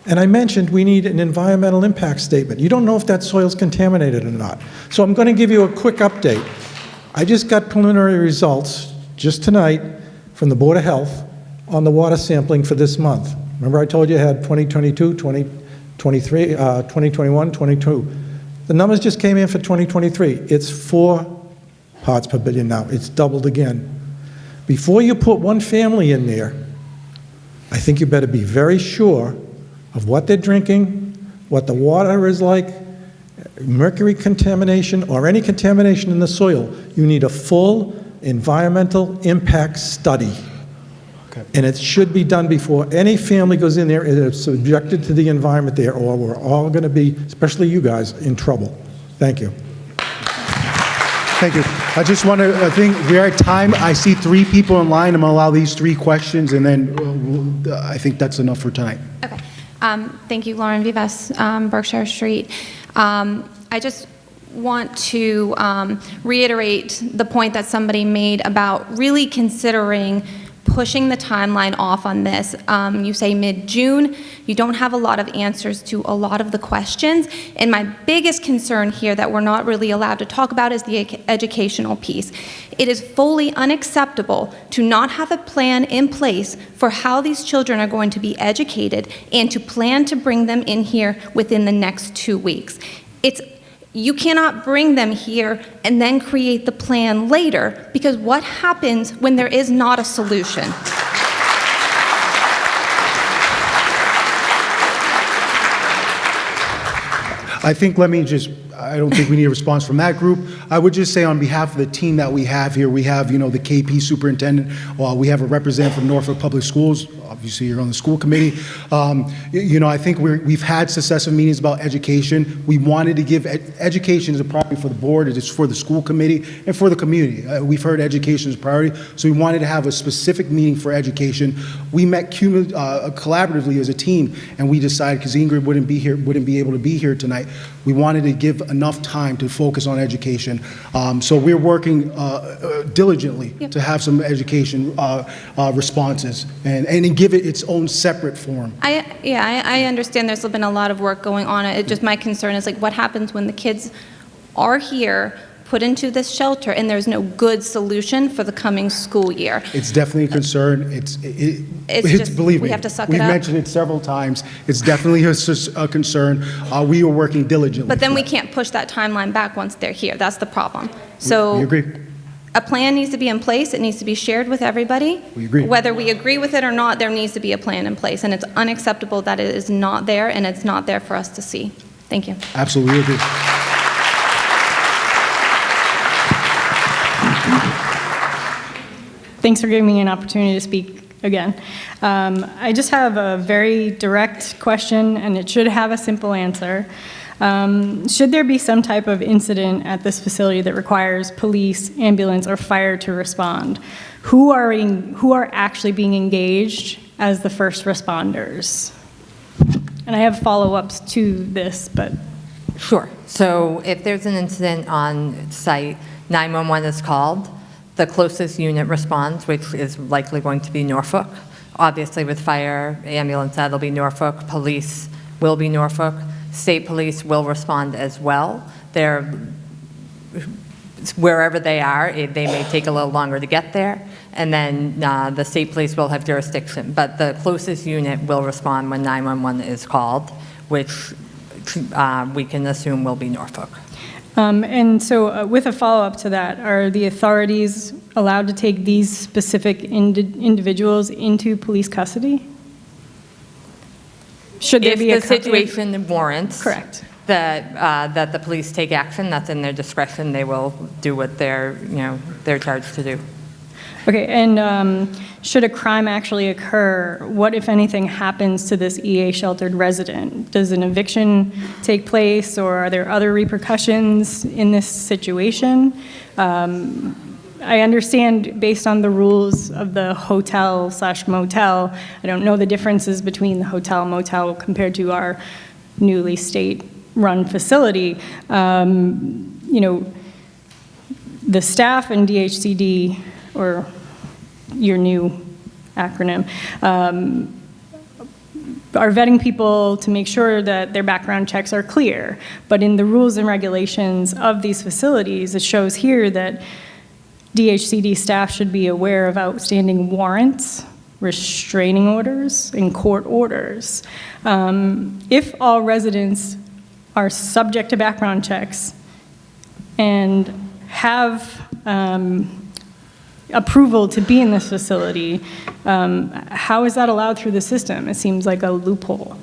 And I mentioned we need an environmental impact statement. You don't know if that soil's contaminated or not. So I'm going to give you a quick update. I just got preliminary results just tonight from the Board of Health on the water sampling for this month. Remember I told you I had 2022, 2023, 2021, 22. The numbers just came in for 2023. It's 4 parts per billion now. It's doubled again. Before you put one family in there, I think you better be very sure of what they're drinking, what the water is like, mercury contamination, or any contamination in the soil. You need a full environmental impact study. Okay. And it should be done before any family goes in there and is subjected to the environment there, or we're all going to be, especially you guys, in trouble. Thank you. Thank you. I just want to, I think we're at time. I see 3 people in line. I'm going to allow these 3 questions, and then I think that's enough for tonight. Okay. Thank you, Lauren Vivas, Berkshire Street. I just want to reiterate the point that somebody made about really considering pushing the timeline off on this. You say mid-June. You don't have a lot of answers to a lot of the questions. And my biggest concern here that we're not really allowed to talk about is the educational piece. It is fully unacceptable to not have a plan in place for how these children are going to be educated and to plan to bring them in here within the next 2 weeks. You cannot bring them here and then create the plan later, because what happens when there is not a solution? I think, I don't think we need a response from that group. I would just say on behalf of the team that we have here, we have, the KP superintendent, we have a representative from Norfolk Public Schools, obviously you're on the school committee. I think we've had successive meetings about education. We wanted to give, education is a priority for the board, it is for the school committee, and for the community. We've heard education is a priority, so we wanted to have a specific meeting for education. We met collaboratively as a team, and we decided, because Ingrid wouldn't be able to be here tonight, we wanted to give enough time to focus on education. So we're working diligently to have some education responses and give it its own separate form. I understand there's been a lot of work going on. My concern is what happens when the kids are here, put into this shelter, and there's no good solution for the coming school year. It's definitely a concern. Believe me, we have to suck it we've up. mentioned it several times. It's definitely a concern. We are working diligently. But then we can't push that timeline back once they're here. That's the problem. So we agree. A plan needs to be in place. It needs to be shared with everybody. We agree. Whether we agree with it or not, there needs to be a plan in place. And it's unacceptable that it is not there, and it's not there for us to see. Thank you. Absolutely agree. Thanks for giving me an opportunity to speak again. I just have a very direct question, and it should have a simple answer. Should there be some type of incident at this facility that requires police, ambulance, or fire to respond, who are actually being engaged as the first responders? And I have follow-ups to this, but. Sure. So if there's an incident on site, 911 is called. The closest unit responds, which is likely going to be Norfolk. Obviously, with fire, ambulance, that'll be Norfolk. Police will be Norfolk. State police will respond as well. They're, wherever they are, they may take a little longer to get there. And then the state police will have jurisdiction. But the closest unit will respond when 911 is called, which we can assume will be Norfolk. And so with a follow-up to that, are the authorities allowed to take these specific individuals into police custody? Should there be if the situation warrants, correct, that the police take action, that's in their discretion. They will do what they're charged to do. Okay, and should a crime actually occur, what, if anything, happens to this EA sheltered resident? Does an eviction take place, or are there other repercussions in this situation? I understand, based on the rules of the hotel/motel, I don't know the differences between the hotel-motel compared to our newly state-run facility. The staff in DHCD, or your new acronym, are vetting people to make sure that their background checks are clear. But in the rules and regulations of these facilities, it shows here that DHCD staff should be aware of outstanding warrants, restraining orders, and court orders. If all residents are subject to background checks and have approval to be in this facility, how is that allowed through the system? It seems like a loophole.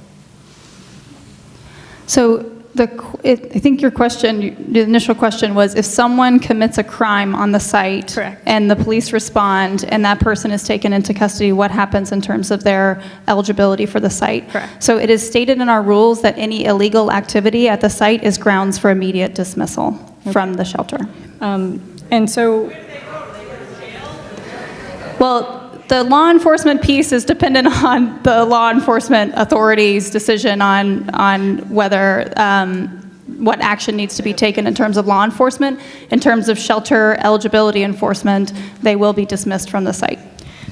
So I think your question, the initial question was, if someone commits a crime on the site, correct, and the police respond and that person is taken into custody, what happens in terms of their eligibility for the site? Correct. So it is stated in our rules that any illegal activity at the site is grounds for immediate dismissal from the shelter. And so, well, the law enforcement piece is dependent on the law enforcement authority's decision on whether what action needs to be taken in terms of law enforcement. In terms of shelter eligibility enforcement, they will be dismissed from the site.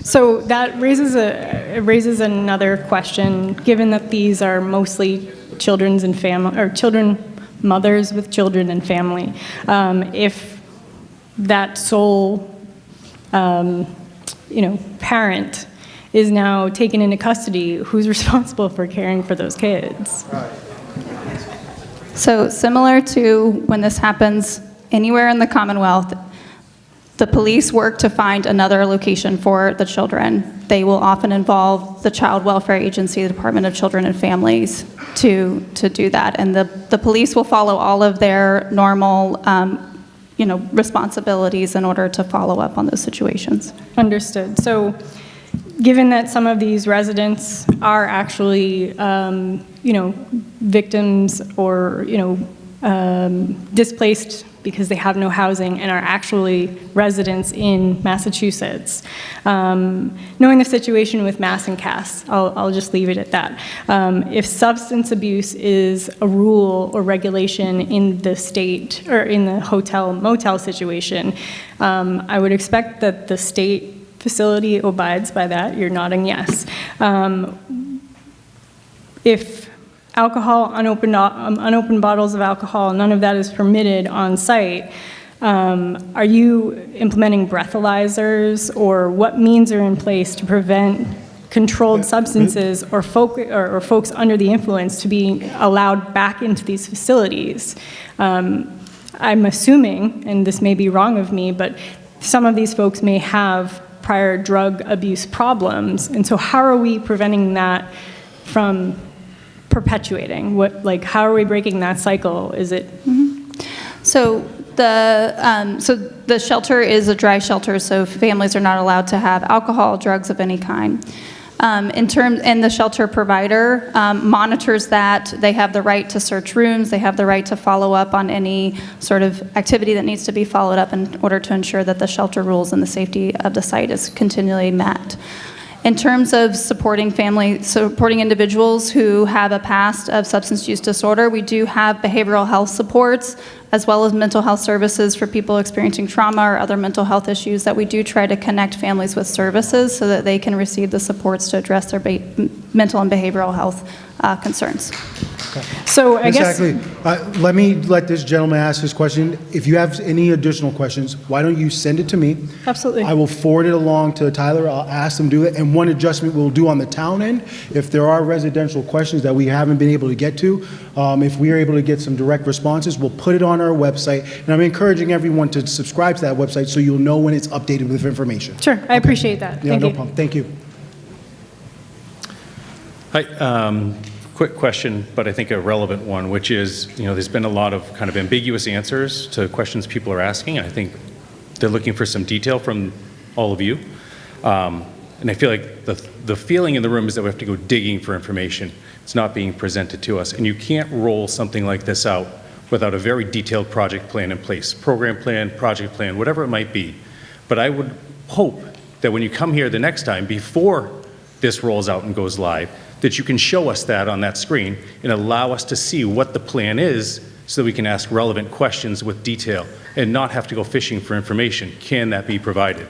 So that raises another question, given that these are mostly children's and family, or mothers with children and family. If that sole parent is now taken into custody, who's responsible for caring for those kids? So similar to when this happens anywhere in the Commonwealth, the police work to find another location for the children. They will often involve the Child Welfare Agency, the Department of Children and Families, to do that. And the police will follow all of their normal responsibilities in order to follow up on those situations. Understood. So given that some of these residents are actually, victims or, displaced because they have no housing and are actually residents in Massachusetts, knowing the situation with Mass and Cass, I'll just leave it at that. If substance abuse is a rule or regulation in the state or in the hotel-motel situation, I would expect that the state facility abides by that. You're nodding yes. If alcohol, unopened bottles of alcohol, none of that is permitted on site, are you implementing breathalyzers, or what means are in place to prevent controlled substances or folks under the influence to be allowed back into these facilities? I'm assuming, and this may be wrong of me, but some of these folks may have prior drug abuse problems, and so how are we preventing that from perpetuating? How are we breaking that cycle? Is it? So the shelter is a dry shelter, so families are not allowed to have alcohol, drugs of any kind. And the shelter provider monitors that. They have the right to search rooms. They have the right to follow up on any sort of activity that needs to be followed up in order to ensure that the shelter rules and the safety of the site is continually met. In terms of supporting individuals who have a past of substance use disorder, we do have behavioral health supports as well as mental health services for people experiencing trauma or other mental health issues that we do try to connect families with services so that they can receive the supports to address their mental and behavioral health concerns. So I guess. Exactly. Let me let this gentleman ask his question. If you have any additional questions, why don't you send it to me? Absolutely. I will forward it along to Tyler. I'll ask them to do it. And one adjustment we'll do on the town end, if there are residential questions that we haven't been able to get to, if we are able to get some direct responses, we'll put it on our website. And I'm encouraging everyone to subscribe to that website so you'll know when it's updated with information. Sure, I appreciate that. Yeah, Thank no you. problem. Thank you. Hi, quick question, but I think a relevant one, which is, there's been a lot of kind of ambiguous answers to questions people are asking. I think they're looking for some detail from all of you. And I feel like the feeling in the room is that we have to go digging for information. It's not being presented to us. And you can't roll something like this out without a very detailed project plan in place, program plan, project plan, whatever it might be. But I would hope that when you come here the next time, before this rolls out and goes live, that you can show us that on that screen and allow us to see what the plan is so that we can ask relevant questions with detail and not have to go fishing for information. Can that be provided?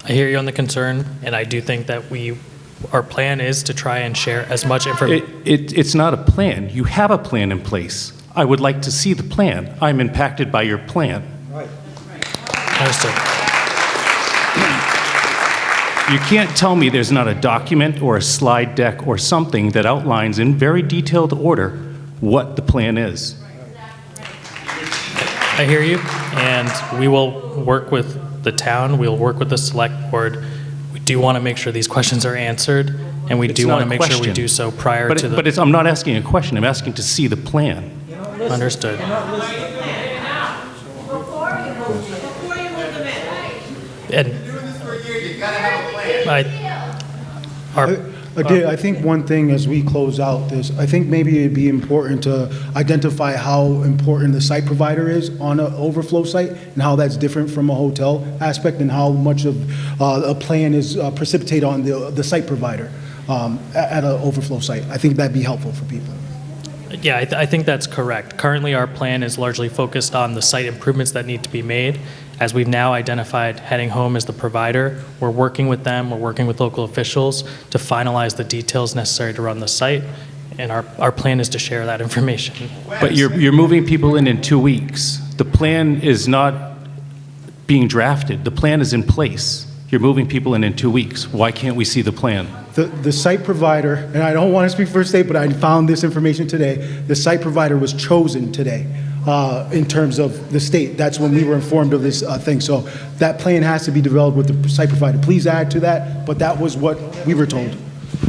I hear you on the concern, and I do think that our plan is to try and share as much information. It's not a plan. You have a plan in place. I would like to see the plan. I'm impacted by your plan. Right. Understood. You can't tell me there's not a document or a slide deck or something that outlines in very detailed order what the plan is. I hear you, and we will work with the town. We'll work with the select board. We do want to make sure these questions are answered, and we do want to make sure we do so prior to the... But I'm not asking a question. I'm asking to see the plan. Understood. And I think one thing as we close out this, I think maybe it'd be important to identify how important the site provider is on an overflow site and how that's different from a hotel aspect and how much of a plan is precipitate on the site provider at an overflow site. I think that'd be helpful for people. Yeah, I think that's correct. Currently, our plan is largely focused on the site improvements that need to be made. As we've now identified Heading Home as the provider, we're working with them, we're working with local officials to finalize the details necessary to run the site, and our plan is to share that information. But you're moving people in 2 weeks. The plan is not being drafted. The plan is in place. You're moving people in 2 weeks. Why can't we see the plan? The site provider, and I don't want to speak for the state, but I found this information today. The site provider was chosen today in terms of the state. That's when we were informed of this thing. So that plan has to be developed with the site provider. Please add to that, but that was what we were told.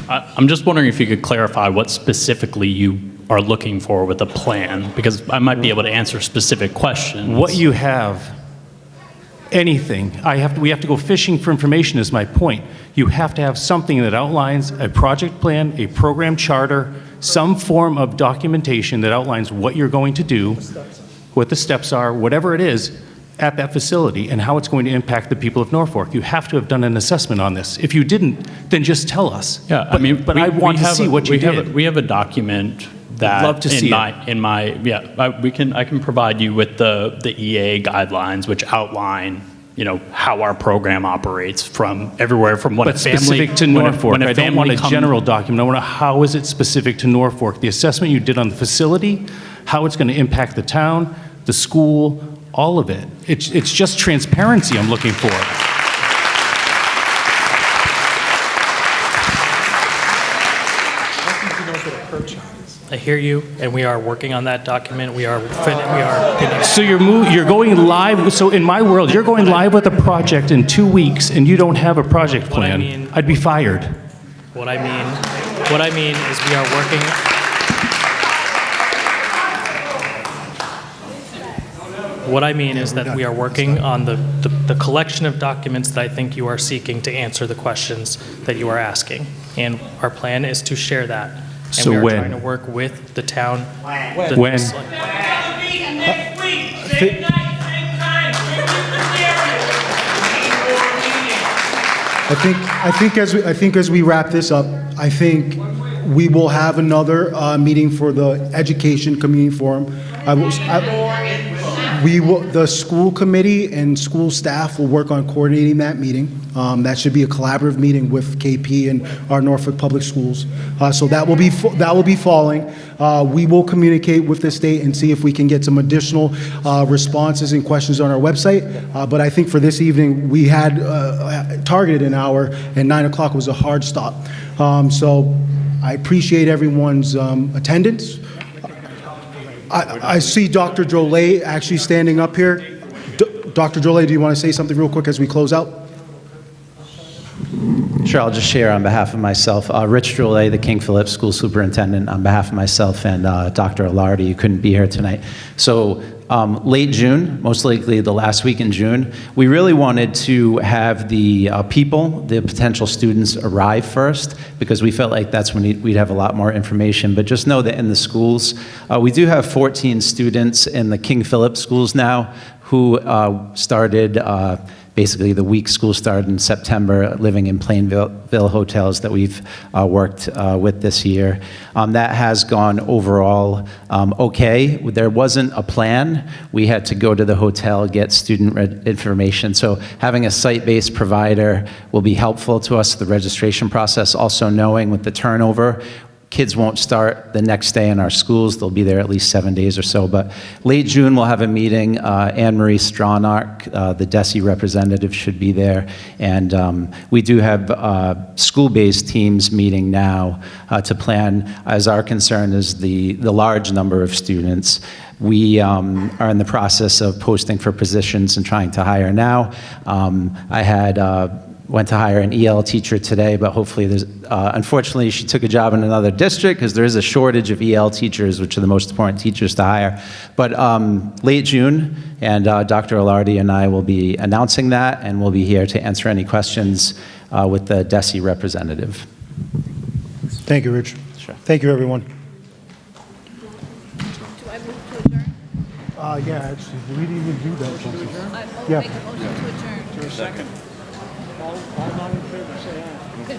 I'm just wondering if you could clarify what specifically you are looking for with the plan, because I might be able to answer specific questions. What you have, anything. We have to go fishing for information is my point. You have to have something that outlines a project plan, a program charter, some form of documentation that outlines what you're going to do, what the steps are, whatever it is, at that facility and how it's going to impact the people of Norfolk. You have to have done an assessment on this. If you didn't, then just tell us. Yeah, but I want to see what you did. We have a document that love to see I can provide you with the EA guidelines, which outline how our program operates from everywhere from when but a family specific to Norfolk. I don't want a comes, general document. I want how is it specific to Norfolk? The assessment you did on the facility, how it's going to impact the town, the school, all of it. It's just transparency I'm looking for. I hear you, and we are working on that document. We are. So you're going live. So in my world, you're going live with a project in 2 weeks, and you don't have a project plan. I'd be fired. What I mean is we are working. What I mean is that we are working on the collection of documents that I think you are seeking to answer the questions that you are asking. And our plan is to share that. And So we are when? trying to work with the town. When? I think as we wrap this up, I think we will have another meeting for the Education Community Forum. The school committee and school staff will work on coordinating that meeting. That should be a collaborative meeting with KP and our Norfolk Public Schools. So that will be falling. We will communicate with the state and see if we can get some additional responses and questions on our website. But I think for this evening, we had targeted an hour, and 9 o'clock was a hard stop. So I appreciate everyone's attendance. I see Dr. Drolet actually standing up here. Dr. Drolet, do you want to say something real quick as we close out? Sure, I'll just share on behalf of myself. Rich Drolet, the King Philip School Superintendent, on behalf of myself and Dr. Alardi, who couldn't be here tonight. So late June, most likely the last week in June, we really wanted to have the people, the potential students, arrive first, because we felt like that's when we'd have a lot more information. But just know that in the schools, we do have 14 students in the King Philip schools now who started basically the week school started in September, living in Plainville hotels that we've worked with this year. That has gone overall okay. There wasn't a plan. We had to go to the hotel, get student information. So having a site-based provider will be helpful to us, the registration process. Also knowing with the turnover, kids won't start the next day in our schools. They'll be there at least 7 days or so. But late June, we'll have a meeting. Anne-Marie Stronach, the DESE representative, should be there. And we do have school-based teams meeting now to plan, as our concern is the large number of students. We are in the process of posting for positions and trying to hire now. I went to hire an EL teacher today, but hopefully unfortunately she took a job in another district because there is a shortage of EL teachers, which are the most important teachers to hire. But late June, and Dr. Alardi and I will be announcing that, and we'll be here to answer any questions with the DESE representative. Thank you, Rich. Sure. Thank you, everyone. Do I move to adjourn? Yeah, actually, we didn't even do that. I Yeah. make a motion to adjourn. Second. All not in favor, say aye.